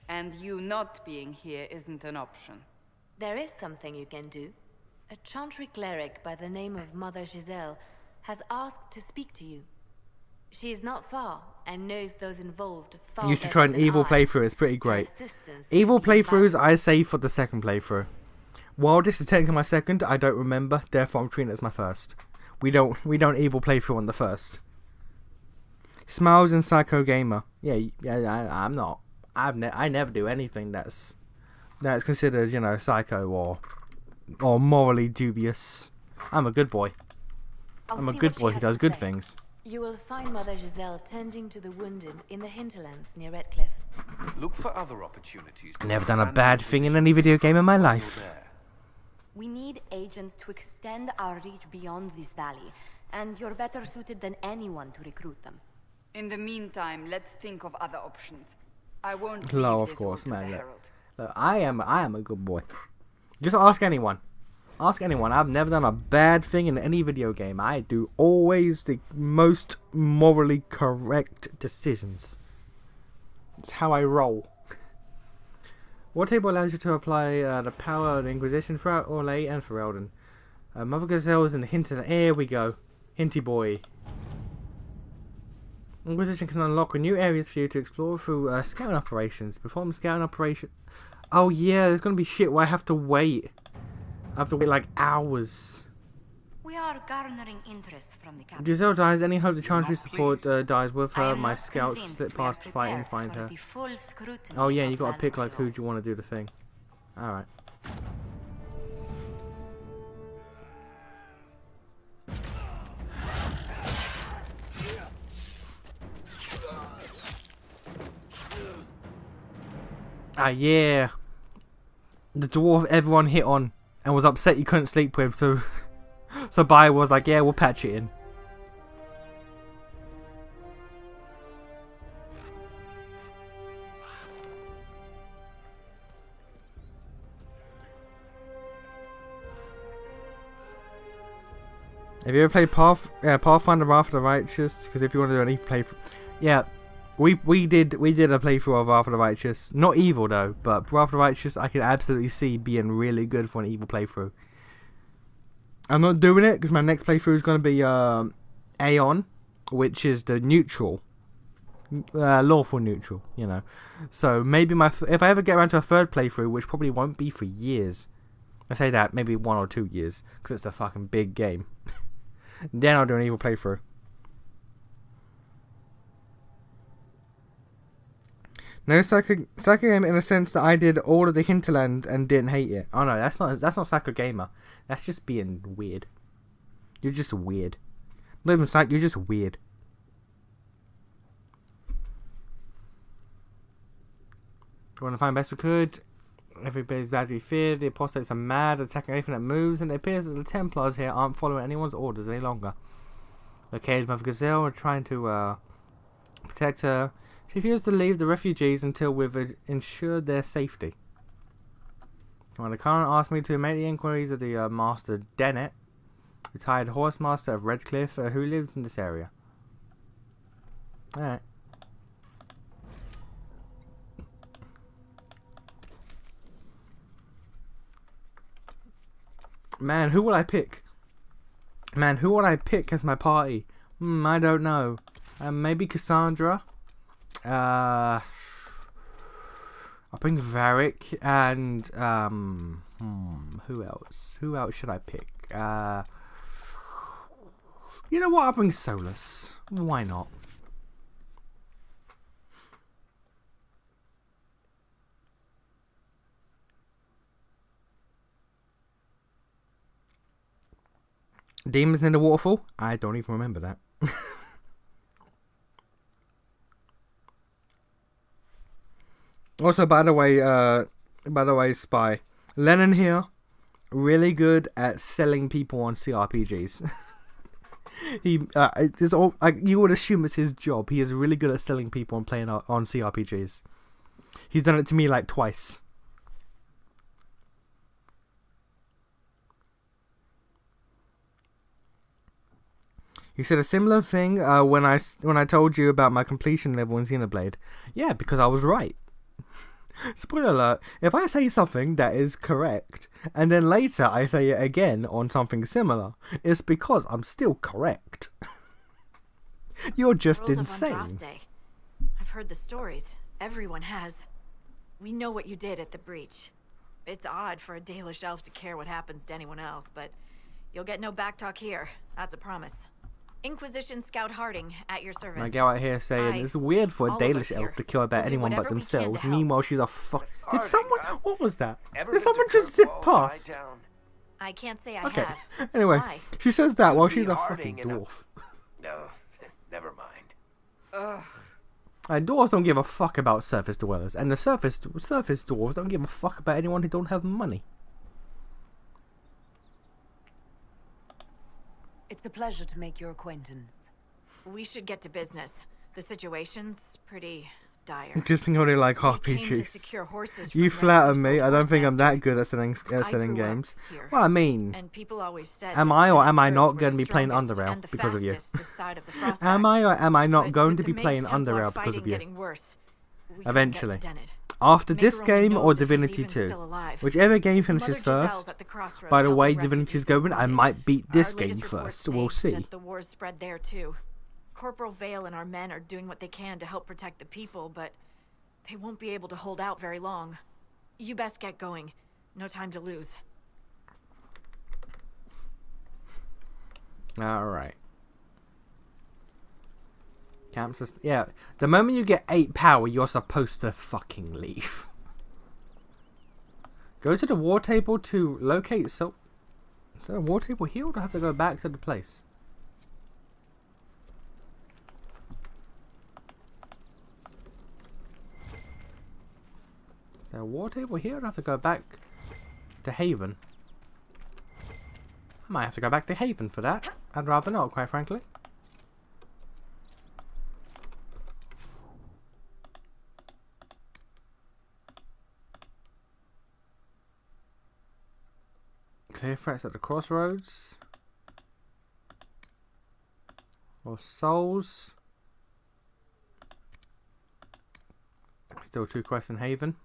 And you not being here isn't an option. There is something you can do. A Chantry cleric by the name of Mother Giselle has asked to speak to you. She is not far and knows those involved far You should try an better evil than I. playthrough, it's pretty great. Evil playthroughs I save for the second playthrough. While this is technically my second, I don't remember, therefore I'm treating it as my first. We don't evil playthrough on the first. Smiles and Psycho Gamer. I'm not. I never do anything that's considered, psycho or morally dubious. I'm a good boy. I'm a good boy who does good things. You will find Mother Giselle tending to the wounded in the hinterlands near Redcliffe. Look for other opportunities. I've never done a bad thing in any video game in my life. We need agents to extend our reach beyond this valley, and you're better suited than anyone to recruit them. In the meantime, let's think of other options. I won't Hello, leave of this course, one to man. the Look, Herald. look, I am a good boy. Just ask anyone. Ask anyone. I've never done a bad thing in any video game. I do always the most morally correct decisions. It's how I roll. What table allows you to apply the power of the Inquisition throughout Orlais and Ferelden? Mother Gazelle's in the hint of the air we go. Hinty boy. Inquisition can unlock new areas for you to explore through scouting operations. Perform scouting operation. Oh yeah, there's gonna be shit where I have to wait. I have to wait like hours. We are garnering interest from the capital. Giselle dies. Any hope the Chantry support dies with her? My scouts slip past the fight and find her. Oh yeah, you gotta pick like who do you want to do the thing. All right. Ah yeah. The dwarf everyone hit on and was upset you couldn't sleep with, so Bayer was like, yeah, we'll patch it in. Have you ever played Pathfinder Wrath of the Righteous? Because if you want to do any playthrough, yeah, we did a playthrough of Wrath of the Righteous. Not evil though, but Wrath of the Righteous I can absolutely see being really good for an evil playthrough. I'm not doing it because my next playthrough is going to be Aeon, which is the neutral, lawful neutral, you know. So maybe if I ever get around to a third playthrough, which probably won't be for years, I say that maybe 1 or 2 years because it's a fucking big game. Then I'll do an evil playthrough. No Psycho Gamer in a sense that I did all of the hinterland and didn't hate it. Oh no, that's not Psycho Gamer. That's just being weird. You're just weird. Not even psych, you're just weird. We want to find best we could. Everybody's badly feared. The apostates are mad, attacking anything that moves, and it appears that the Templars here aren't following anyone's orders any longer. Located Mother Gazelle are trying to protect her. She fears to leave the refugees until we've ensured their safety. Commander Khan asked me to make the inquiries of the Master Dennett, retired horse master of Redcliffe, who lives in this area. Alright. Man, who will I pick? Man, who would I pick as my party? I don't know. Maybe Cassandra. I'll bring Varric and who else? Who else should I pick? You know what? I'll bring Solus. Why not? Demons in the waterfall? I don't even remember that. Also, by the way, Spy, Lennon here, really good at selling people on CRPGs. You would assume it's his job. He is really good at selling people and playing on CRPGs. He's done it to me like twice. You said a similar thing when I told you about my completion level in Xenoblade. Yeah, because I was right. Spoiler alert, if I say something that is correct, and then later I say it again on something similar, it's because I'm still correct. You're just insane. I've heard the stories. Everyone has. We know what you did at the breach. It's odd for a Dalish elf to care what happens to anyone else, but you'll get no backtalk here. That's a promise. Inquisition Scout Harding, at your service. I go out here saying it's weird for a Dalish elf to care about anyone but themselves. Meanwhile, she's a fuck. Did someone? What was that? Did someone just zip past? I can't say I have. Anyway, Why? she says that while she's a fucking dwarf. No, never mind. And dwarves don't give a fuck about surface dwellers, and the surface dwarves don't give a fuck about anyone who don't have money. It's a pleasure to make your acquaintance. We should get to business. The situation's pretty dire. Good thing I only like RPGs. You flatter me. I don't think I'm that good at selling games. Well, I mean, and people always said am I or am I not going to be playing Underrail because of you? Am I or am I not going to be playing Underrail because of you? Eventually. After this game or Divinity 2. Whichever game finishes first. By the way Divinity's going, I might beat this game first. We'll see. The war's spread there too. Corporal Vale and our men are doing what they can to help protect the people, but they won't be able to hold out very long. You best get going. No time to lose. Alright. Yeah, the moment you get 8 power, you're supposed to fucking leave. Go to the war table to locate. Is there a war table here, or do I have to go back to the place? Is there a war table here, or do I have to go back to Haven? I might have to go back to Haven for that. I'd rather not, quite frankly. Clear threats at the crossroads. Or souls. Still 2 quests in Haven.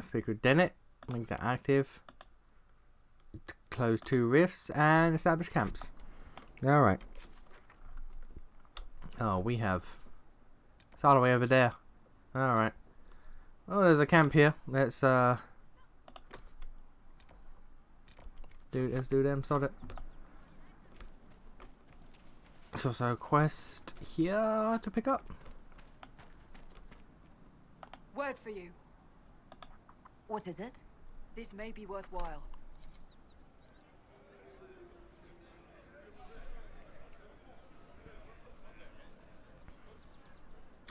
Speak with Dennett. Make that active. Close 2 rifts and establish camps. Alright. Oh, we have... It's all the way over there. Alright. Oh, there's a camp here. Let's do them, sod it. There's also a quest here to pick up. Word for you. What is it? This may be worthwhile.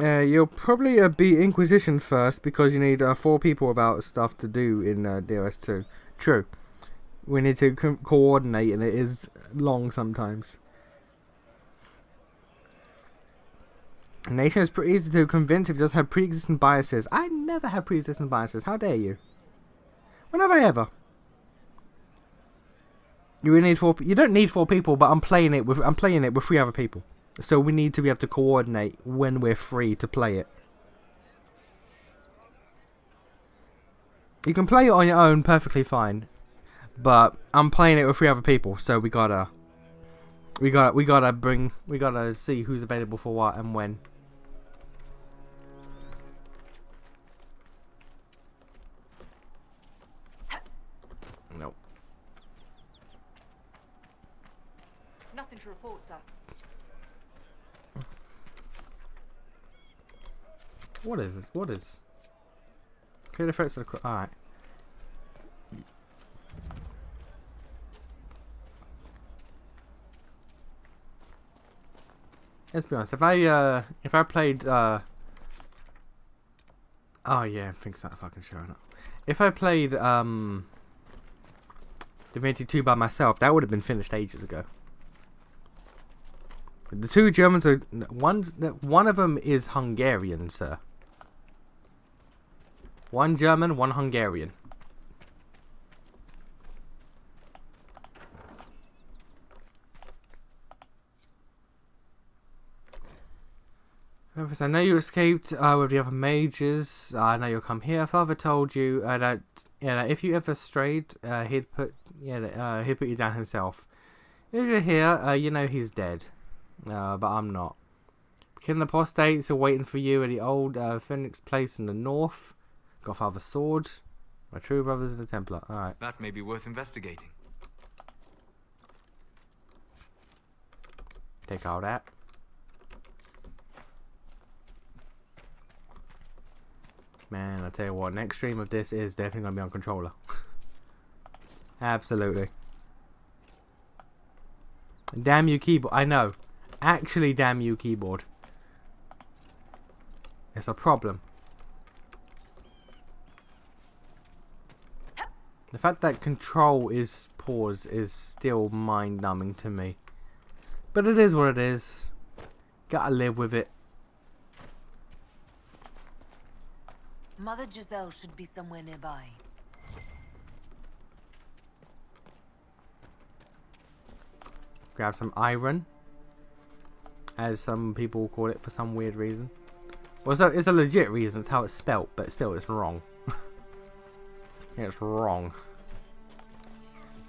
You'll probably beat Inquisition first because you need 4 people without stuff to do in DOS2. True. We need to coordinate, and it is long sometimes. A nation is pretty easy to convince if it does have pre-existing biases. I never have pre-existing biases. How dare you? When have I ever? You need 4. You don't need 4 people, but I'm playing it with 3 other people. So we need to be able to coordinate when we're free to play it. You can play it on your own perfectly fine, but I'm playing it with 3 other people, so we gotta see who's available for what and when. Nope. Nothing to report, sir. What is this? What is? Clear the threats of the alright. Let's be honest, if I played oh yeah, things aren't fucking showing up. If I played Divinity 2 by myself, that would have been finished ages ago. But the 2 Germans are one of them is Hungarian, sir. 1 German, 1 Hungarian. I know you escaped with the other mages. I know you'll come here. Father told you that if you ever strayed, he'd put you down himself. If you're here, you know he's dead. But I'm not. Killing the apostates are waiting for you at the old Phoenix place in the north. Got Father's sword. My true brothers in the Templar. Alright. That may be worth investigating. Take all that. Man, I tell you what, next stream of this is definitely going to be on controller. Absolutely. Damn you keyboard. I know. Actually, damn you keyboard. It's a problem. The fact that control is pause is still mind-numbing to me. But it is what it is. Gotta live with it. Mother Giselle should be somewhere nearby. Grab some iron, as some people call it for some weird reason. Well, it's a legit reason. It's how it's spelt, but still, it's wrong. It's wrong.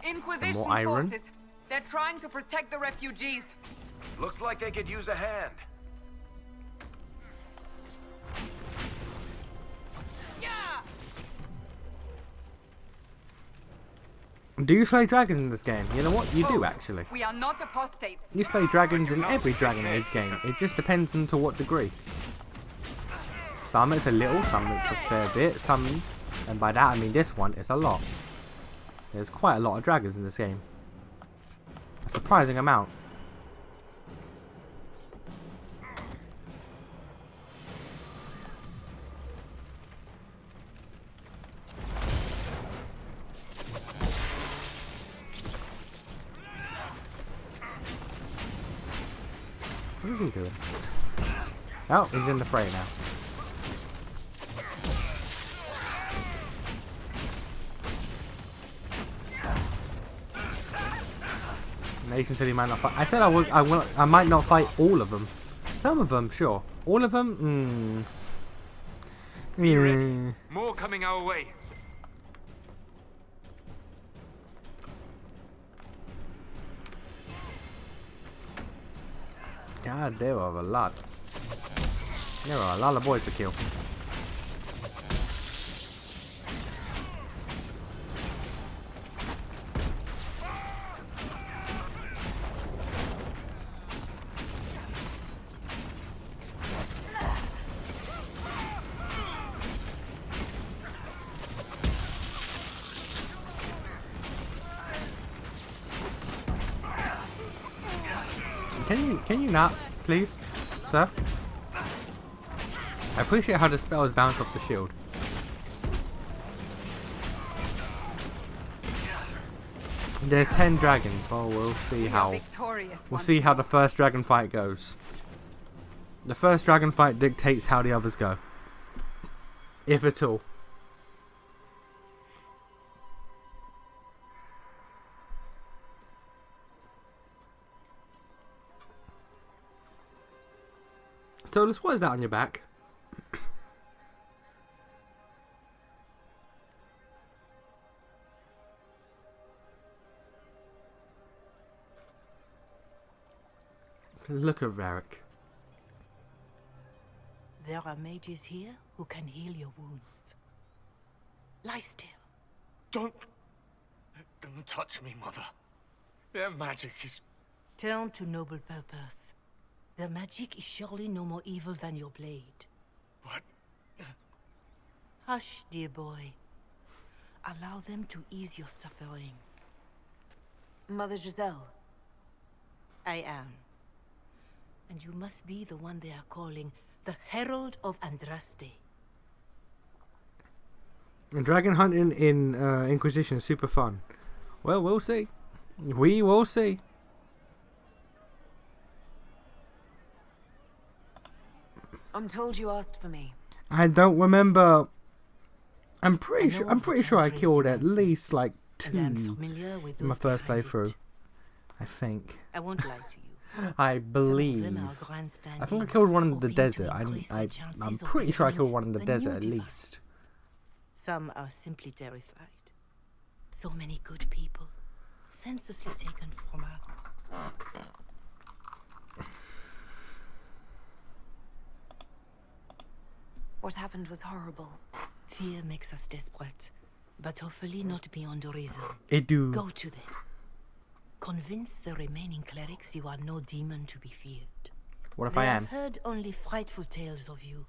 Inquisition more iron. forces. They're trying to protect the refugees. Looks like they could use a hand. Do you slay dragons in this game? You know what? You do, actually. We are not apostates. You slay dragons in every Dragon Age game. It just depends on to what degree. Some it's a little, some it's a fair bit, some... And by that I mean this one is a lot. There's quite a lot of dragons in this game. A surprising amount. What is he doing? Oh, he's in the fray now. Nation said he might not fight. I said I might not fight all of them. Some of them, sure. All of them? Be ready. More coming our way. God, there are a lot. There are a lot of boys to kill. Can you not, please, sir? I appreciate how the spells bounce off the shield. There's 10 dragons. Well, we'll see how. We'll see how the first dragon fight goes. The first dragon fight dictates how the others go, if at all. So, what is that on your back? Look at Varric. There are mages here who can heal your wounds. Lie still. Don't touch me, Mother. Their magic is... Turn to noble purpose. Their magic is surely no more evil than your blade. What? Hush, dear boy. Allow them to ease your suffering. Mother Giselle. I am. And you must be the one they are calling the Herald of Andraste. And dragon hunting in Inquisition is super fun. Well, we'll see. We will see. I'm told you asked for me. I don't remember. I'm pretty sure I killed at least like 2 in my first playthrough. I think. I won't lie to you. I believe. I think I killed one in the desert. I'm pretty sure I killed one in the desert at least. Some are simply terrified. So many good people, senselessly taken from us. What happened was horrible. Fear makes us desperate, but hopefully not beyond reason. It do. Go to them. Convince the remaining clerics you are no demon to be feared. What if I am? They have heard only frightful tales of you.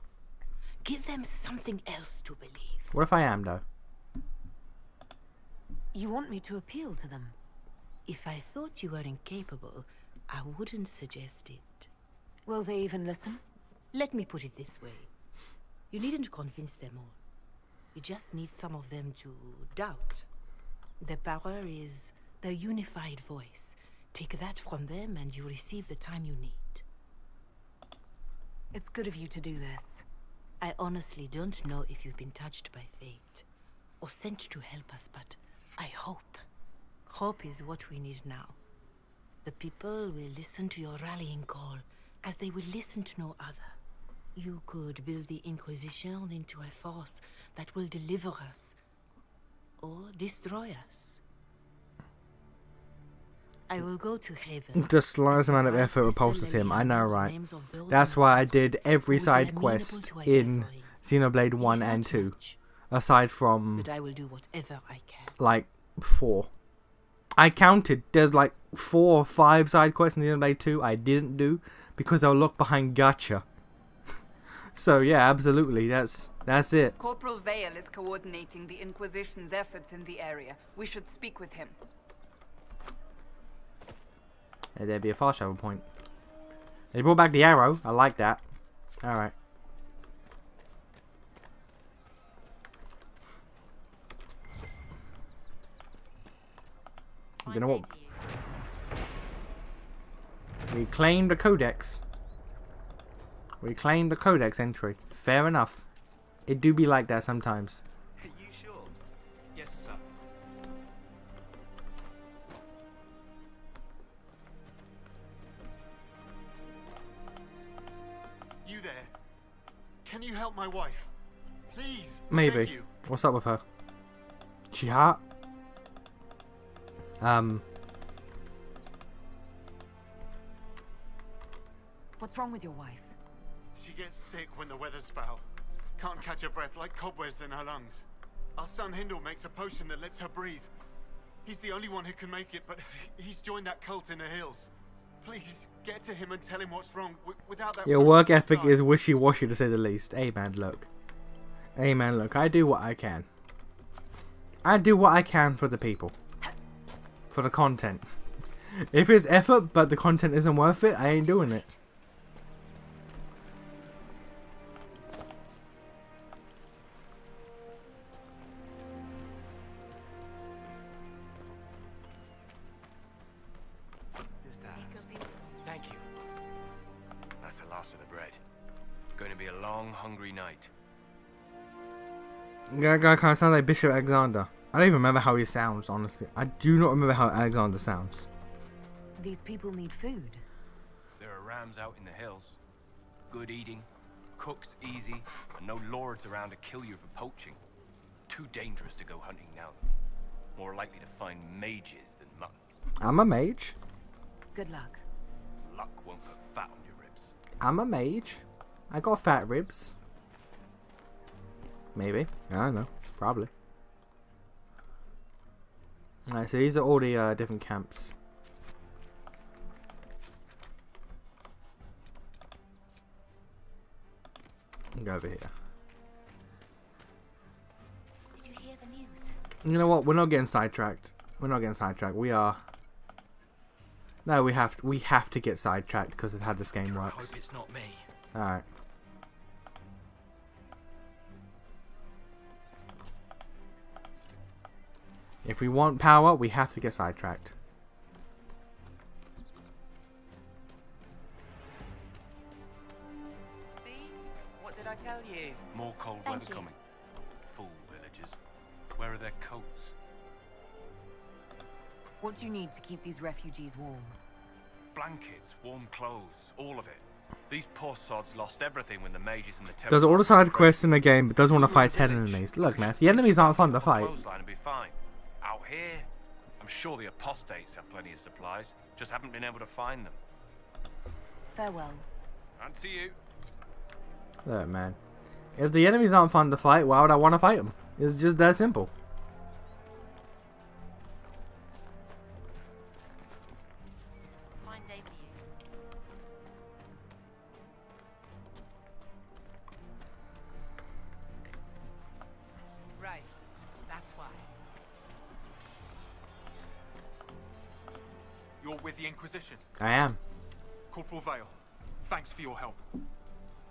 Give them something else to believe. What if I am, though? You want me to appeal to them? If I thought you were incapable, I wouldn't suggest it. Will they even listen? Let me put it this way. You needn't convince them all. You just need some of them to doubt. The power is the unified voice. Take that from them and you receive the time you need. It's good of you to do this. I honestly don't know if you've been touched by fate or sent to help us, but I hope. Hope is what we need now. The people will listen to your rallying call as they will listen to no other. You could build the Inquisition into a force that will deliver us or destroy us. I will go to Haven. The slightest amount of effort repulses him. I know, right? That's why I did every side quest in Xenoblade 1 and 2. Aside from, but I will do whatever I can. Like, 4. I counted. There's like 4 or 5 side quests in Xenoblade 2 I didn't do because I looked behind gacha. So yeah, absolutely. That's it. Corporal Vale is coordinating the Inquisition's efforts in the area. We should speak with him. There'd be a fast travel point. They brought back the arrow. I like that. Alright. You know what? We claimed the codex. We claimed the codex entry. Fair enough. It do be like that sometimes. Are you sure? Yes, sir. You there? Can you help my wife? Please. Maybe. What's up with her? She hot? What's wrong with your wife? She gets sick when the weather's foul. Can't catch her breath, like cobwebs in her lungs. Our son Hindle makes a potion that lets her breathe. He's the only one who can make it, but he's joined that cult in the hills. Please, get to him and tell him what's wrong. Without that... Your work ethic is wishy-washy to say the least. Hey man, look. Hey man, look. I do what I can. I do what I can for the people. For the content. If it's effort but the content isn't worth it, I ain't doing it. Thank you. That's the last of the bread. Going to be a long, hungry night. That guy kind of sounds like Bishop Alexander. I don't even remember how he sounds, honestly. I do not remember how Alexander sounds. These people need food. There are rams out in the hills. Good eating, cooks easy, and no lords around to kill you for poaching. Too dangerous to go hunting now. More likely to find mages than mutton. I'm a mage. Good luck. Luck won't put fat on your ribs. I'm a mage. I got fat ribs. Maybe. I don't know. Probably. Alright, so these are all the different camps. Go over here. Did you hear the news? You know what? We're not getting sidetracked. We're not getting sidetracked. We are. No, we have to get sidetracked because of how this game works. I hope it's not me. Alright. If we want power, we have to get sidetracked. See? What did I tell you? More cold weather coming. Fool villagers. Where are their coats? What do you need to keep these refugees warm? Blankets, warm clothes, all of it. These poor sods lost everything when the mages and the Does all the side quests in the game, but doesn't want to fight 10 enemies. Look, man, the enemies aren't fun to fight. Clothesline and be fine. Out here, I'm sure the apostates have plenty of supplies. Just haven't been able to find them. Farewell. And to you. Look, man. If the enemies aren't fun to fight, why would I want to fight them? It's just that simple. Fine day to you. Right. That's why. You're with the Inquisition. I am. Corporal Vale, thanks for your help.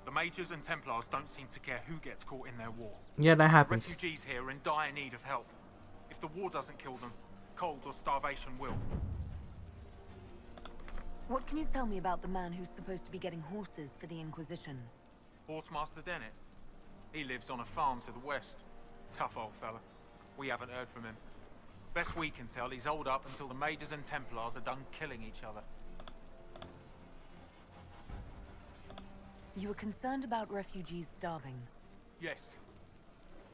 The Mages and Templars don't seem to care who gets caught in their war. Yeah, that happens. Refugees here are in dire need of help. If the war doesn't kill them, cold or starvation will. What can you tell me about the man who's supposed to be getting horses for the Inquisition? Horsemaster Dennett. He lives on a farm to the west. Tough old fella. We haven't heard from him. Best we can tell, he's holed up until the Mages and Templars are done killing each other. You were concerned about refugees starving. Yes.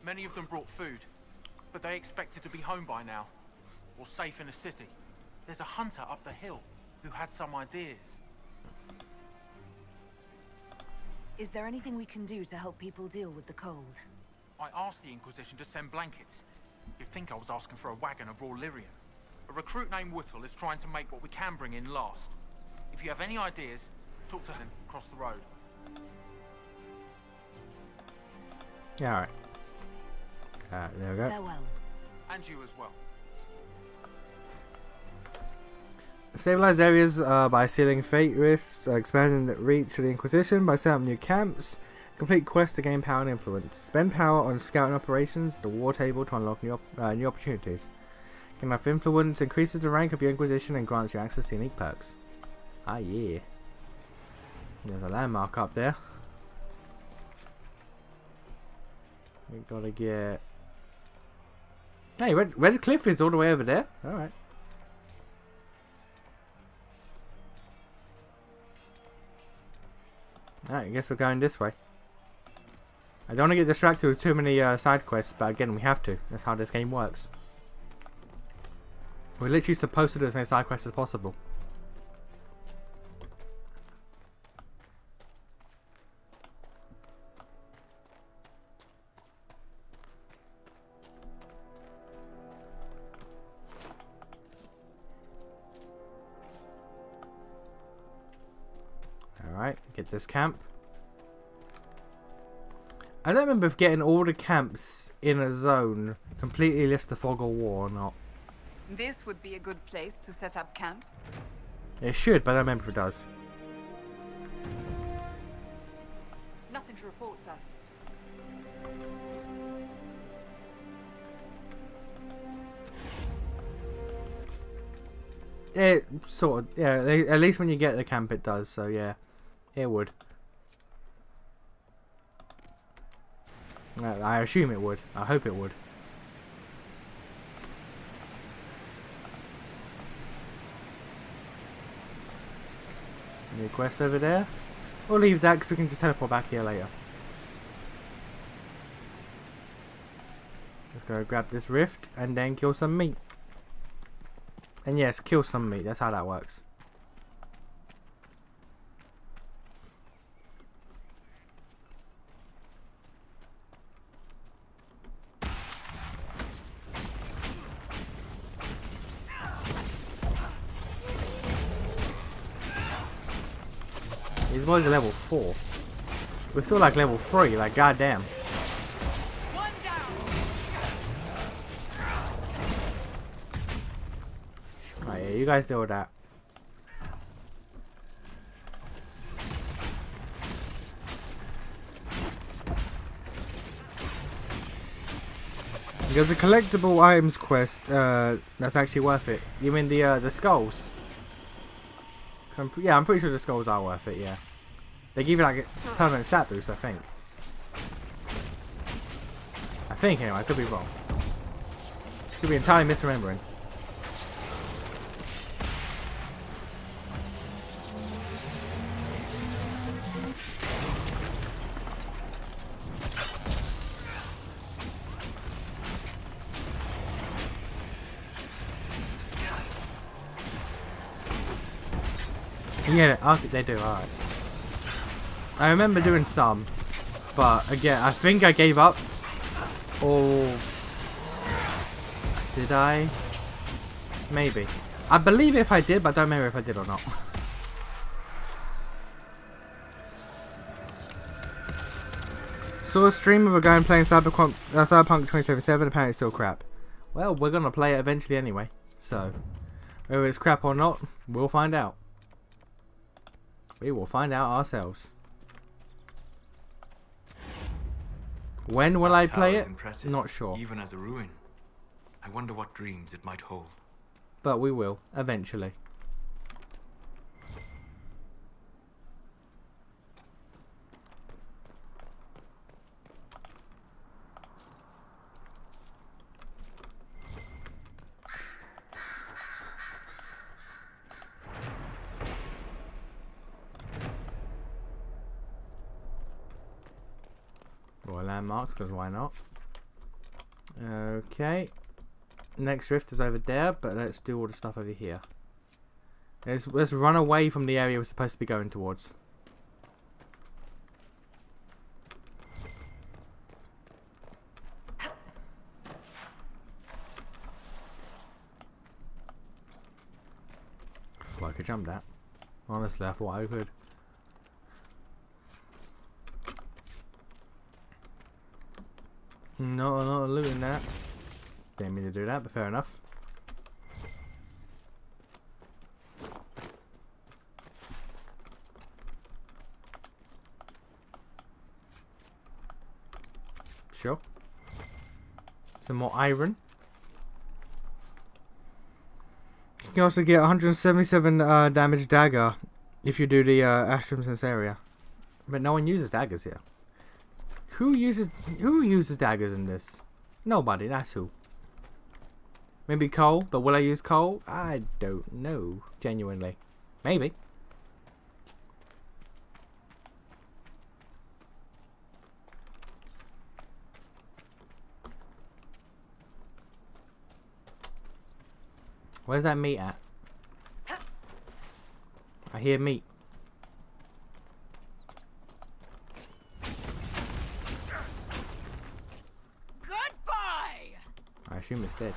Many of them brought food, but they expected to be home by now, or safe in a city. There's a hunter up the hill who had some ideas. Is there anything we can do to help people deal with the cold? I asked the Inquisition to send blankets. You'd think I was asking for a wagon of raw Lyrian. A recruit named Whittle is trying to make what we can bring in last. If you have any ideas, talk to him across the road. Yeah, alright. There we go. Farewell. And you as well. Stabilize areas by sealing fate risks, expanding the reach of the Inquisition by setting up new camps. Complete quests to gain power and influence. Spend power on scouting operations, the war table to unlock new opportunities. Gain enough influence increases the rank of your Inquisition and grants you access to unique perks. Ah, yeah. There's a landmark up there. We gotta get. Hey, Red Cliff is all the way over there. Alright. Alright, I guess we're going this way. I don't want to get distracted with too many side quests, but again, we have to. That's how this game works. We're literally supposed to do as many side quests as possible. Alright, get this camp. I don't remember if getting all the camps in a zone completely lifts the fog of war or not. This would be a good place to set up camp. It should, but I don't remember if it does. Nothing to report, sir. It sort of, yeah, at least when you get the camp it does, so yeah. It would. I assume it would. I hope it would. Any quest over there? We'll leave that because we can just teleport back here later. Let's go grab this rift and then kill some meat. And yes, kill some meat. That's how that works. These boys are level 4. We're still like level 3, like goddamn. Oh yeah, you guys deal with that. There's a collectible items quest that's actually worth it. You mean the skulls? I'm pretty sure the skulls are worth it, yeah. They give you like a permanent stat boost, I think. Anyway, I could be wrong. Could be entirely misremembering. Yeah, okay, they do, alright. I remember doing some, but again, I think I gave up. Or did I? Maybe. I believe if I did, but I don't remember if I did or not. Saw a stream of a guy playing Cyberpunk 2077, apparently it's still crap. Well, we're gonna play it eventually anyway, so whether it's crap or not, we'll find out. We will find out ourselves. When will I play it? Not sure. Even as a ruin. I wonder what dreams it might hold. But we will, eventually. Landmarks, because why not? Okay. Next rift is over there, but let's do all the stuff over here. Let's run away from the area we're supposed to be going towards. I thought I could jump that. Honestly, I thought I could. No, I'm not looting that. Didn't mean to do that, but fair enough. Sure. Some more iron. You can also get 177 damage dagger if you do the Ashrams in this area. But no one uses daggers here. Who uses daggers in this? Nobody, that's who. Maybe Cole, but will I use Cole? I don't know, genuinely. Maybe. Where's that meat at? I hear meat. I assume it's dead.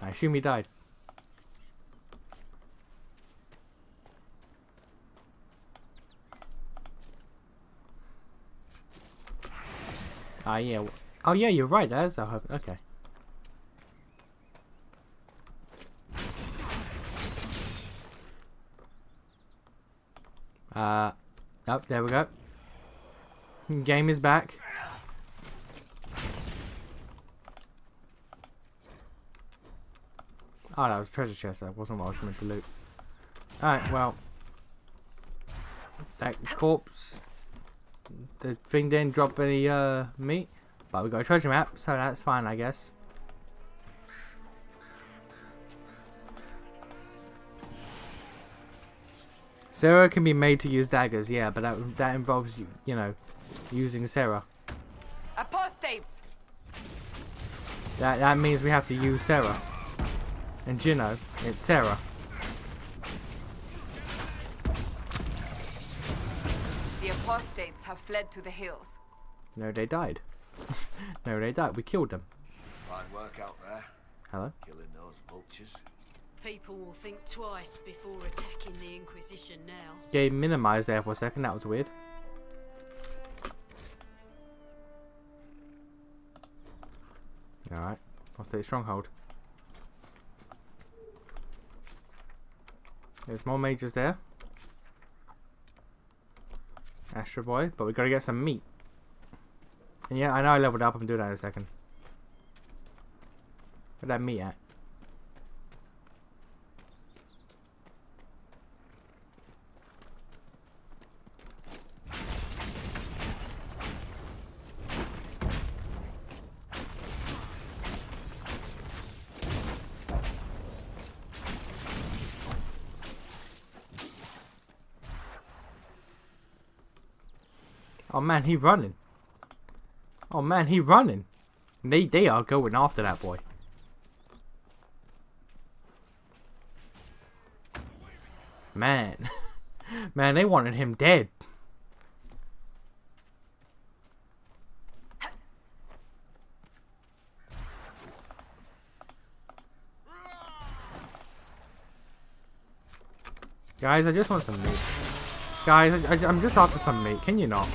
I assume he died. Ah, yeah. Oh, yeah, you're right. That's okay. Oh, there we go. Game is back. Oh, that was a treasure chest. That wasn't what I was meant to loot. Alright, well. That corpse. The thing didn't drop any meat. But we got a treasure map, so that's fine, I guess. Sarah can be made to use daggers, yeah, but that involves, you know, using Sarah. Apostates! That means we have to use Sarah. And you know, it's Sarah. The apostates have fled to the hills. No, they died. No, they died. We killed them. Fine work out there. Hello? Killing those vultures. People will think twice before attacking the Inquisition now. Game minimized there for a second. That was weird. Alright. I'll stay stronghold. There's more mages there. Astro Boy. But we gotta get some meat. And yeah, I know I leveled up. I'm doing that in a second. Where's that meat at? Oh man, he's running. Oh man, he's running. They are going after that boy. Man. Man, they wanted him dead. Guys, I just want some meat. Guys, I'm just after some meat. Can you not?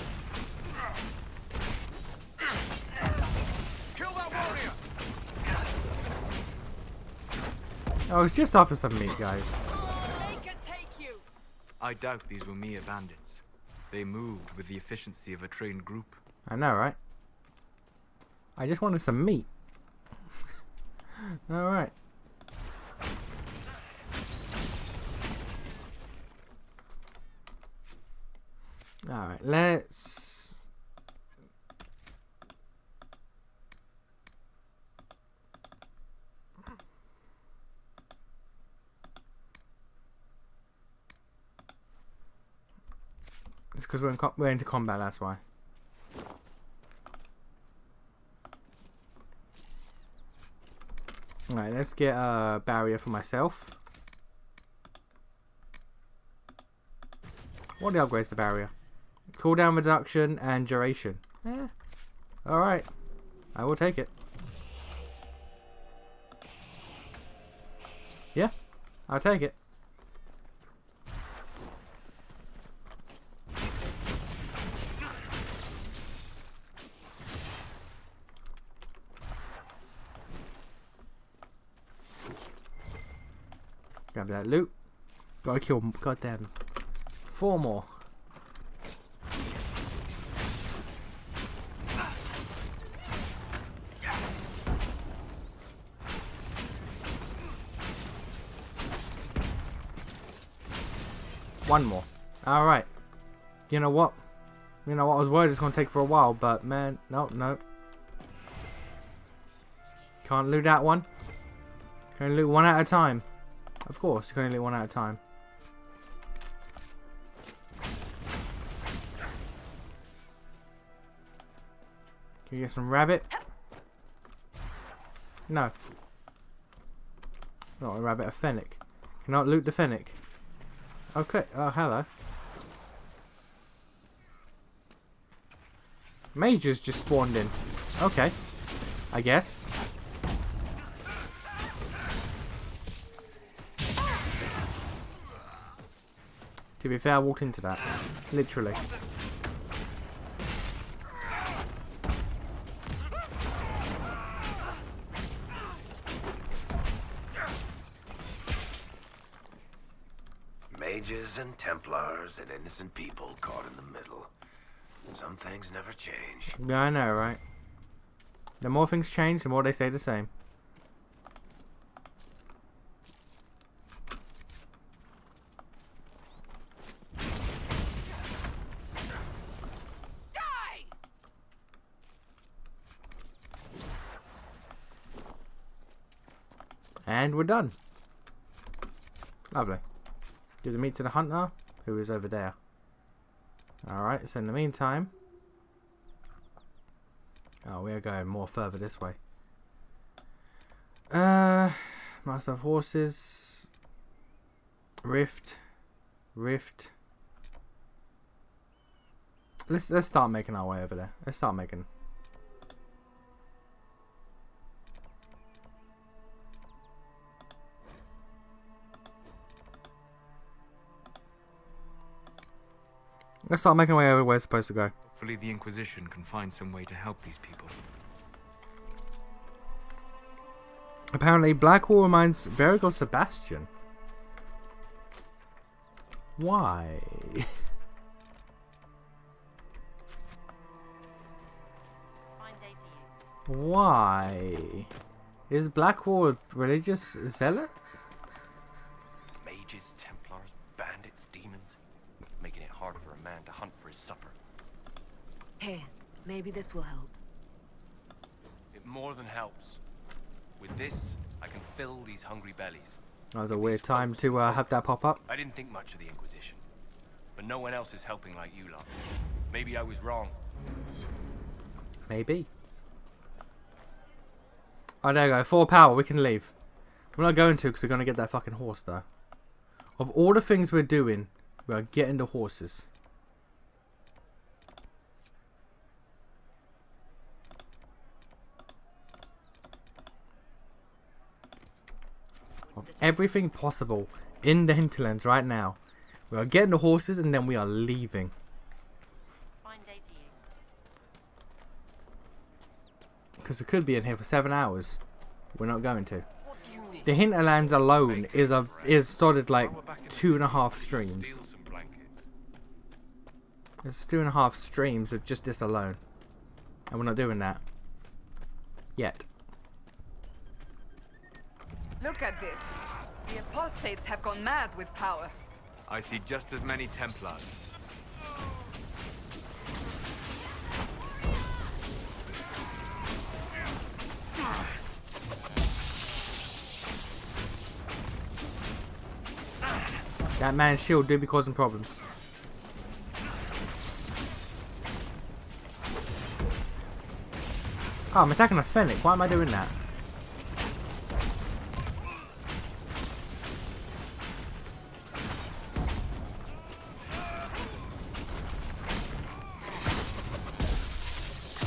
I was just after some meat, guys. I doubt these were mere bandits. They moved with the efficiency of a trained group. I know, right? I just wanted some meat. Alright. Alright, let's... It's because we're into combat, that's why. Alright, let's get a barrier for myself. What are the upgrades to barrier? Cooldown reduction and duration. Eh. Alright. I will take it. Yeah, I'll take it. Grab that loot. Gotta kill, goddamn, 4 more. One more. Alright. You know what? I was worried it's gonna take for a while, but man, no. Can't loot that one. Can loot one at a time. Of course, you can only loot one at a time. Can you get some rabbit? No. Not a rabbit, a fennec. Cannot loot the fennec. Okay, oh hello. Mages just spawned in. Okay. I guess. To be fair, I walked into that. Literally. Mages and Templars and innocent people caught in the middle. Some things never change. Yeah, I know, right? The more things change, the more they stay the same. And we're done. Lovely. Give the meat to the hunter, who is over there. Alright, so in the meantime... Oh, we are going more further this way. Master of Horses. Rift. Let's start making our way over there. Let's start making... Let's start making our way over where we're supposed to go. Hopefully the Inquisition can find some way to help these people. Apparently, Blackwall reminds Varric of Sebastian. Why? Why? Is Blackwall a religious zealot? Mages, Templars, bandits, demons. Making it harder for a man to hunt for his supper. Here, maybe this will help. It more than helps. With this, I can fill these hungry bellies. That was a weird time to have that pop up. I didn't think much of the Inquisition. But no one else is helping like you lot. Maybe I was wrong. Maybe. Oh, there you go. 4 power. We can leave. We're not going to because we're going to get that fucking horse, though. Of all the things we're doing, we're getting the horses. Of everything possible in the hinterlands right now, we are getting the horses and then we are leaving. Because we could be in here for 7 hours. We're not going to. The hinterlands alone is sorted like 2.5 streams. There's 2.5 streams of just this alone. And we're not doing that. Yet. Look at this. The apostates have gone mad with power. I see just as many Templars. That man's shield do be causing problems. Oh, I'm attacking a Fennec. Why am I doing that?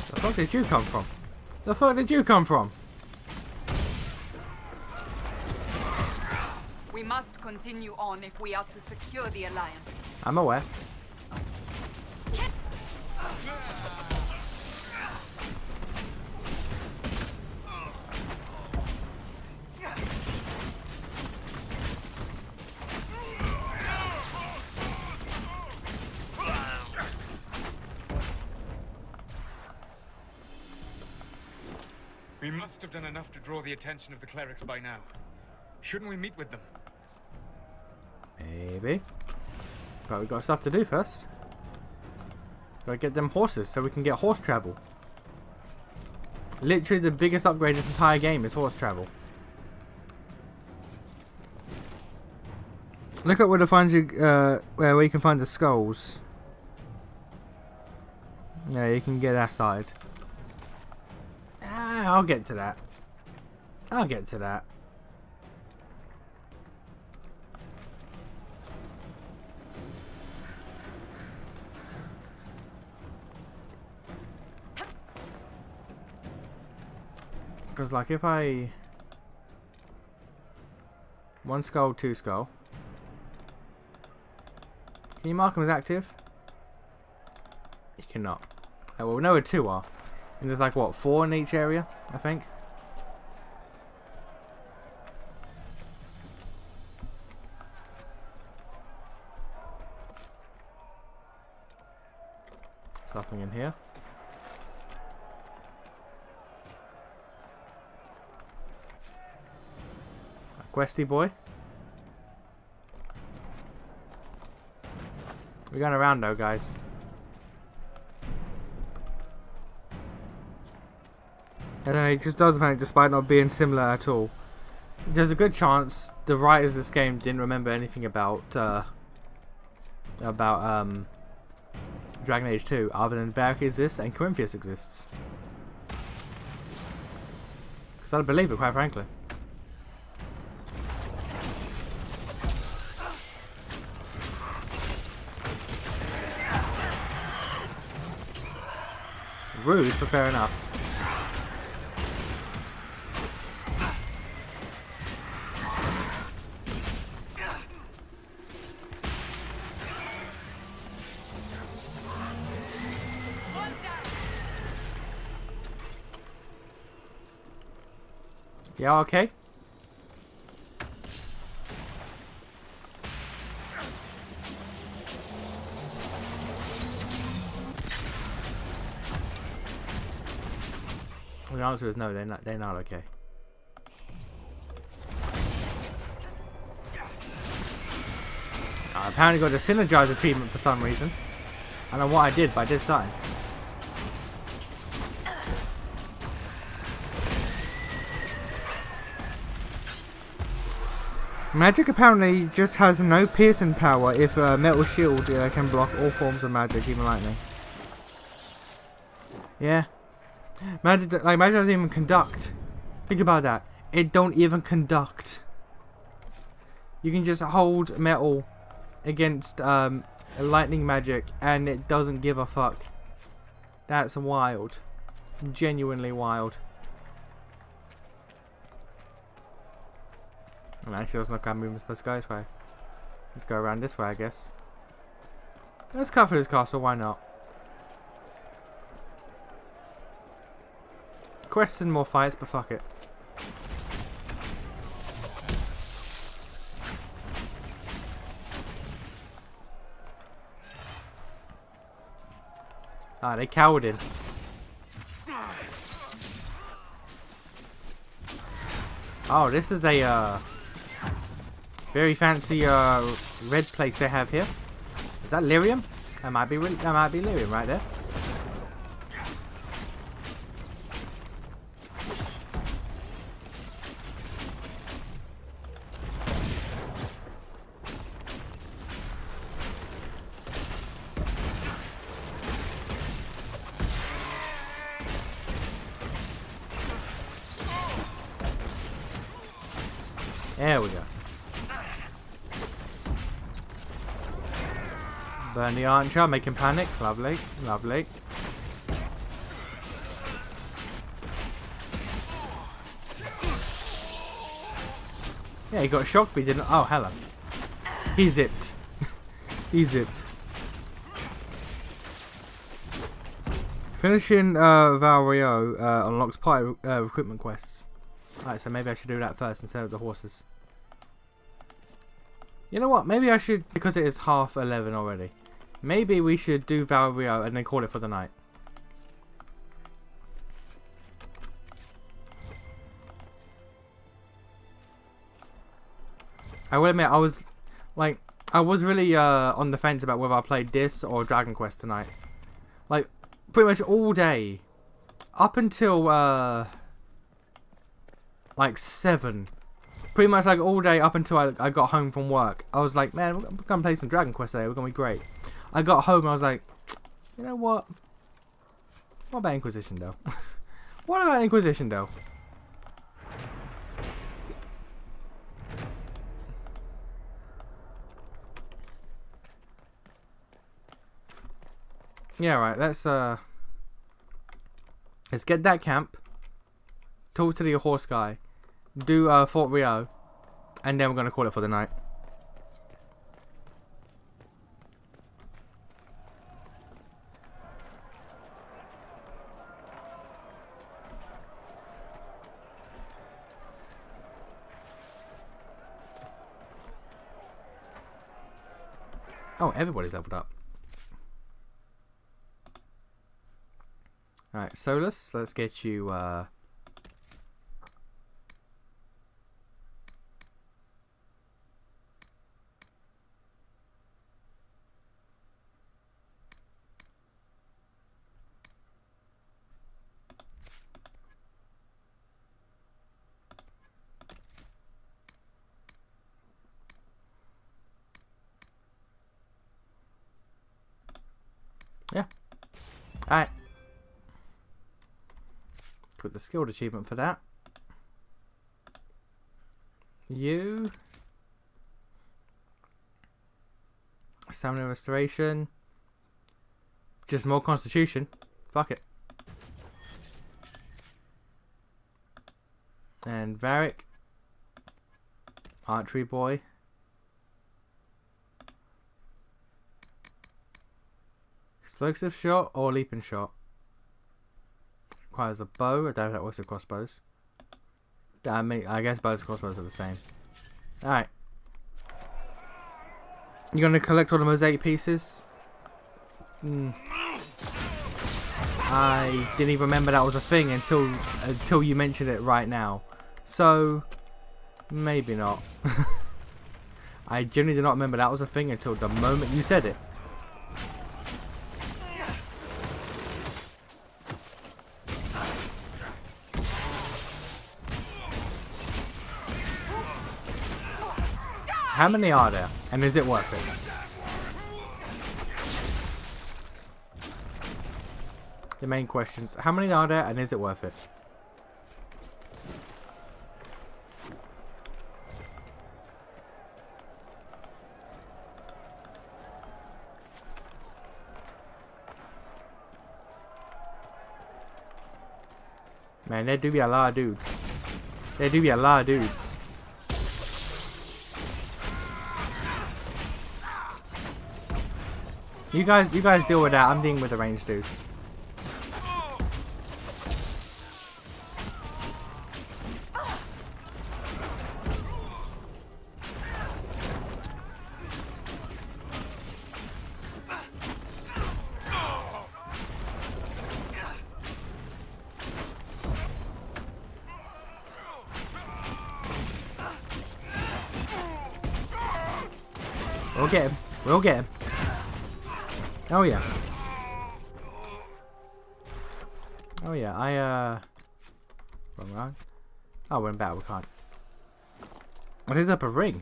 The fuck did you come from? The fuck did you come from? We must continue on if we are to secure the Alliance. I'm aware. We must have done enough to draw the attention of the clerics by now. Shouldn't we meet with them? Maybe. But we've got stuff to do first. Gotta get them horses so we can get horse travel. Literally the biggest upgrade in this entire game is horse travel. Look at where to find you, where you can find the skulls. Yeah, you can get that side. I'll get to that. I'll get to that. Because, like, if I... 1 skull, 2 skull. Can you mark them as active? You cannot. Oh, well, we know where 2 are. And there's, like, what, 4 in each area, I think? Something in here. A questy boy. We're going around though, guys. And then it just does panic despite not being similar at all. There's a good chance the writers of this game didn't remember anything about Dragon Age 2 other than Barrack exists and Corinthians exists. Because I don't believe it, quite frankly. Rude, but fair enough. Yeah, okay. The answer is no, they're not okay. I apparently got a Synergize achievement for some reason. I don't know what I did, but I did something. Magic apparently just has no piercing power if Metal Shield can block all forms of magic, even lightning. Yeah. Magic doesn't even conduct. Think about that. It don't even conduct. You can just hold metal against lightning magic and it doesn't give a fuck. That's wild. Genuinely wild. Well, actually, that's not how we're supposed to go this way. Let's go around this way, I guess. Let's cut through this castle, why not? Quests and more fights, but fuck it. Ah, they cowered in. Oh, this is a very fancy red place they have here. Is that lyrium? That might be lyrium right there. There we go. Burn the archer, make him panic. Lovely, lovely. Yeah, he got shocked, but he didn't. Oh, hello. He zipped. He zipped. Finishing Val Rio unlocks party recruitment quests. Alright, so maybe I should do that first instead of the horses. You know what? Maybe I should, because it is 11:30 already. Maybe we should do Val Rio and then call it for the night. I will admit, I was really on the fence about whether I played this or Dragon Quest tonight. Like, pretty much all day. Up until, like 7. Pretty much like all day up until I got home from work. I was like, man, we're going to play some Dragon Quest today. We're going to be great. I got home and I was like, you know what? What about Inquisition, though? What about Inquisition, though? Yeah, right. Let's get that camp. Talk to the horse guy. Do Fort Rio. And then we're going to call it for the night. Oh, everybody's leveled up. Alright, Solus, let's get you, yeah. Alright. Got the skilled achievement for that. You. Stamina restoration. Just more constitution. Fuck it. And Varric. Archery boy. Explosive shot or leaping shot? Requires a bow. I don't know if that works with crossbows. I guess bows and crossbows are the same. Alright. You gonna collect all the mosaic pieces? I didn't even remember that was a thing until you mentioned it right now. So maybe not. I genuinely did not remember that was a thing until the moment you said it. How many are there? And is it worth it? The main questions. How many are there and is it worth it? Man, there do be a lot of dudes. There do be a lot of dudes. You guys deal with that. I'm dealing with the ranged dudes. We'll get him. We'll get him. Oh yeah. Oh yeah, wrong. Oh, we're in battle, we can't. What is up a ring?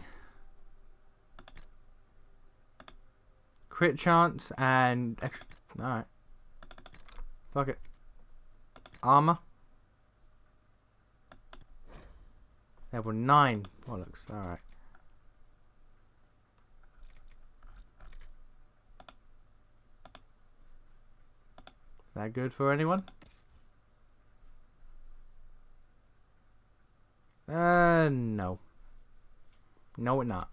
Crit chance and extra. Alright. Fuck it. Armor. Level 9. Bollocks. Alright. That good for anyone? No. No, it not.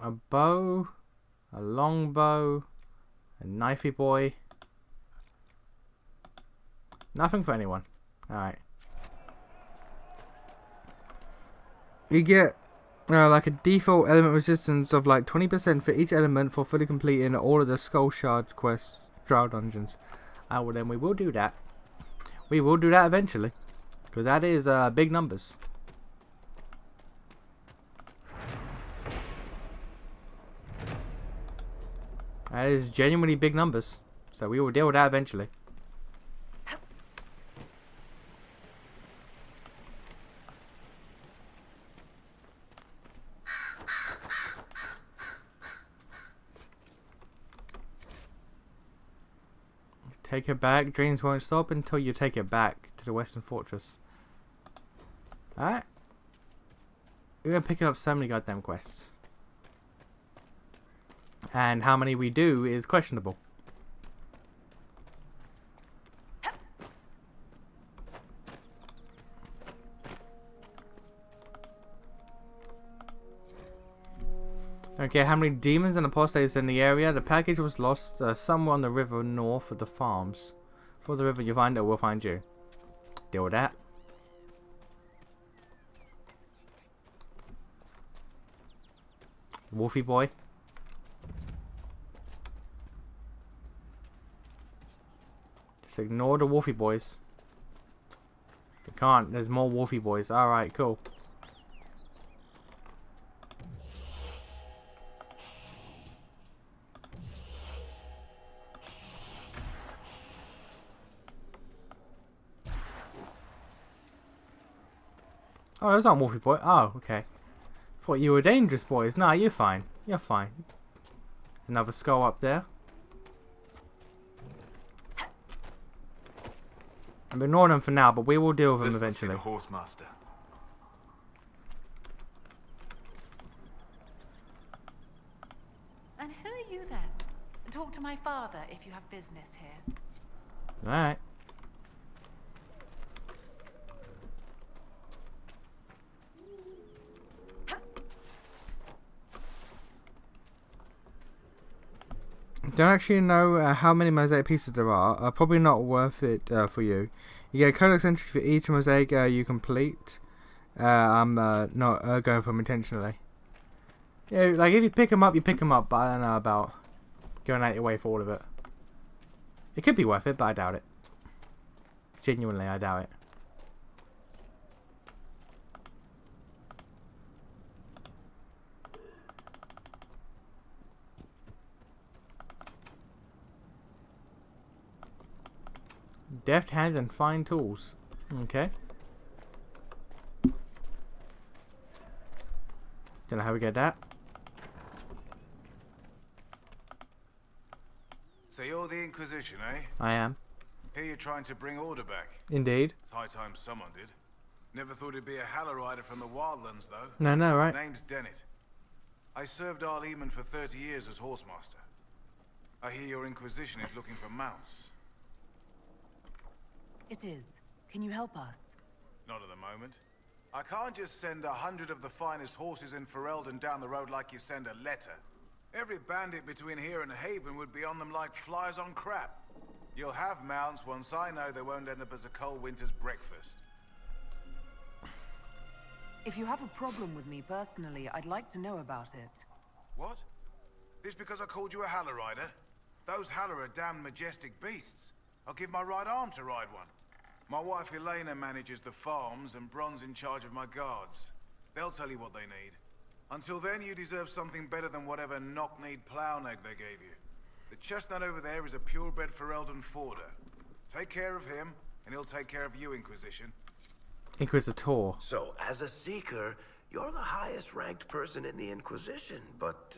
A bow, a long bow, a knifey boy. Nothing for anyone. Alright. You get like a default element resistance of like 20% for each element for fully completing all of the Skull Shard quests, Drow dungeons. Well then we will do that. We will do that eventually. Because that is big numbers. That is genuinely big numbers. So we will deal with that eventually. Take it back. Dreams won't stop until you take it back to the Western Fortress. Alright. We're going to pick up so many goddamn quests. And how many we do is questionable. Okay, how many demons and apostates in the area? The package was lost somewhere on the river north of the farms. For the river you find it, we'll find you. Deal with that. Wolfie boy. Just ignore the wolfy boys. We can't. There's more wolfy boys. Alright, cool. Oh, those aren't wolfy boys. Oh, okay. Thought you were dangerous boys. Nah, you're fine. You're fine. There's another skull up there. I'm ignoring them for now, but we will deal with them eventually. The horse master. And who are you then? Talk to my father if you have business here. Alright. Don't actually know how many mosaic pieces there are. Probably not worth it for you. You get a codex entry for each mosaic you complete. I'm not going for them intentionally. Yeah, like if you pick them up, you pick them up. But I don't know about going out your way for all of it. It could be worth it, but I doubt it. Genuinely, I doubt it. Deft hand and fine tools. Okay. Don't know how we get that. So you're the Inquisition, eh? I am. Here you're trying to bring order back. Indeed. It's high time someone did. Never thought it'd be a Hallow-Rider from the Wildlands, though. No, right? Name's Dennett. I served Arleman for 30 years as horsemaster. I hear your Inquisition is looking for mounts. It is. Can you help us? Not at the moment. I can't just send 100 of the finest horses in Ferelden down the road like you send a letter. Every bandit between here and Haven would be on them like flies on crap. You'll have mounts once I know they won't end up as a cold winter's breakfast. If you have a problem with me personally, I'd like to know about it. What? This because I called you a Hallow-Rider? Those Hallow are damn majestic beasts. I'll give my right arm to ride one. My wife Elena manages the farms and Bron's in charge of my guards. They'll tell you what they need. Until then, you deserve something better than whatever knock-kneed plow-neck they gave you. The chestnut over there is a purebred Ferelden forder. Take care of him, and he'll take care of you, Inquisition. Inquisitor. So, as a Seeker, you're the highest-ranked person in the Inquisition, but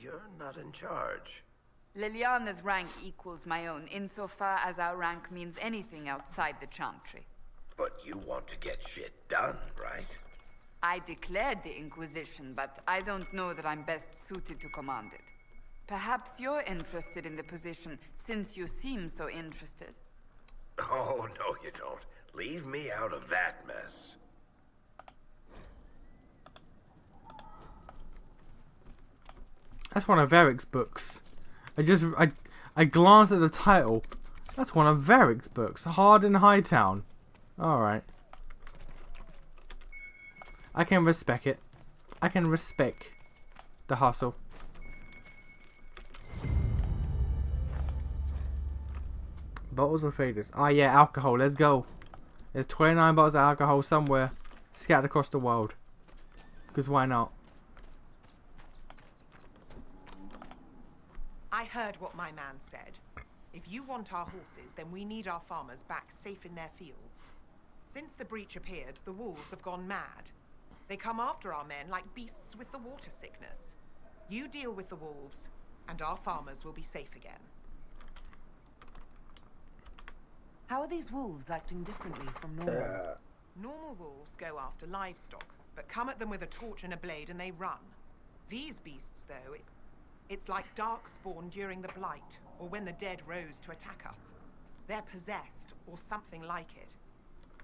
you're not in charge. Liliana's rank equals my own, insofar as our rank means anything outside the Chantry. But you want to get shit done, right? I declared the Inquisition, but I don't know that I'm best suited to command it. Perhaps you're interested in the position, since you seem so interested. Oh, no you don't. Leave me out of that mess. That's one of Eric's books. I glanced at the title. That's one of Eric's books. Hard in Hightown. Alright. I can respect it. I can respect the hustle. Bottles of faders. Ah, yeah, alcohol. Let's go. There's 29 bottles of alcohol somewhere scattered across the world. Because why not? I heard what my man said. If you want our horses, then we need our farmers back safe in their fields. Since the breach appeared, the wolves have gone mad. They come after our men like beasts with the water sickness. You deal with the wolves, and our farmers will be safe again. How are these wolves acting differently from normal? Normal wolves go after livestock, but come at them with a torch and a blade and they run. These beasts, though, it's like Darkspawn during the Blight, or when the dead rose to attack us. They're possessed, or something like it.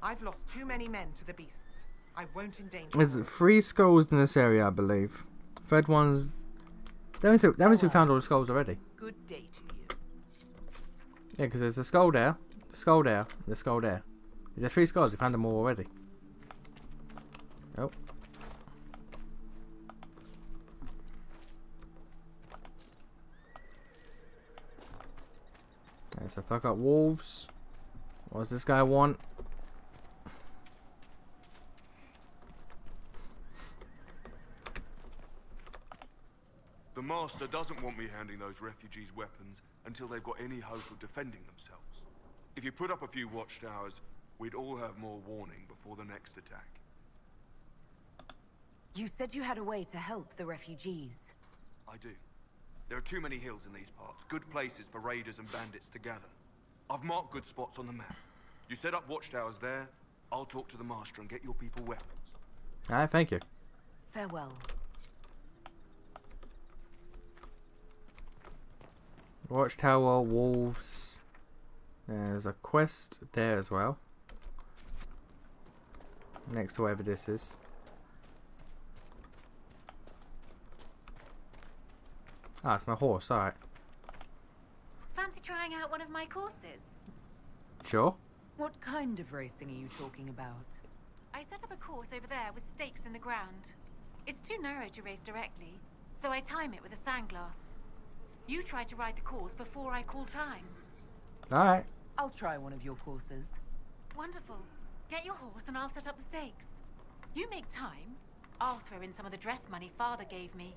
I've lost too many men to the beasts. I won't endanger. There's 3 skulls in this area, I believe. Third one's... That means we found all the skulls already. Good day to you. Yeah, because there's a skull there, the skull there, the skull there. There's 3 skulls, we found them all already. Oh. Okay, so fuck up wolves. What does this guy want? The Master doesn't want me handing those refugees weapons until they've got any hope of defending themselves. If you put up a few watchtowers, we'd all have more warning before the next attack. You said you had a way to help the refugees. I do. There are too many hills in these parts, good places for raiders and bandits to gather. I've marked good spots on the map. You set up watchtowers there, I'll talk to the Master and get your people weapons. Alright, thank you. Farewell. Watchtower, wolves. There's a quest there as well. Next to wherever this is. Ah, it's my horse, alright. Fancy trying out one of my courses? Sure. What kind of racing are you talking about? I set up a course over there with stakes in the ground. It's too narrow to race directly, so I time it with a sandglass. You try to ride the course before I call time. Alright. I'll try one of your courses. Wonderful. Get your horse and I'll set up the stakes. You make time, I'll throw in some of the dress money Father gave me.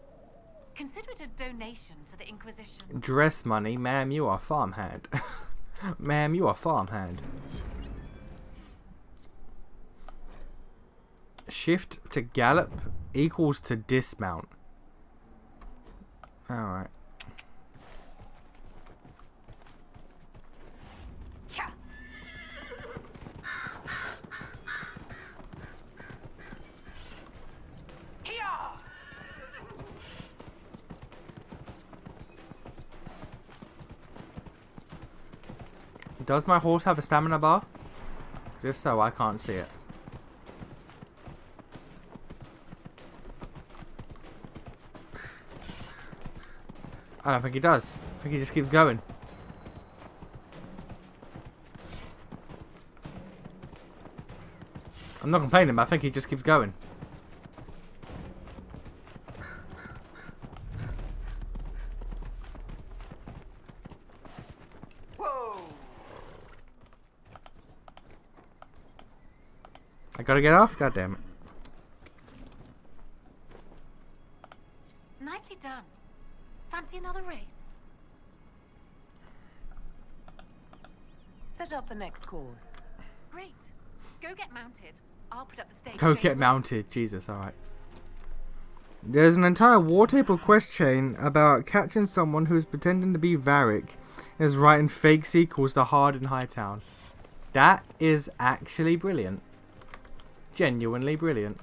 Consider it a donation to the Inquisition. Dress money? Ma'am, you are farmhand. Ma'am, you are farmhand. Shift to gallop equals to dismount. Alright. Does my horse have a stamina bar? Because if so, I can't see it. I don't think he does. I think he just keeps going. I'm not complaining, but I think he just keeps going. I gotta get off, goddammit. Nicely done. Fancy another race? Set up the next course. Great. Go get mounted. I'll put up the stakes. Go get mounted. Jesus, alright. There's an entire war table quest chain about catching someone who's pretending to be Varric and is writing fake sequels to Hard in Hightown. That is actually brilliant. Genuinely brilliant.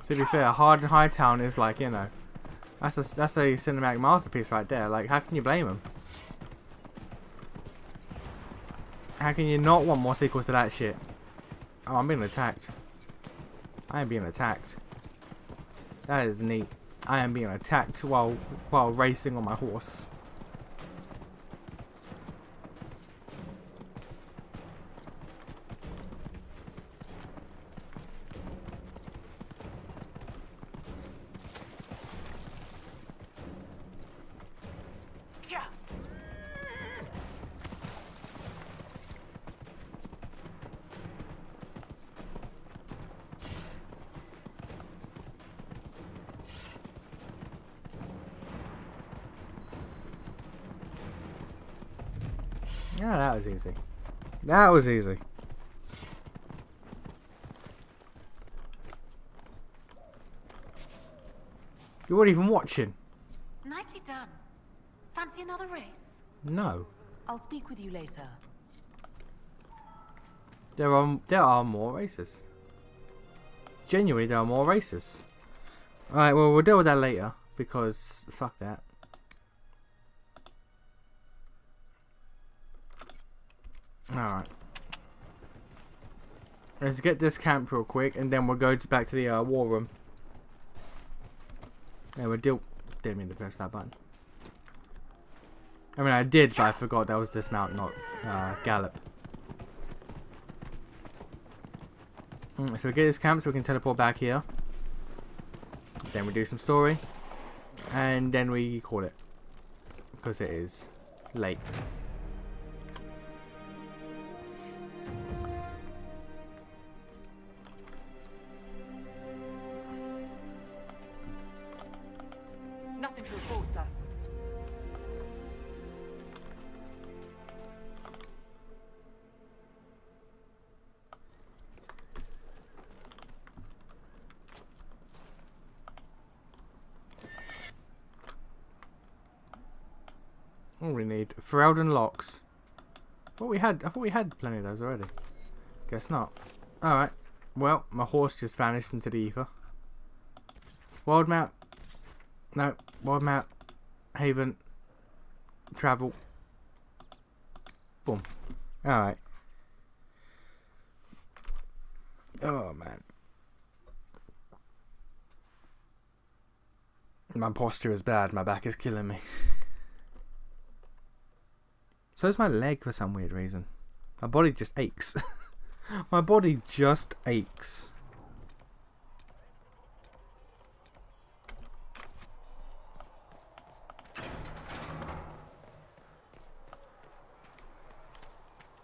To be fair, Hard in Hightown is like, you know, that's a cinematic masterpiece right there. Like, how can you blame him? How can you not want more sequels to that shit? Oh, I'm being attacked. I am being attacked. That is neat. I am being attacked while racing on my horse. Yeah, that was easy. That was easy. You weren't even watching. Nicely done. Fancy another race? No. I'll speak with you later. There are more races. Genuinely, there are more races. Alright, well, we'll deal with that later. Because, fuck that. Alright. Let's get this camp real quick, and then we'll go back to the war room. And we'll deal... Didn't mean to press that button. I mean, I did, but I forgot that was dismount, not gallop. So we get this camp so we can teleport back here. Then we do some story. And then we call it. Because it is late. Nothing to report, sir. All we need Ferelden locks. I thought we had plenty of those already. Guess not. Alright. Well, my horse just vanished into the ether. World map. No. World map. Haven. Travel. Boom. Alright. Oh man. My posture is bad. My back is killing me. So is my leg for some weird reason. My body just aches. My body just aches.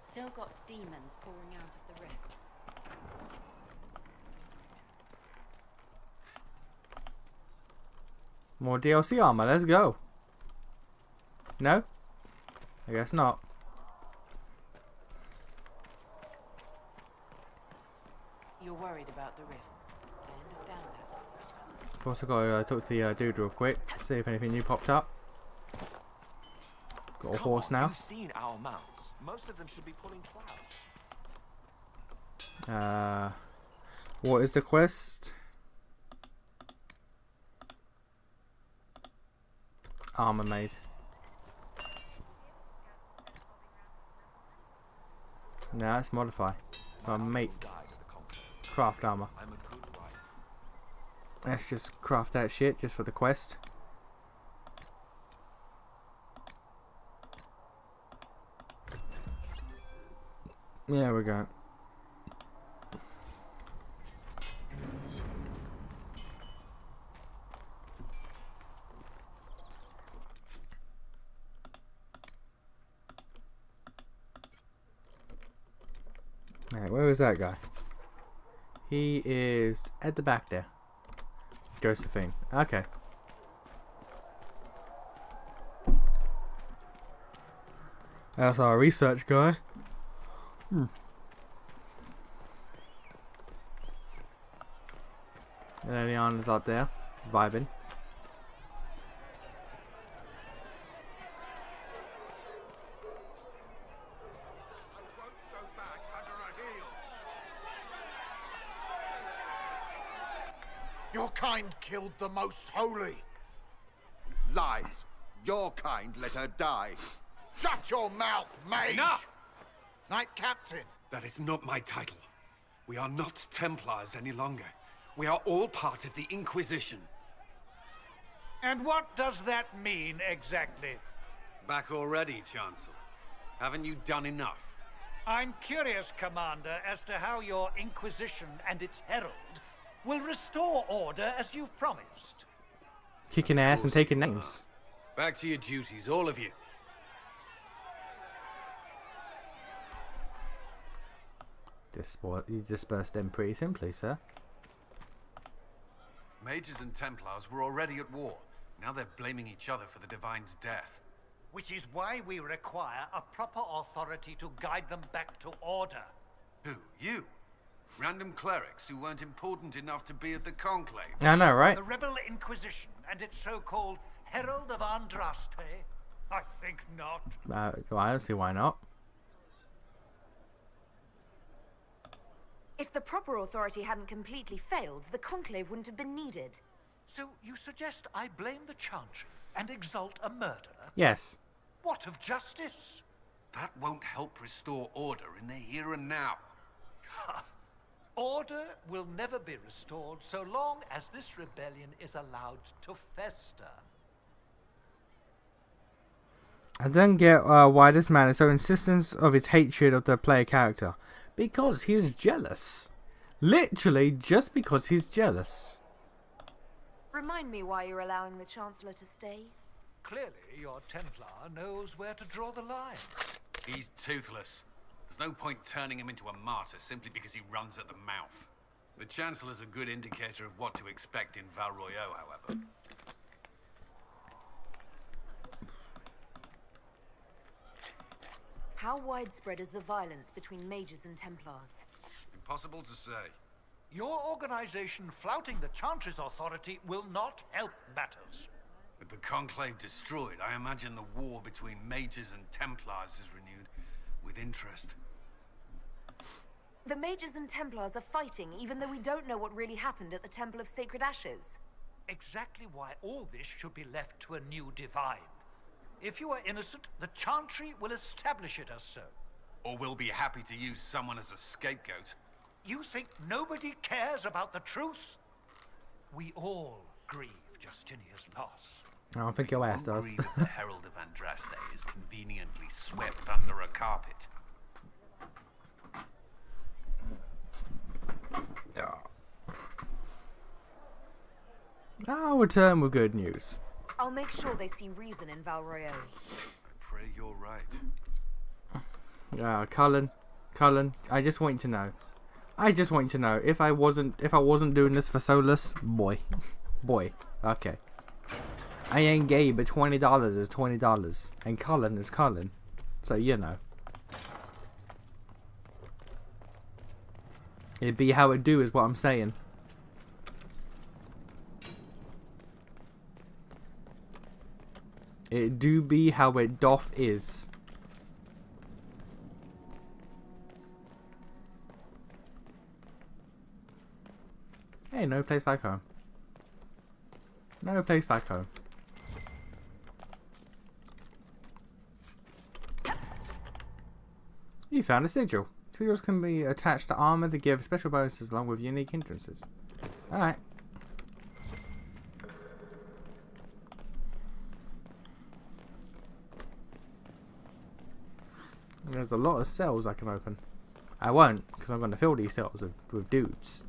Still got demons pouring out of the rifts. More DLC armor, let's go. No? I guess not. You're worried about the rifts. I understand that. Of course, I got to talk to the dude real quick. See if anything new popped up. Got a horse now. You've seen our mounts. Most of them should be pulling plows. What is the quest? Armor made. No, let's modify. Make craft armor. Let's just craft that shit just for the quest. There we go. Alright, where is that guy? He is at the back there. Josephine. Okay. That's our research guy. And Eliana's up there, vibing. Your kind killed the most holy. Lies. Your kind let her die. Shut your mouth, mage! Enough! Knight Captain. That is not my title. We are not Templars any longer. We are all part of the Inquisition. And what does that mean exactly? Back already, Chancellor. Haven't you done enough? I'm curious, Commander, as to how your Inquisition and its herald will restore order as you've promised. Kicking ass and taking names. Back to your duties, all of you. You dispersed them pretty simply, sir. Mages and Templars were already at war. Now they're blaming each other for the Divine's death. Which is why we require a proper authority to guide them back to order. Who? You? Random clerics who weren't important enough to be at the Conclave? I know, right? The Rebel Inquisition and its so-called Herald of Andraste? I think not. Well, I don't see why not. If the proper authority hadn't completely failed, the Conclave wouldn't have been needed. So you suggest I blame the Chantry and exalt a murderer? Yes. What of justice? That won't help restore order in the here and now. Order will never be restored so long as this rebellion is allowed to fester. I don't get why this man is so insistent of his hatred of the player character. Because he's jealous. Literally, just because he's jealous. Remind me why you're allowing the Chancellor to stay. Clearly, your Templar knows where to draw the line. He's toothless. There's no point turning him into a martyr simply because he runs at the mouth. The Chancellor's a good indicator of what to expect in Val Royeaux, however. How widespread is the violence between mages and Templars? Impossible to say. Your organization flouting the Chantry's authority will not help matters. With the Conclave destroyed, I imagine the war between mages and Templars is renewed with interest. The mages and Templars are fighting, even though we don't know what really happened at the Temple of Sacred Ashes. Exactly why all this should be left to a new divine. If you are innocent, the Chantry will establish it as so. Or we'll be happy to use someone as a scapegoat. You think nobody cares about the truth? We all grieve Justinia's loss. I don't think your ass does. Grieve if the Herald of Andraste is conveniently swept under a carpet. I'll return with good news. I'll make sure they see reason in Val Royeaux. Pray you're right. Cullen, I just want you to know. If I wasn't doing this for Solus, boy, okay. I ain't gay, but $20 is $20, and Cullen is Cullen, so you know. It'd be how it do, is what I'm saying. It do be how it doth is. Hey, no place like home. No place like home. You found a sigil. Sigils can be attached to armor to give special bonuses along with unique hindrances. Alright. There's a lot of cells I can open. I won't, because I'm going to fill these cells with dudes.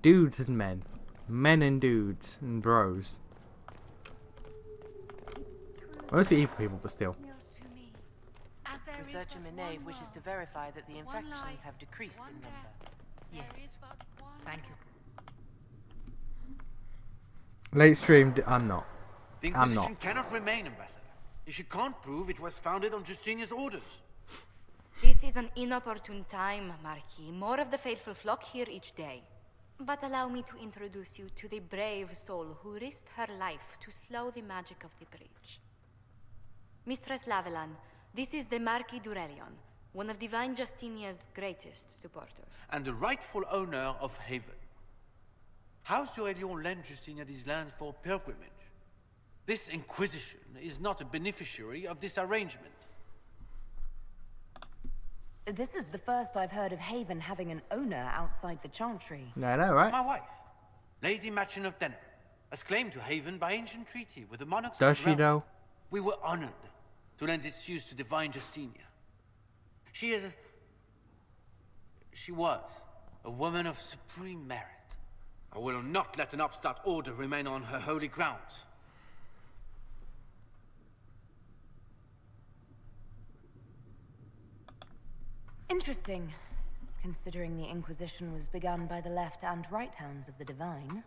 Dudes and men. Men and dudes and bros. Mostly evil people, but still. Researcher Minave wishes to verify that the infections have decreased in number. Yes. Thank you. Late streamed, I'm not. The Inquisition cannot remain, Ambassador. If you can't prove it was founded on Justinia's orders. This is an inopportune time, Marquis. More of the faithful flock here each day. But allow me to introduce you to the brave soul who risked her life to slow the magic of the breach. Mistress Lavelan, this is the Marquis d'Aurelion, one of Divine Justinia's greatest supporters. And the rightful owner of Haven. House d'Aurelion lent Justinia these lands for pilgrimage. This Inquisition is not a beneficiary of this arrangement. This is the first I've heard of Haven having an owner outside the Chantry. I know, right? My wife, Lady Machin of Denner, has claim to Haven by ancient treaty with the monarchs Does of the she, realm. though? We were honored to lend its use to Divine Justinia. She was a woman of supreme merit. I will not let an upstart order remain on her holy grounds. Interesting, considering the Inquisition was begun by the left and right hands of the Divine.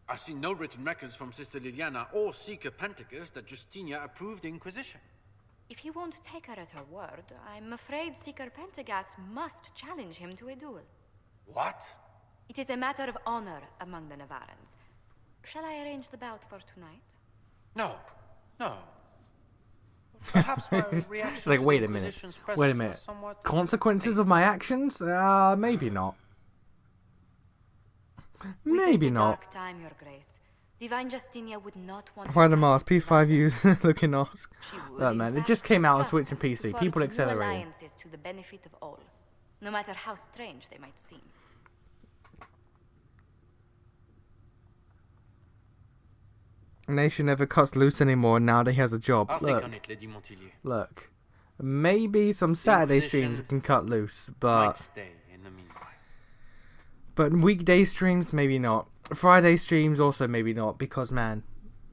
I see no written records from Sister Liliana or Seeker Pentecost that Justinia approved the Inquisition. If you won't take her at her word, I'm afraid Seeker Pentagast must challenge him to a duel. What? It is a matter of honor among the Navarrans. Shall I arrange the bout for tonight? No. Perhaps my reaction Like, to wait the a minute. Inquisition's Wait a presence minute. was somewhat Consequences of my actions? Maybe not. Maybe not. Dark time, Your Grace. Divine Justinia would not want. Why the Mars P5 looking ask? Look, man, it just came out on Switch and PC. People accelerating. Alliances to the benefit of all, no matter how strange they might seem. Nation never cuts loose anymore now that he has a job. I'll think on it, Lady Montilyet. Look. Maybe some Saturday streams Inquisition can cut loose, might but stay in the meanwhile. But weekday streams, maybe not. Friday streams, also maybe not, because man,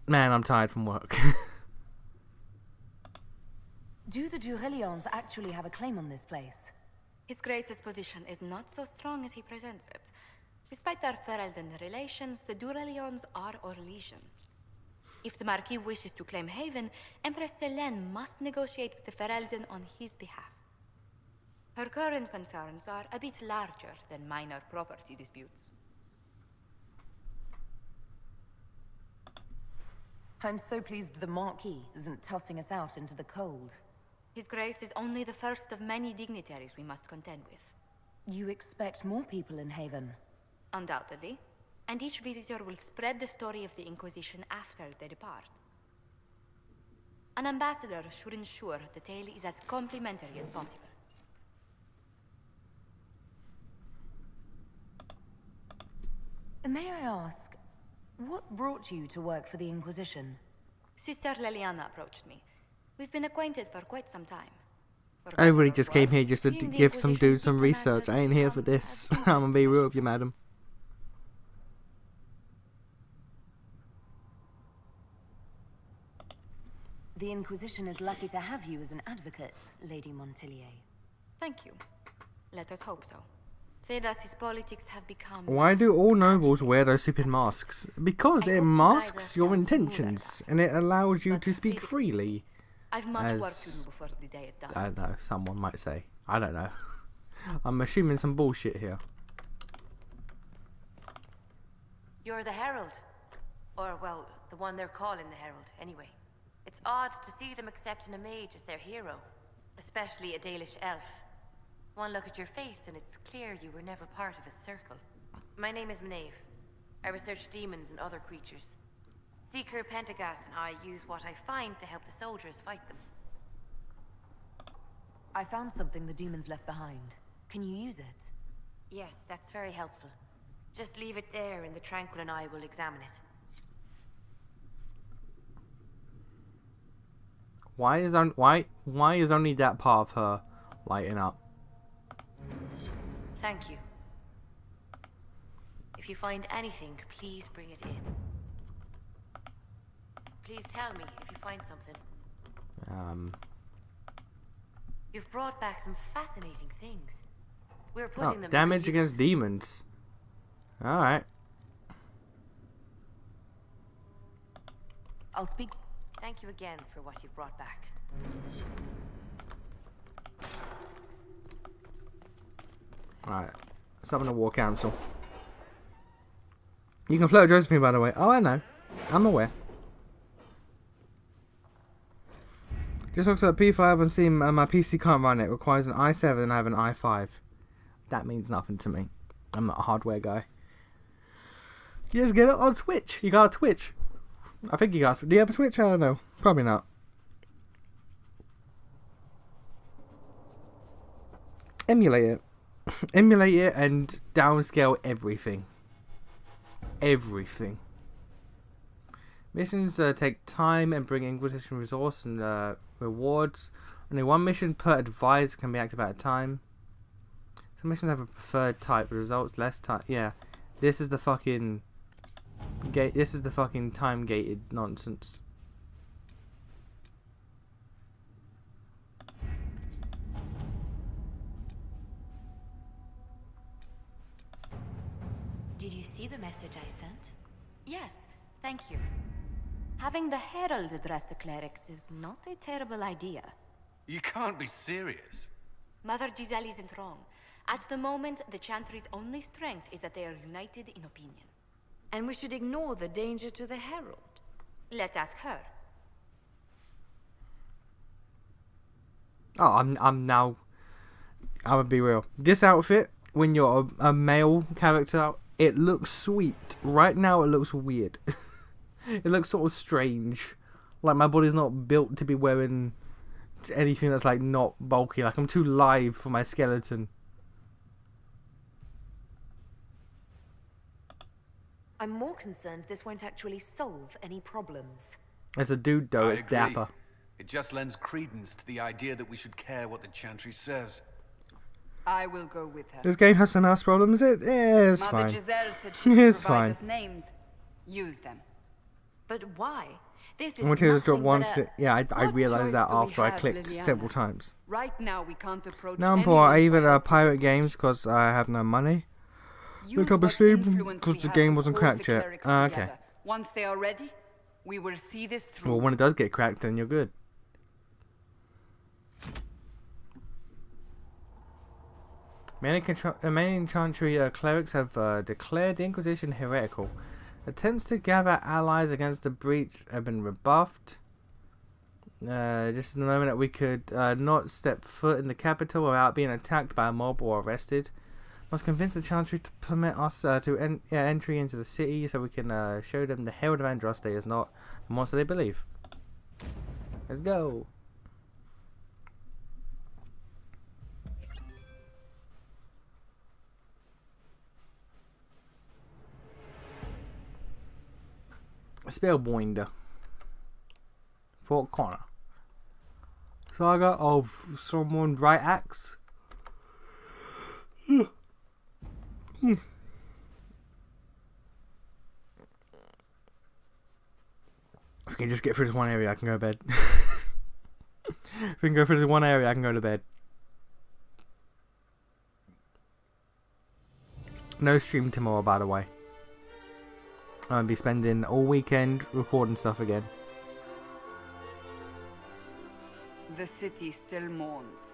I'm tired from work. Do the Durelions actually have a claim on this place? His Grace's position is not so strong as he presents it. Despite their Ferelden relations, the Durelions are our legion. If the Marquis wishes to claim Haven, Empress Selene must negotiate with the Ferelden on his behalf. Her current concerns are a bit larger than minor property disputes. I'm so pleased the Marquis isn't tossing us out into the cold. His Grace is only the first of many dignitaries we must contend with. You expect more people in Haven? Undoubtedly. And each visitor will spread the story of the Inquisition after they depart. An ambassador should ensure the tale is as complimentary as possible. May I ask, what brought you to work for the Inquisition? Sister Leliana approached me. We've been acquainted for quite some time. I really just came here just to give some dude some research. I ain't here for this. I'm gonna be real with you, madam. The Inquisition is lucky to have you as an advocate, Lady Montillier. Thank you. Let us hope so. Thedas's politics have become... Why do all nobles wear those stupid masks? Because it masks your intentions, and it allows you to speak freely. I've much work to do before the day is done. I don't know, someone might say. I don't know. I'm assuming some bullshit here. You're the Herald. Or, well, the one they're calling the Herald, anyway. It's odd to see them accepting a mage as their hero. Especially a Dalish elf. One look at your face and it's clear you were never part of a circle. My name is Maeve. I research demons and other creatures. Seeker Pentagast and I use what I find to help the soldiers fight them. I found something the demons left behind. Can you use it? Yes, that's very helpful. Just leave it there and the Tranquil and I will examine it. Why is only that part of her lighting up? Thank you. If you find anything, please bring it in. Please tell me if you find something. You've brought back some fascinating things. We're putting them damage to against demons. Alright. I'll speak. Thank you again for what you've brought back. Alright. Let's have a war council. You can float Josephine, by the way. Oh, I know. I'm aware. Just looks at P5 and see my PC can't run it. It requires an i7 and I have an i5. That means nothing to me. I'm not a hardware guy. You just get it on Switch. You got a Twitch. I think you got. Do you have a Switch? I don't know. Probably not. Emulate it. Emulate it and downscale everything. Everything. Missions take time and bring Inquisition resource and rewards. Only one mission per advisor can be active at a time. Some missions have a preferred type, but results less time. Yeah, this is the fucking gate. This is the fucking time gated nonsense. Did you see the message I sent? Yes, thank you. Having the Herald address the clerics is not a terrible idea. You can't be serious. Mother Giselle isn't wrong. At the moment, the Chantry's only strength is that they are united in opinion. And we should ignore the danger to the Herald. Let's ask her. Oh, I'm gonna be real. This outfit, when you're a male character, it looks sweet. Right now, it looks weird. It looks sort of strange. Like my body's not built to be wearing anything that's like not bulky. Like I'm too live for my skeleton. I'm more concerned this won't actually solve any problems. As a dude though, I it's agree. dapper. It just lends credence to the idea that we should care what the Chantry says. I will go with her. This game has some mouse problems. It's Mother fine. Giselle said she It's could provide fine. us names. Use them. But why? This I is wanted to drop nothing one. but a... Yeah, I What realized choice that do we after I have, clicked Liliana? several times. Right now, we can't approach Now I'm poor. I either pirate games because I have no money. Looked up a Steam because the game wasn't cracked yet. Okay. Once they are ready, we will see this through. Well, when it does get cracked, then you're good. Many Chantry clerics have declared the Inquisition heretical. Attempts to gather allies against the breach have been rebuffed. Just in the moment that we could not step foot in the capital without being attacked by a mob or arrested. Must convince the Chantry to permit us to entry into the city so we can show them the Herald of Andraste is not the monster they believe. Let's go. Spellbinder. Fort Connor. Saga of Someone Bright Axe. If we can just get through this one area, I can go to bed. If we can go through this one area, I can go to bed. No stream tomorrow, by the way. I'm going to be spending all weekend recording stuff again. The city still mourns.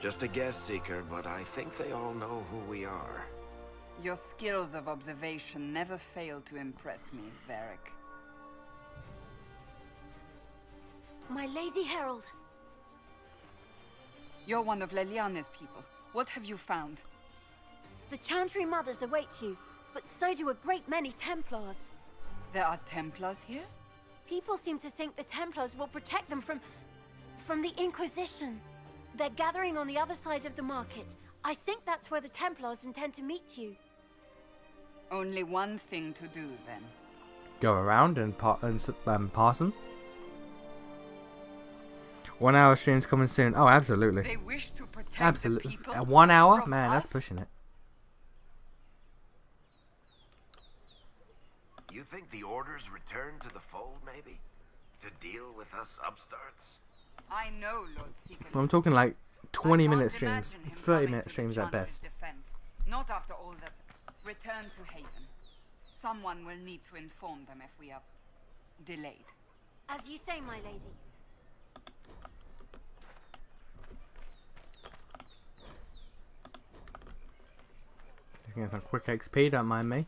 Just a guess, Seeker, but I think they all know who we are. Your skills of observation never fail to impress me, Varric. My Lady Herald. You're one of Leliane's people. What have you found? The Chantry Mothers await you, but so do a great many Templars. There are Templars here? People seem to think the Templars will protect them from the Inquisition. They're gathering on the other side of the market. I think that's where the Templars intend to meet you. Only one thing to do, then. Go around and pass them. 1 hour stream's coming soon. Oh, absolutely. They wish to protect absolutely. The people 1 hour? from Man, us? that's pushing it. You think the Order's return to the fold, maybe? To deal with us upstarts? I know, Lord Seeker. Well, I'm talking like 20-minute can't streams, imagine him 30-minute coming to streams the at best. Chantry's defense. Not after all that. Return to Haven. Someone will need to inform them if we are delayed. As you say, my lady. Getting some quick XP, don't mind me.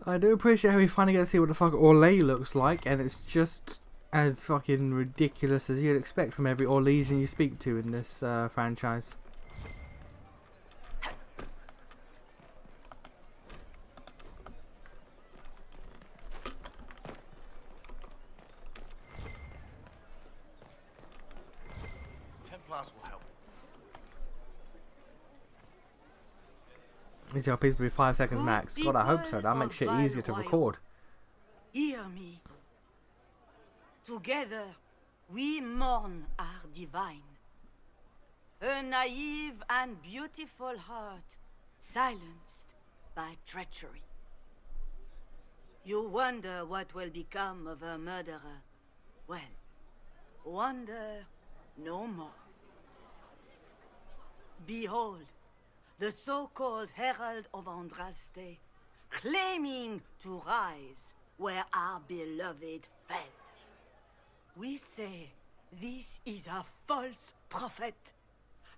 I do appreciate how we finally get to see what the fuck Orlais looks like, and it's just as fucking ridiculous as you'd expect from every Orlesian you speak to in this franchise. Templars will help. These LPs will be 5 seconds max. God, I hope so. That'll make shit easier to record. Hear me. Together, we mourn our divine. A naive and beautiful heart, silenced by treachery. You wonder what will become of a murderer. Well, wonder no more. Behold, the so-called Herald of Andraste, claiming to rise where our beloved fell. We say this is a false prophet.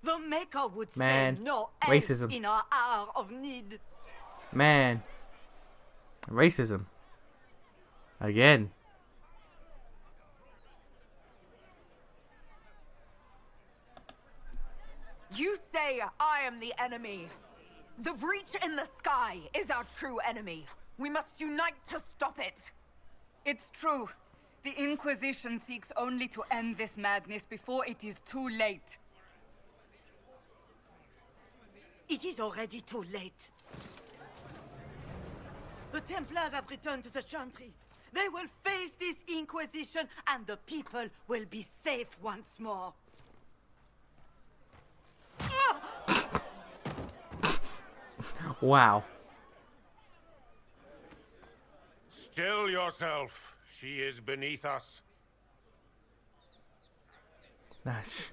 The Maker would Man, say no racism. else in our hour of need. Man. Racism. Again. You say I am the enemy. The breach in the sky is our true enemy. We must unite to stop it. It's true. The Inquisition seeks only to end this madness before it is too late. It is already too late. The Templars have returned to the Chantry. They will face this Inquisition, and the people will be safe once more. Wow. Still yourself. She is beneath us. That's...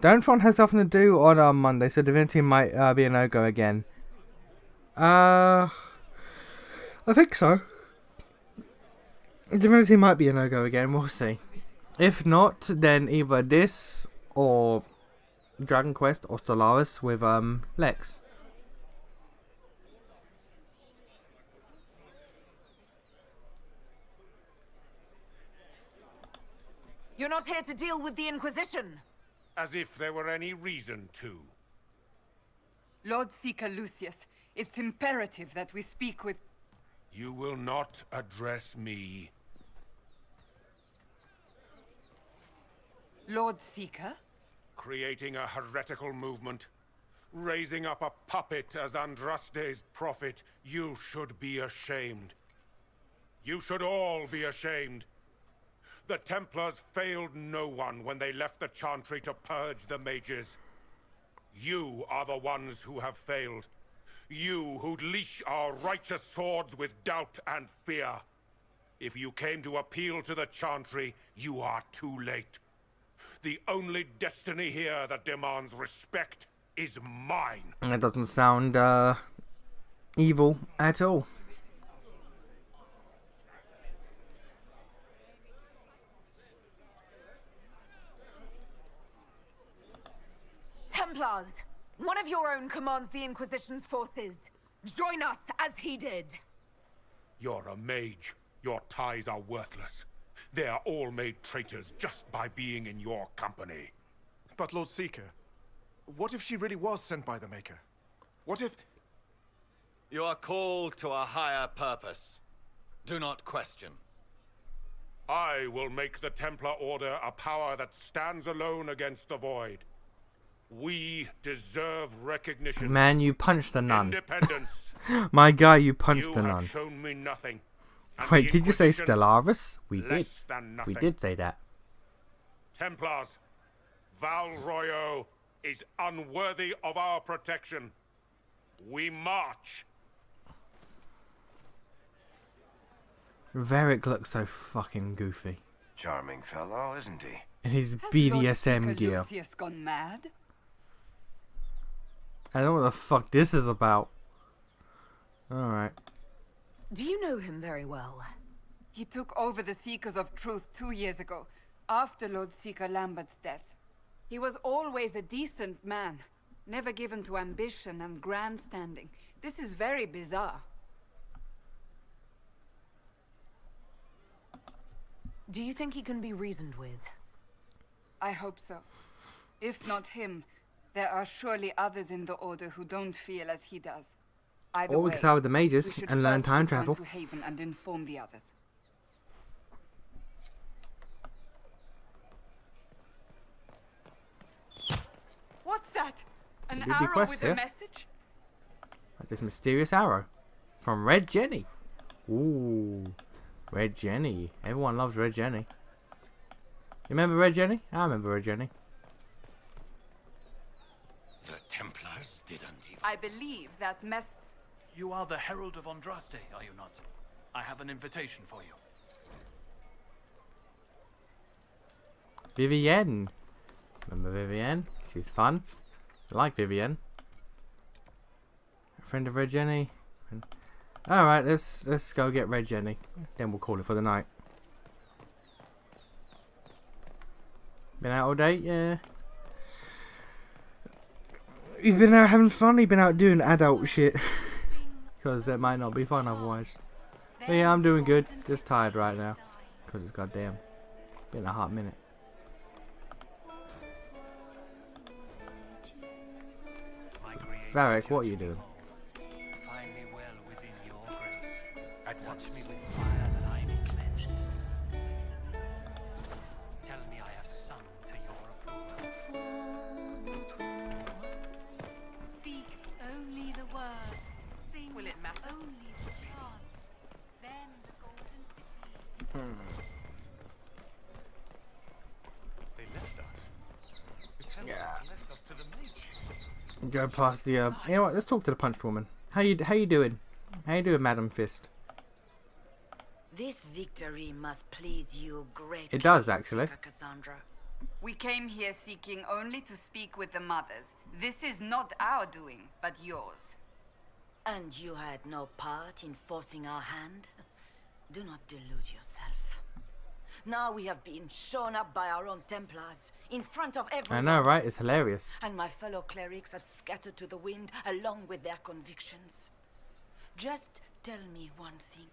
Dawnfront has something to do on Monday, so Divinity might be a no-go again. I think so. Divinity might be a no-go again, we'll see. If not, then either this or Dragon Quest or Stellaris with Lex. You're not here to deal with the Inquisition. As if there were any reason to. Lord Seeker Lucius, it's imperative that we speak with... You will not address me. Lord Seeker? Creating a heretical movement. Raising up a puppet as Andraste's prophet. You should be ashamed. You should all be ashamed. The Templars failed no one when they left the Chantry to purge the mages. You are the ones who have failed. You who'd leash our righteous swords with doubt and fear. If you came to appeal to the Chantry, you are too late. The only destiny here that demands respect is mine. That doesn't sound evil at all. Templars, one of your own commands the Inquisition's forces. Join us as he did. You're a mage. Your ties are worthless. They are all made traitors just by being in your company. But Lord Seeker, what if she really was sent by the Maker? What if... You are called to a higher purpose. Do not question. I will make the Templar Order a power that stands alone against the Void. We deserve recognition. Man, you punched the nun. Independence. My guy, you punched the You nun. have shown me nothing. And Wait, the did you say Inquisition, Stellaris? We did. less than We nothing. did say that. Templars, Val Royo is unworthy of our protection. We march. Varric looks so fucking goofy. Charming fellow, isn't he? In his Has Lord BDSM Seeker gear. Lucius gone mad? I don't know what the fuck this is about. Alright. Do you know him very well? He took over the Seekers of Truth 2 years ago, after Lord Seeker Lambert's death. He was always a decent man, never given to ambition and grandstanding. This is very bizarre. Do you think he can be reasoned with? I hope so. If not him, there are surely others in the Order who don't feel as he does. Either Or we way, could start with the mages we should and learn first time return travel. to Haven and inform the others. What's that? An Ruby arrow quest with here. a message? Like this mysterious arrow. From Red Jenny. Ooh. Red Jenny. Everyone loves Red Jenny. You remember Red Jenny? I remember Red Jenny. The Templars didn't even... I believe that mess... You are the Herald of Andraste, are you not? I have an invitation for you. Vivienne. Remember Vivienne? She's fun. I like Vivienne. A friend of Red Jenny. Alright, let's go get Red Jenny. Then we'll call it for the night. Been out all day? Yeah. You've been out having fun? You've been out doing adult shit? Because it might not be fun otherwise. But yeah, I'm doing good. Just tired right now. Because it's goddamn been a hot minute. Varric, what are you doing? Find me well within your grace. Touch me with fire that I may cleansed. Tell me I have sung to your approval. Speak only the word. Sing Will it matter? only the chant. Then the golden city. They left us. The Templars left us to the mages. Go past the. You know what? Let's talk to the punch woman. How you doing? How you doing, Madam Fist? This victory must please you greatly. It does, actually. Cassandra. We came here seeking only to speak with the mothers. This is not our doing, but yours. And you had no part in forcing our hand? Do not delude yourself. Now we have been shown up by our own Templars, in front of everyone. I know, right? It's hilarious. And my fellow clerics have scattered to the wind along with their convictions. Just tell me one thing.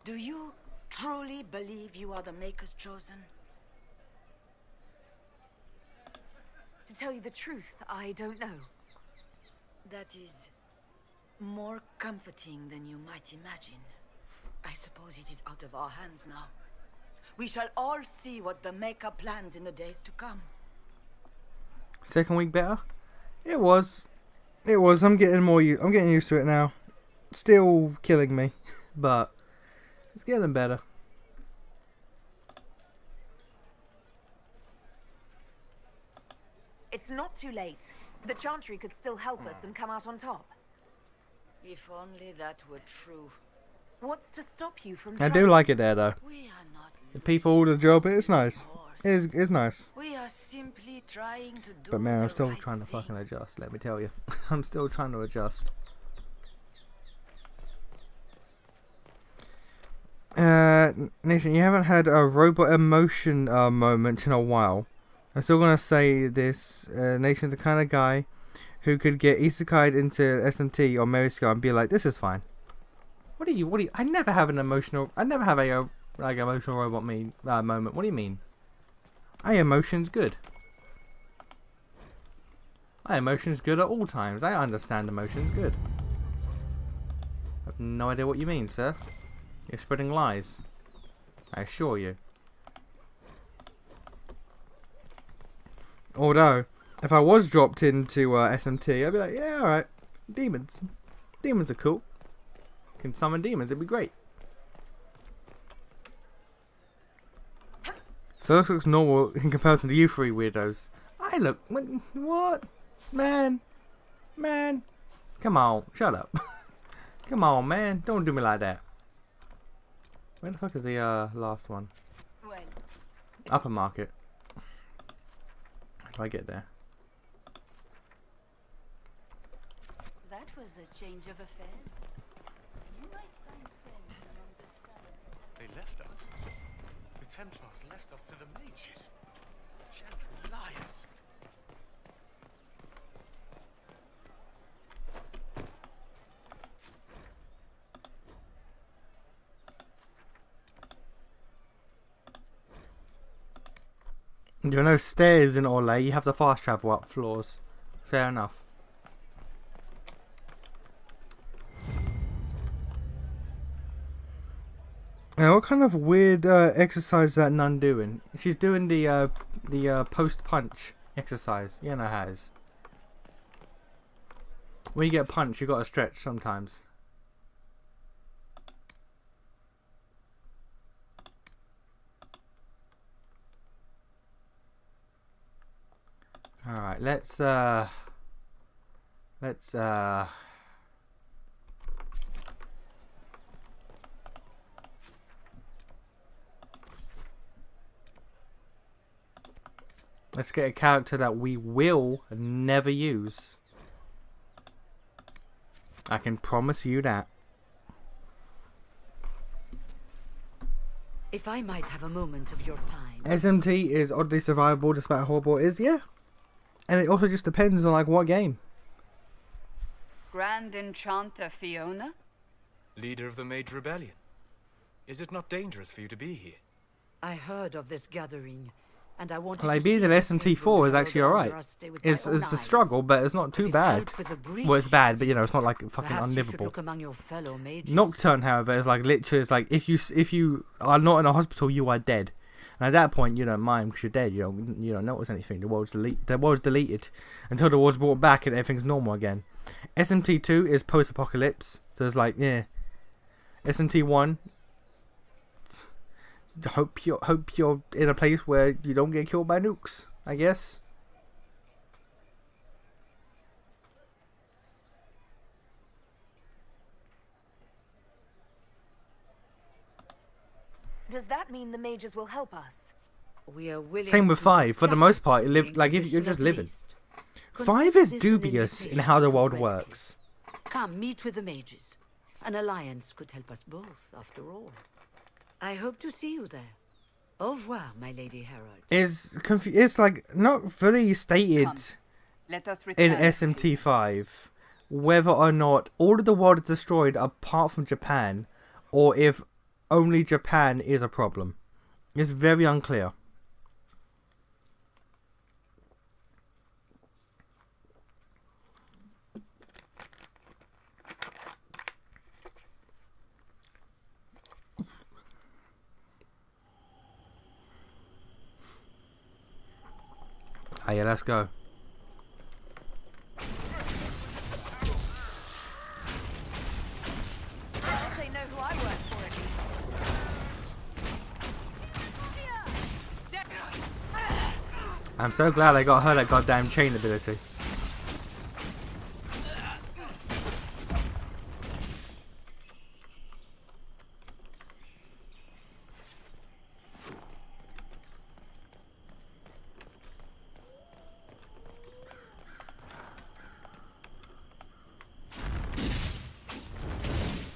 Do you truly believe you are the Maker's chosen? To tell you the truth, I don't know. That is more comforting than you might imagine. I suppose it is out of our hands now. We shall all see what the Maker plans in the days to come. Second week better? It was. It was. I'm getting used to it now. Still killing me, but it's getting better. It's not too late. The Chantry could still help us and come out on top. If only that were true. What's to stop you from I do like it there, though. We are not The people, the job, it's nice. It's nice. We are simply trying to do But man, I'm the still right trying to thing. fucking adjust, let me tell you. I'm still trying to adjust. Nathan, you haven't had a robot emotion moment in a while. I'm still gonna say this. Nathan's the kind of guy who could get isekai'd into SMT or Mary Sky and be like, "This is fine." What do you? I never have an emotional. I never have a like emotional robot moment. What do you mean? My emotion's good. My emotion's good at all times. I understand emotion's good. I have no idea what you mean, sir. You're spreading lies. I assure you. Although, if I was dropped into SMT, I'd be like, yeah, alright. Demons. Demons are cool. Can summon demons, it'd be great. So this looks normal in comparison to you three weirdos. I look... What? Man. Come on, shut up. Come on, man. Don't do me like that. Where the fuck is the last one? When? Upper Market. How do I get there? That was a change of affairs. You might find friends among the stars. They left us. The Templars left us to the mages. Chantry liars. There are no stairs in Orlais, you have to fast travel up floors. Fair enough. What kind of weird exercise is that nun doing? She's doing the post-punch exercise. You know how it is. When you get punched, you gotta stretch sometimes. Alright, let's get a character that we will never use. I can promise you that. If I might have a moment of your time. SMT is oddly survivable despite how horrible it is, yeah. And it also just depends on like what game. Grand Enchanter Fiona? Leader of the Mage Rebellion. Is it not dangerous for you to be here? I heard of this gathering. And I wanted Like to being see an the SMT4 is Herald actually of alright. Andraste with my It's own a eyes. struggle, but it's not too If bad. help with the breach, Well, it's bad, but you know, it's not like fucking perhaps you should unlivable. look among your fellow mages. Nocturne, however, is like literally, it's like if you are not in a hospital, you are dead. And at that point, you don't mind because you're dead. You don't notice anything. The world's deleted until the world's brought back and everything's normal again. SMT2 is post-apocalypse, so it's like SMT1. Hope you're in a place where you don't get killed by nukes, I guess. Does that mean the mages will help us? We are willing Same with to 5. For the discuss most it part, with you the live like if you're Inquisition just at living. least. 5 Consider is this an dubious in invitation how the to world Red works. Come, meet with the mages. An alliance could help us both, after all. I hope to see you there. Au revoir, my Lady Herald. It's like not fully stated Let us in return. SMT5 whether or not all of the world is destroyed apart from Japan, or if only Japan is a problem. It's very unclear. Ah, yeah, let's go. They know who I work for at least. I'm so glad I got her that goddamn chain ability.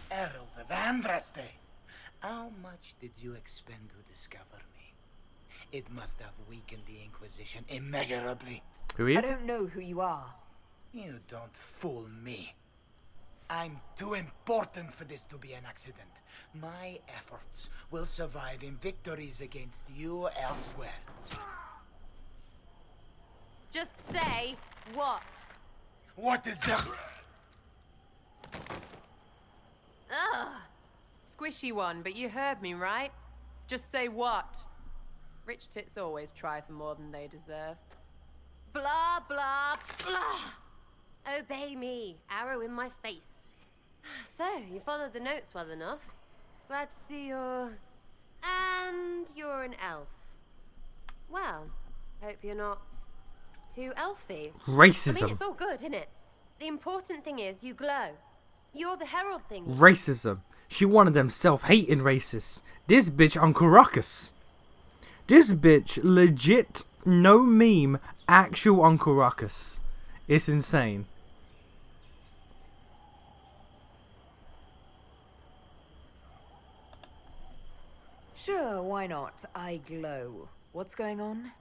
Herald of Andraste, how much did you expend to discover me? It must have weakened the Inquisition immeasurably. Who are you? I don't know who you are. You don't fool me. I'm too important for this to be an accident. My efforts will survive in victories against you elsewhere. Just say what? What is that? Ugh. Squishy one, but you heard me, right? Just say what? Rich tits always try for more than they deserve. Blah, blah, blah. Obey me. Arrow in my face. So, you followed the notes well enough. Glad to see you're... And you're an elf. Well, hope you're not too elfy. Racism. I mean, it's all good, isn't it? The important thing is you glow. You're the herald thing. Racism. She one of them self-hating racists. This bitch Uncle Ruckus. This bitch legit, no meme, actual Uncle Ruckus. It's insane. Sure, why not? I glow. What's going on?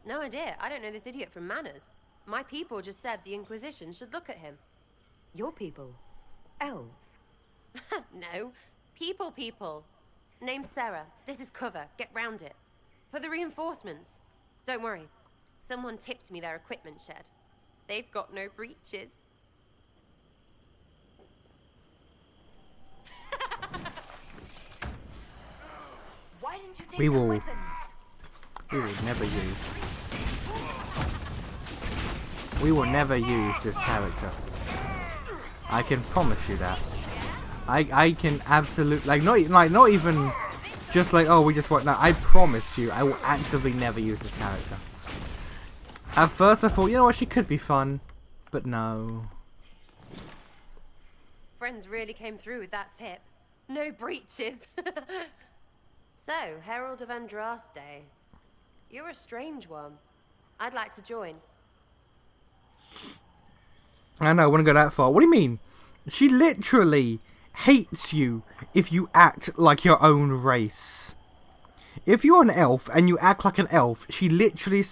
No idea. I don't know this idiot from Manners. My people just said the Inquisition should look at him. Your people? Elves? No. People. Name's Sarah. This is cover. Get round it. For the reinforcements. Don't worry. Someone tipped me their equipment shed. They've got no breaches. Why didn't you take We their will weapons? We will never use this character. I can promise you that. I can absolutely not even just like, oh, we just want. No, I promise you, I will actively never use this character. At first I thought, you know what, she could be fun, but no. Friends really came through with that tip. No breaches. So, Herald of Andraste. You're a strange one. I'd like to join. I know, I wouldn't go that far. What do you mean? She literally hates you if you act like your own race. If you're an elf and you act like an elf, she literally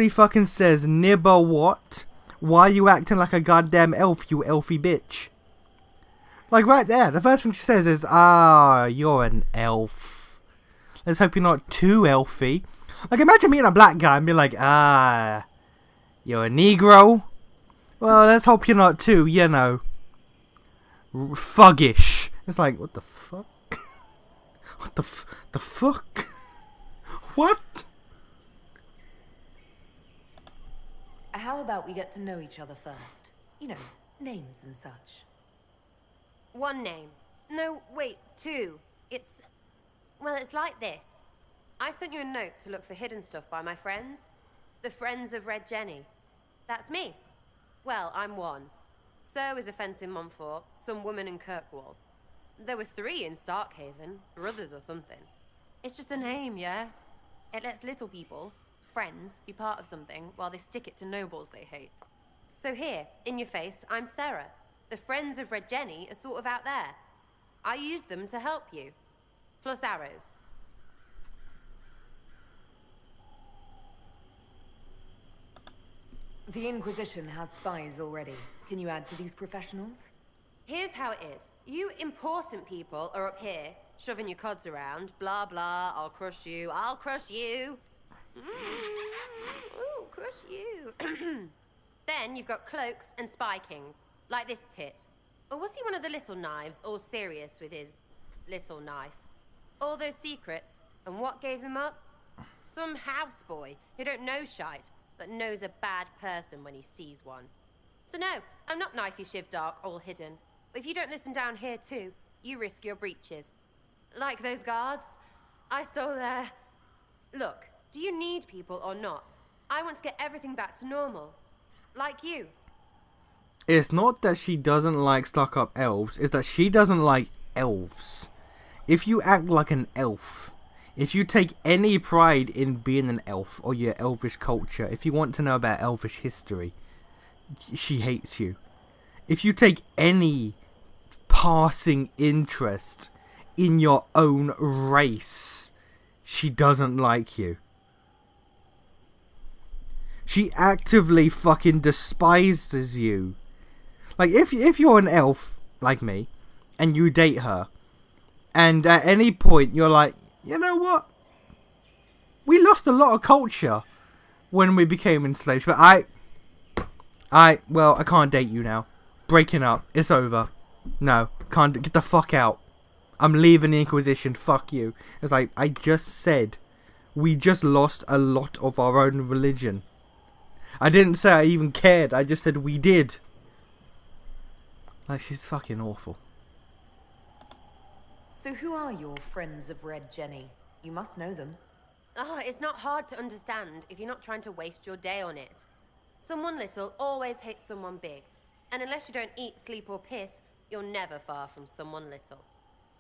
fucking says, nibber what? Why are you acting like a goddamn elf, you elfy bitch? Like right there, the first thing she says is, you're an elf. Let's hope you're not too elfy. Like, imagine meeting a black guy and be like, you're a Negro? Well, let's hope you're not too, you know, thuggish. It's like, what the fuck? What the fuck? What? How about we get to know each other first? You know, names and such. One name. No, wait, two. Well, it's like this. I sent you a note to look for hidden stuff by my friends. The Friends of Red Jenny. That's me. Well, I'm one. So is a fence in Montfort, some woman in Kirkwall. There were 3 in Starkhaven, brothers or something. It's just a name, yeah? It lets little people, friends, be part of something while they stick it to nobles they hate. So here, in your face, I'm Sarah. The Friends of Red Jenny are sort of out there. I use them to help you. Plus arrows. The Inquisition has spies already. Can you add to these professionals? Here's how it is. You important people are up here, shoving your cods around, blah blah, I'll crush you, I'll crush you. Ooh, crush you. Then you've got cloaks and spy kings, like this tit. Or was he one of the little knives, all serious with his little knife? All those secrets, and what gave him up? Some houseboy who don't know shite, but knows a bad person when he sees one. So no, I'm not knifey shiv dark, all hidden. If you don't listen down here too, you risk your breeches. Like those guards, I stole their... Look, do you need people or not? I want to get everything back to normal. Like you. It's not that she doesn't like stuck-up elves, it's that she doesn't like elves. If you act like an elf, if you take any pride in being an elf or your elvish culture, if you want to know about elvish history, she hates you. If you take any passing interest in your own race, she doesn't like you. She actively fucking despises you. Like, if you're an elf, like me, and you date her, and at any point you're like, you know what? We lost a lot of culture when we became enslaved, but I can't date you now. Breaking up. It's over. No, can't. Get the fuck out. I'm leaving the Inquisition. Fuck you. It's like, I just said, we just lost a lot of our own religion. I didn't say I even cared. I just said we did. Like, she's fucking awful. So who are your Friends of Red Jenny? You must know them. Oh, it's not hard to understand if you're not trying to waste your day on it. Someone little always hates someone big. And unless you don't eat, sleep, or piss, you're never far from someone little.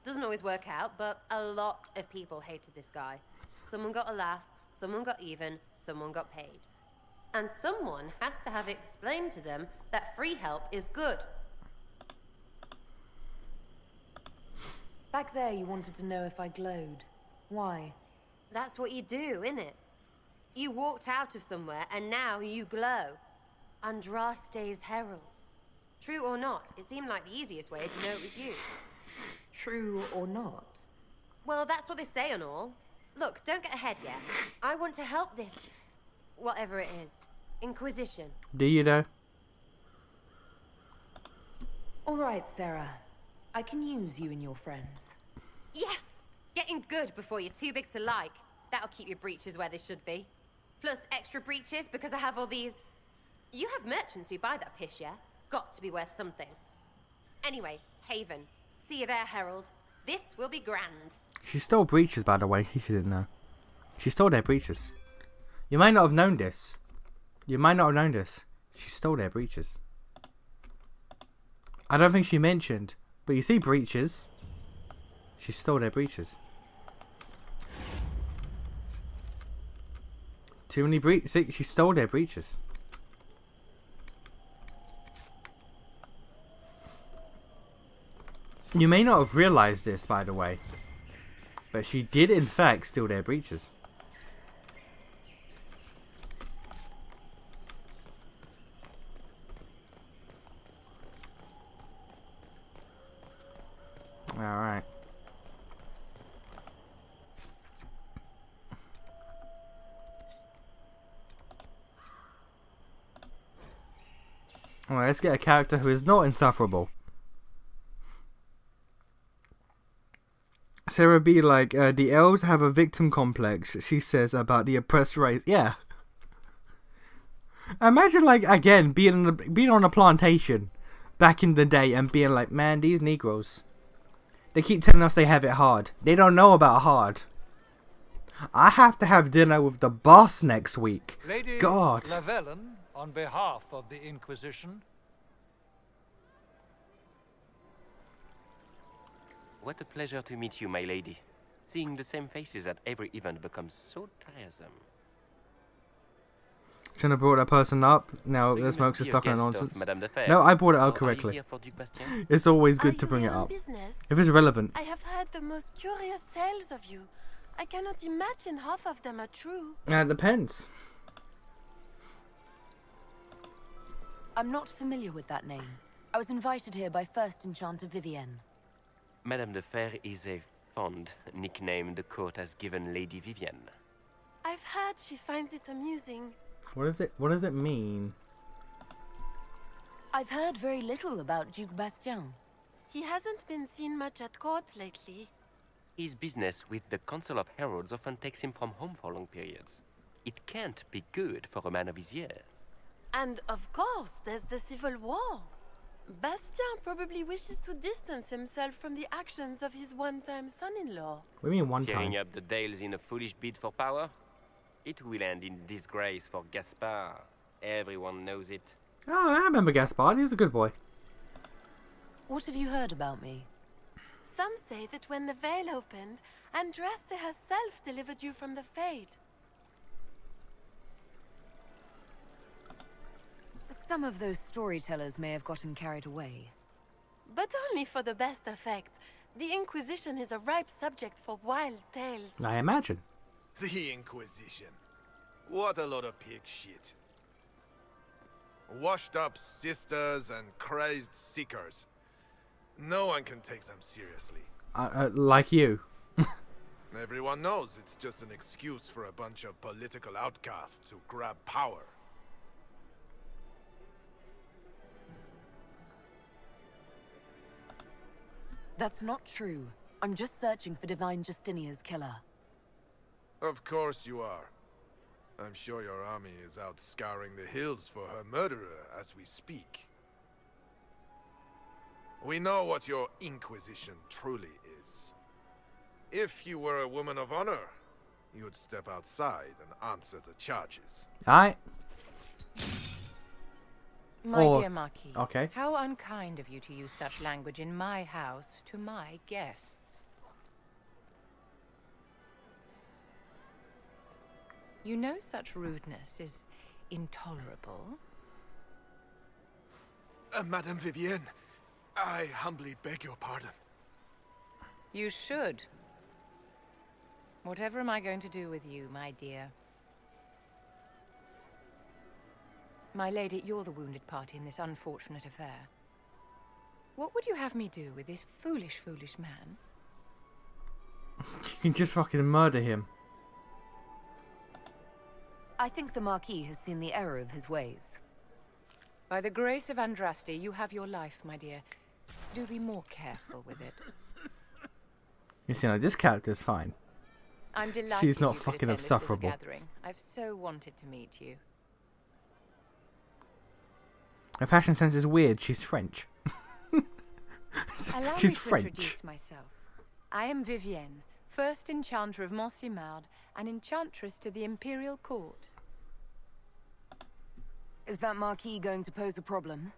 Doesn't always work out, but a lot of people hated this guy. Someone got a laugh, someone got even, someone got paid. And someone has to have explained to them that free help is good. Back there you wanted to know if I glowed. Why? That's what you do, innit? You walked out of somewhere and now you glow. Andraste's herald. True or not, it seemed like the easiest way to know it was you. True or not? Well, that's what they say and all. Look, don't get ahead yet. I want to help this... whatever it is. Inquisition. Do you though? Alright, Sarah. I can use you and your friends. Yes! Getting good before you're too big to like. That'll keep your breeches where they should be. Plus extra breeches because I have all these... You have merchants who buy that piss, yeah? Got to be worth something. Anyway, Haven. See you there, Herald. This will be grand. She stole breeches, by the way. He didn't know. She stole their breeches. You might not have known this. She stole their breeches. I don't think she mentioned, but you see breeches. She stole their breeches. Too many breeches. See, she stole their breeches. You may not have realized this, by the way, but she did in fact steal their breeches. Alright. Alright, let's get a character who is not insufferable. Sarah B. like, the elves have a victim complex, she says, about the oppressed race. Yeah. Imagine, like, again, being on a plantation back in the day and being like, man, these Negroes, they keep telling us they have it hard. They don't know about hard. I have to have dinner with the boss next week. Lady God. Lavellen, on behalf of the Inquisition. What a pleasure to meet you, my lady. Seeing the same faces at every event becomes so tiresome. Shouldn't have brought that person up. Now So the smokes are stuck on nonsense. No, I brought it out correctly. It's always good to bring it up. If it's relevant. I have heard the most curious tales of you. I cannot imagine half of them are true. It depends. I'm not familiar with that name. I was invited here by First Enchanter Vivienne. Madame de Fer is a fond nickname the court has given Lady Vivienne. I've heard she finds it amusing. What does it mean? I've heard very little about Duke Bastien. He hasn't been seen much at court lately. His business with the Council of Heralds often takes him from home for long periods. It can't be good for a man of his years. And of course, there's the civil war. Bastien probably wishes to distance himself from the actions of his one-time son-in-law. What do you mean one Tearing time? up the Dales in a foolish bid for power? It will end in disgrace for Gaspard. Everyone knows it. Oh, I remember Gaspard. He was a good boy. What have you heard about me? Some say that when the veil opened, Andraste herself delivered you from the Fade. Some of those storytellers may have gotten carried away. But only for the best effect. The Inquisition is a ripe subject for wild tales. I imagine. The Inquisition. What a lot of pig shit. Washed up sisters and crazed seekers. No one can take them seriously. Like you. Everyone knows it's just an excuse for a bunch of political outcasts to grab power. That's not true. I'm just searching for Divine Justinia's killer. Of course you are. I'm sure your army is out scouring the hills for her murderer as we speak. We know what your Inquisition truly is. If you were a woman of honor, you'd step outside and answer the charges. Aye. My dear Marquis, okay. How unkind of you to use such language in my house to my guests. You know such rudeness is intolerable. Madame Vivienne, I humbly beg your pardon. You should. Whatever am I going to do with you, my dear? My lady, you're the wounded party in this unfortunate affair. What would you have me do with this foolish, foolish man? You can just fucking murder him. I think the Marquis has seen the error of his ways. By the grace of Andraste, you have your life, my dear. Do be more careful with it. You see, like, this character's fine. I'm delighted She's not you could fucking attend this little insufferable. gathering. I've so wanted to meet you. Her fashion sense is weird. She's French. Allow She's me to French. introduce myself. I am Vivienne, first enchanter of Montsimard, and enchantress to the Imperial Court. Is that Marquis going to pose a problem?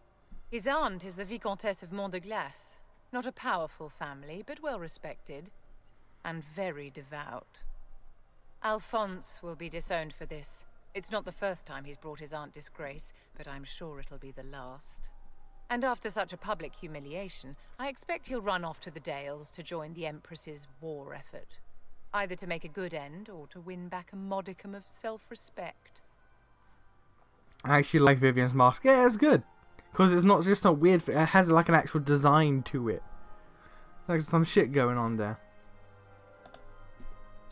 His aunt is the Vicomtesse of Mont de Glace. Not a powerful family, but well respected. And very devout. Alphonse will be disowned for this. It's not the first time he's brought his aunt disgrace, but I'm sure it'll be the last. And after such a public humiliation, I expect he'll run off to the Dales to join the Empress's war effort. Either to make a good end, or to win back a modicum of self-respect. I actually like Vivian's mask. Yeah, it's good. Because it's not just a weird... It has like an actual design to it. Like some shit going on there.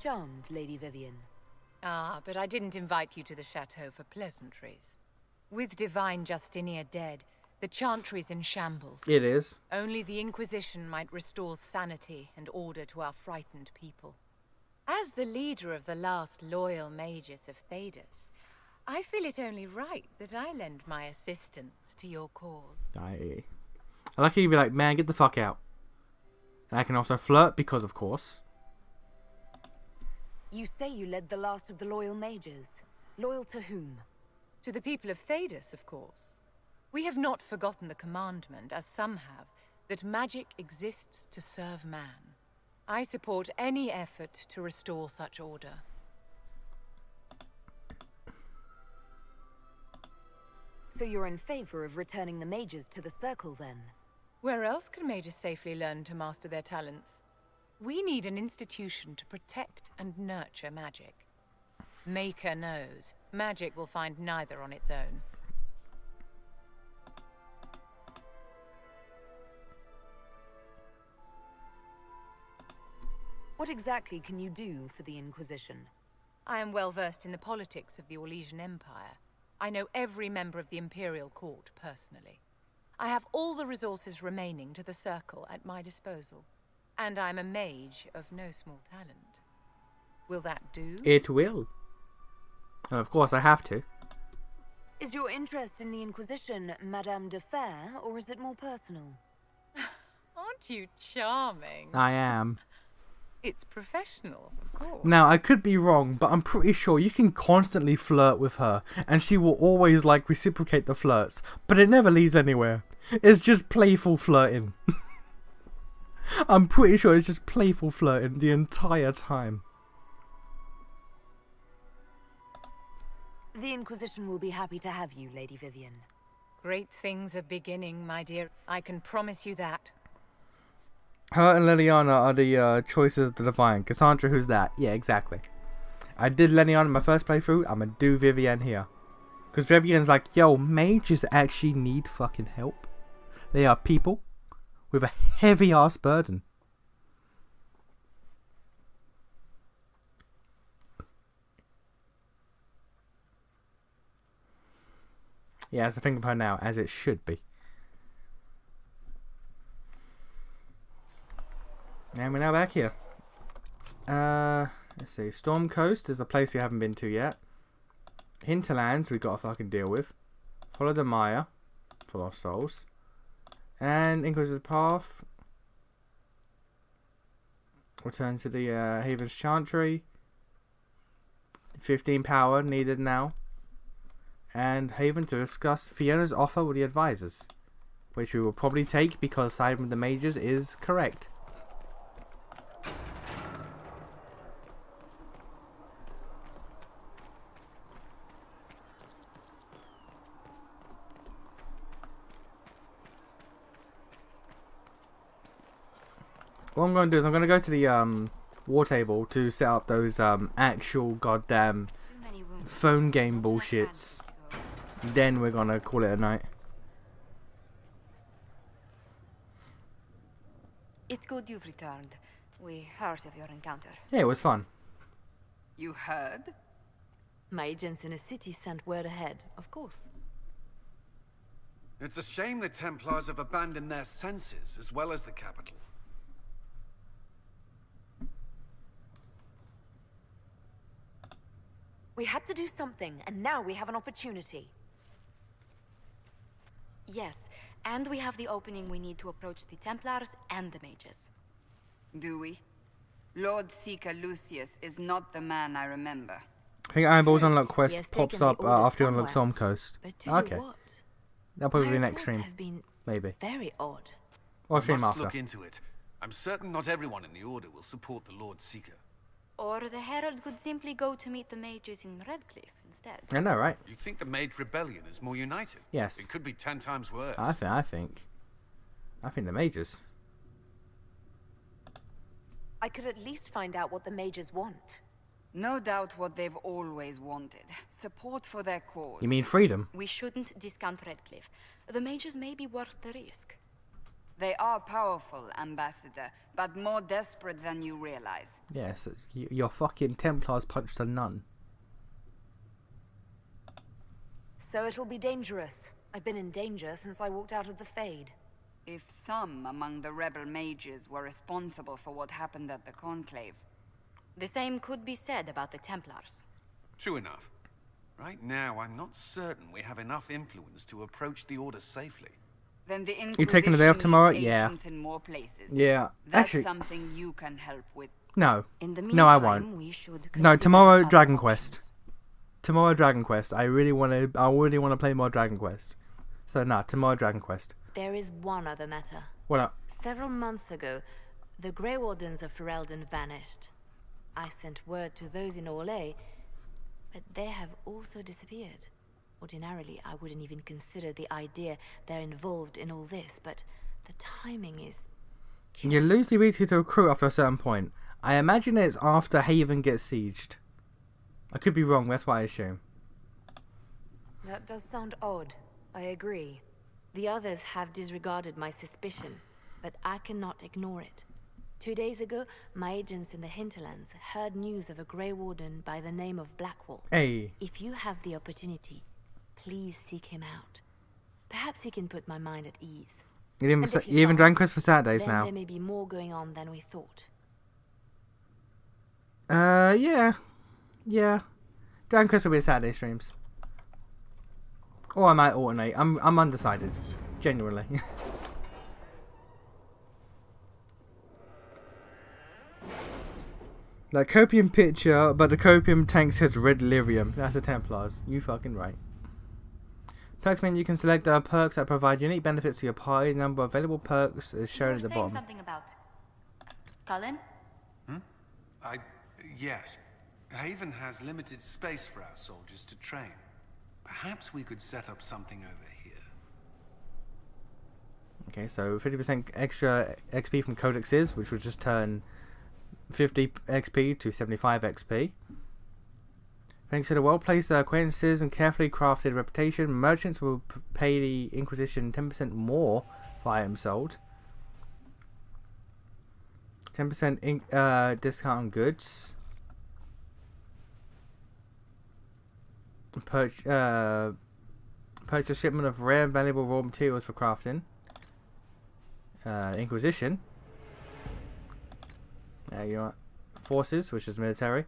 Charmed, Lady Vivienne. Ah, but I didn't invite you to the chateau for pleasantries. With Divine Justinia dead, The Chantry's in shambles. It is. Only the Inquisition might restore sanity and order to our frightened people. As the leader of the last loyal mages of Thedas, I feel it only right that I lend my assistance to your cause. I like how you'd be like, man, get the fuck out. And I can also flirt because, of course. You say you led the last of the loyal mages. Loyal to whom? To the people of Thedas, of course. We have not forgotten the commandment, as some have, that magic exists to serve man. I support any effort to restore such order. So you're in favor of returning the mages to the Circle, then? Where else can mages safely learn to master their talents? We need an institution to protect and nurture magic. Maker knows, magic will find neither on its own. What exactly can you do for the Inquisition? I am well versed in the politics of the Orlesian Empire. I know every member of the Imperial Court personally. I have all the resources remaining to the Circle at my disposal. And I'm a mage of no small talent. Will that do? It will. And of course I have to. Is your interest in the Inquisition Madame de Fer, or is it more personal? Aren't you charming? I am. It's professional, of course. Now, I could be wrong, but I'm pretty sure you can constantly flirt with her, and she will always, like, reciprocate the flirts, but it never leads anywhere. It's just playful flirting. I'm pretty sure it's just playful flirting the entire time. The Inquisition will be happy to have you, Lady Vivian. Great things are beginning, my dear. I can promise you that. Her and Leliana are the choices of the Divine. Cassandra, who's that? Yeah, exactly. I did Leliana in my first playthrough. I'm gonna do Vivian here. Because Vivian's like, yo, mages actually need fucking help. They are people with a heavy ass burden. Yeah, that's the thing of her now, as it should be. And we're now back here. Let's see. Storm Coast is a place we haven't been to yet. Hinterlands we've got to fucking deal with. Follow the Maya for Lost Souls. And Inquisitor's Path. Return to the Haven's Chantry. 15 power needed now. And Haven to discuss Fiona's offer with the advisors. Which we will probably take because siding with the mages is correct. What I'm going to do is I'm going to go to the war table to set up those actual goddamn phone game bullshits. Then we're going to call it a night. It's good you've returned. We heard of your encounter. Yeah, it was fun. You heard? My agents in a city sent word ahead, of course. It's a shame the Templars have abandoned their senses, as well as the capital. We had to do something, and now we have an opportunity. Yes, and we have the opening we need to approach the Templars and the mages. Do we? Lord Seeker Lucius is not the man I remember. I think Eyeballs Unlock quest pops up after you unlock Storm Coast. Okay. That'll probably be next stream. Maybe. Very odd. Or stream must after. Look into it. I'm certain not everyone in the Order will support the Lord Seeker. Or the Herald could simply go to meet the mages in Redcliffe instead. I know, right? You think the Mage Rebellion is more united? Yes. It could be 10 times worse. I think the mages. I could at least find out what the mages want. No doubt what they've always wanted. Support for their cause. You mean freedom? We shouldn't discount Redcliffe. The mages may be worth the risk. They are powerful, Ambassador, but more desperate than you realize. Yes, your fucking Templars punched a nun. So it'll be dangerous. I've been in danger since I walked out of the Fade. If some among the rebel mages were responsible for what happened at the Conclave... The same could be said about the Templars. True enough. Right now, I'm not certain we have enough influence to approach the Order safely. Then the Inquisition You taking a day off tomorrow? needs Yeah. agents in more places. Yeah. That's Actually, something you can help with. no. In the No, I meantime, won't. we should No, consider tomorrow other Dragon options. Quest. Tomorrow Dragon Quest. I really want to play more Dragon Quest. So nah, tomorrow Dragon Quest. There is one other matter. What up? Several months ago, the Grey Wardens of Ferelden vanished. I sent word to those in Orlais, but they have also disappeared. Ordinarily, I wouldn't even consider the idea they're involved in all this, but the timing is... You lose the ability to recruit after a certain point. I imagine it's after Haven gets sieged. I could be wrong, that's what I assume. That does sound odd. I agree. The others have disregarded my suspicion, but I cannot ignore it. 2 days ago, my agents in the hinterlands heard news of a Grey Warden by the name of Blackwall. Hey. If you have the opportunity, please seek him out. Perhaps he can put my mind at ease. You even, And if you even can't, Dragon Quest for Saturdays then now. there may be more going on than we thought. Yeah. Yeah. Dragon Quest will be Saturday streams. Or I might alternate. I'm undecided. Genuinely. The copium picture, but the copium tank says red lyrium. That's the Templars. You fucking right. Perks mean you can select perks that provide unique benefits to your party. The number of available perks is shown at the bottom. Something about Cullen? Yes. Haven has limited space for our soldiers to train. Perhaps we could set up something over here. Okay, so 50% extra XP from codexes, which will just turn 50 XP to 75 XP. Thanks to the well-placed acquaintances and carefully crafted reputation, merchants will pay the Inquisition 10% more for items sold. 10% discount on goods. Purchase shipment of rare and valuable raw materials for crafting. Inquisition. You know what? Forces, which is military.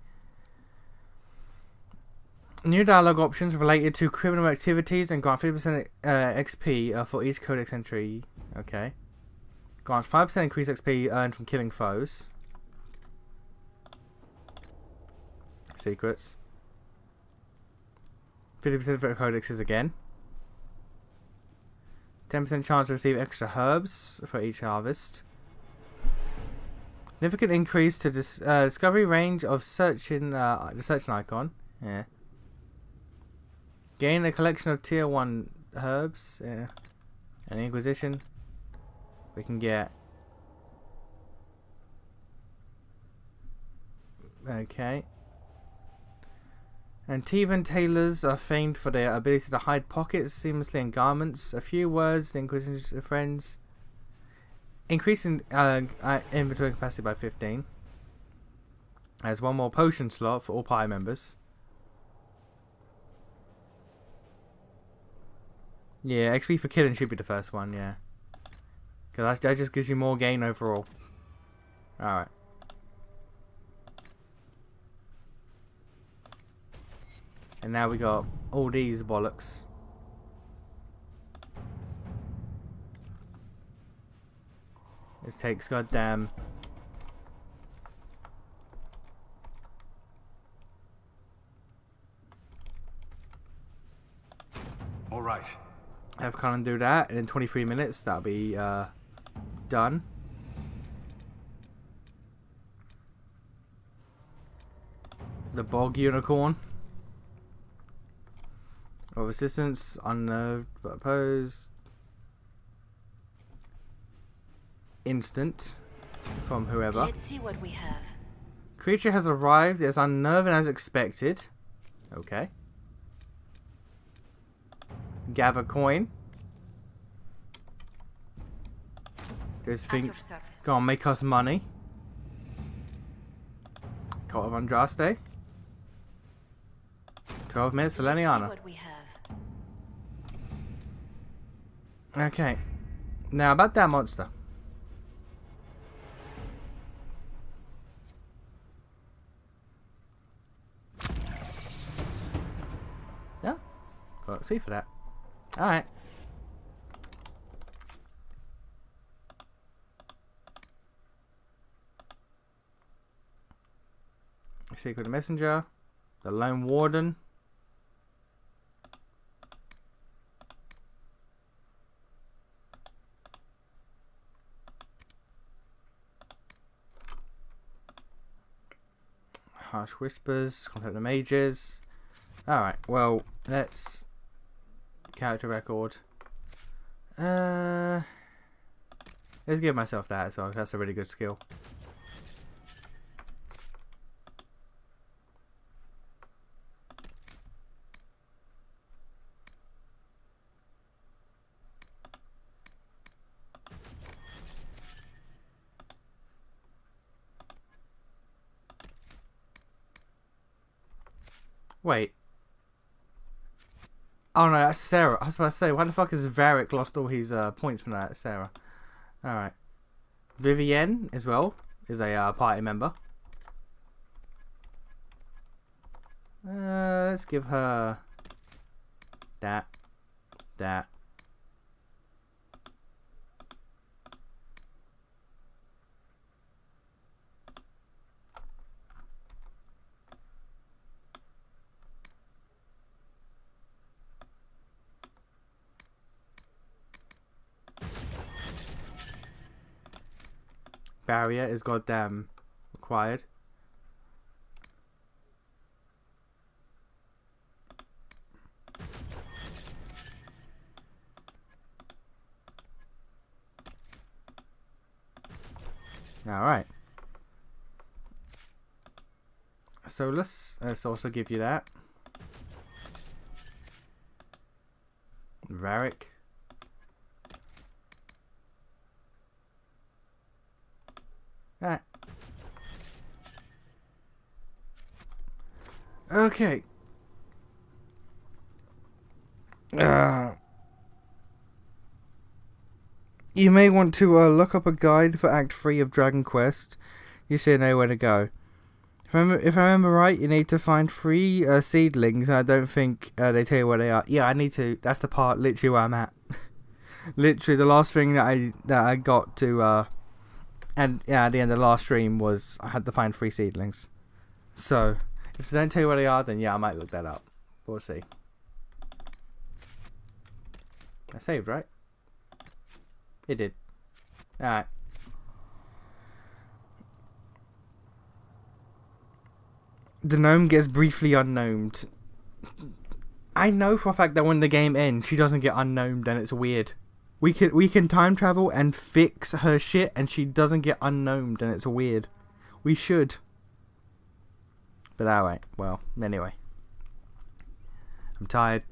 New dialogue options related to criminal activities and grant 50% XP for each codex entry. Okay. Grant 5% increased XP earned from killing foes. Secrets. 50% for codexes again. 10% chance to receive extra herbs for each harvest. Significant increase to discovery range of searching the searching icon. Yeah. Gain a collection of tier 1 herbs. Yeah. And Inquisition. We can get. Okay. And Tevan tailors are famed for their ability to hide pockets seamlessly in garments. A few words, the Inquisition friends. Increasing inventory capacity by 15. There's one more potion slot for all party members. Yeah, XP for killing should be the first one, yeah. Because that just gives you more gain overall. Alright. And now we got all these bollocks. It takes goddamn... Alright. Have Cullen do that, and in 23 minutes that'll be done. The Bog Unicorn. Of resistance, unnerved but opposed. Instant from whoever. Let's see what we have. Creature has arrived, is unnerving as expected. Okay. Gather coin. Just think, gonna make us money. Cult of Andraste. 12 minutes for Leniana. Okay. Now about that monster. Yeah. Got XP for that. Alright. Secret Messenger. The Lone Warden. Harsh Whispers, Contact the Mages. Alright, well, let's... Character record. Let's give myself that as well, that's a really good skill. Wait. Oh no, that's Sarah. I was about to say, why the fuck has Varric lost all his points from that? Sarah. Alright. Vivienne, as well, is a party member. Let's give her... That. Barrier is goddamn required. Alright. So let's also give you that. Varric. Alright. Okay. You may want to look up a guide for Act 3 of Dragon Quest. You should know where to go. If I remember right, you need to find 3 seedlings, and I don't think they tell you where they are. Yeah, I need to. That's the part literally where I'm at. Literally, the last thing that I got to and yeah, at the end of the last stream was I had to find 3 seedlings. So if they don't tell you where they are, then yeah, I might look that up. We'll see. I saved, right? It did. Alright. The gnome gets briefly unknomed. I know for a fact that when the game ends, she doesn't get unknomed, and it's weird. We can time travel and fix her shit, and she doesn't get unknomed, and it's weird. We should. But alright, well, anyway. I'm tired.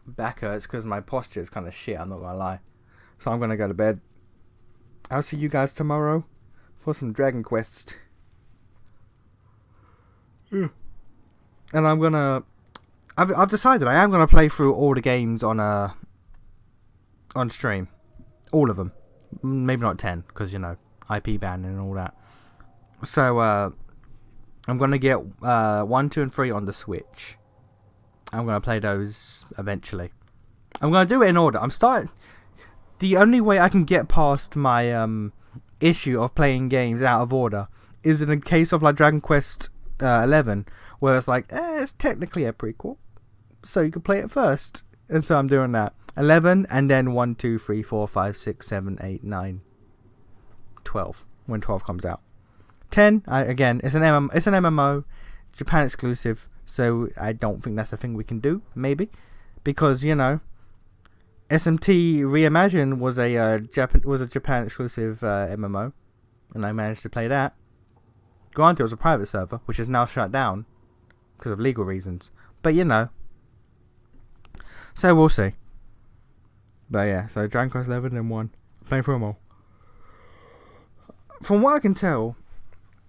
Back hurts because my posture is kind of shit, I'm not gonna lie. So I'm gonna go to bed. I'll see you guys tomorrow for some Dragon Quest. And I'm gonna... I've decided I am gonna play through all the games on stream. All of them. Maybe not 10, because, you know, IP ban and all that. So, I'm going to get 1, 2, and 3 on the Switch. I'm going to play those eventually. I'm going to do it in order. The only way I can get past my issue of playing games out of order is in a case of like Dragon Quest 11, where it's like, it's technically a prequel, so you can play it first. And so I'm doing that. 11, and then 1, 2, 3, 4, 5, 6, 7, 8, 9, 12, when 12 comes out. 10, again, it's an MMO, Japan exclusive, so I don't think that's a thing we can do, maybe. Because, you know, SMT Reimagine was a Japan exclusive MMO, and I managed to play that. Granted, it was a private server, which is now shut down because of legal reasons. But, you know. So, we'll see. But yeah, so Dragon Quest 11 and 1. Playing through them all. From what I can tell,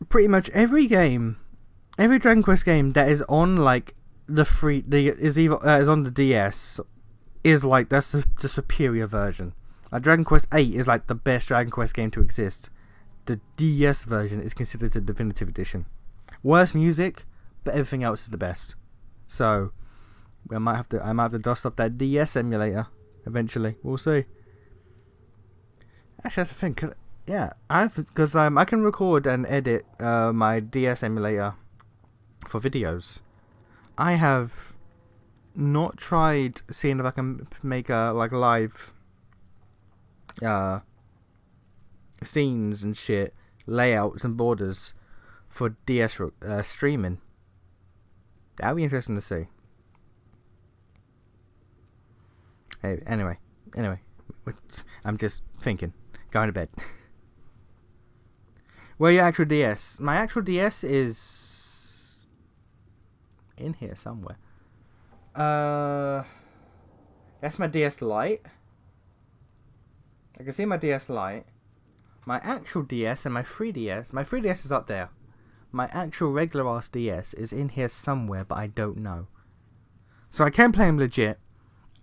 pretty much every Dragon Quest game that is on like is on the DS is like that's the superior version. Like Dragon Quest 8 is like the best Dragon Quest game to exist. The DS version is considered the definitive edition. Worst music, but everything else is the best. So I might have to dust off that DS emulator eventually. We'll see. Actually, that's the thing. Yeah, I can record and edit my DS emulator for videos. I have not tried seeing if I can make a live scenes and shit, layouts and borders for DS streaming. That'd be interesting to see. Hey, anyway, I'm just thinking. Going to bed. Well, your actual DS. My actual DS is in here somewhere. That's my DS Lite. I can see my DS Lite. My actual DS and my 3DS. My 3DS is up there. My actual regular ass DS is in here somewhere, but I don't know. So I can play them legit.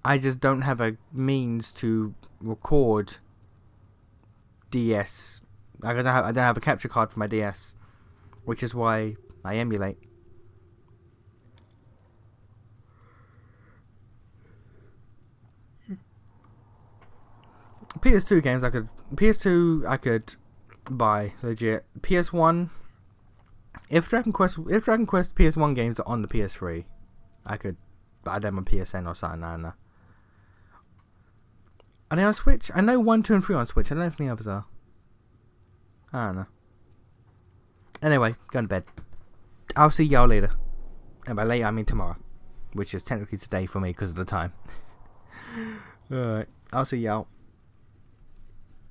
I just don't have a means to record DS. I don't have a capture card for my DS, which is why I emulate. PS2 games I could buy legit. PS1, if Dragon Quest PS1 games are on the PS3, I could buy them on PSN or something. I don't know. Are they on Switch? I know 1, 2, and 3 on Switch. I don't know if any others are. I don't know. Anyway, going to bed. I'll see y'all later. And by later, I mean tomorrow. Which is technically today for me because of the time. Alright, I'll see y'all.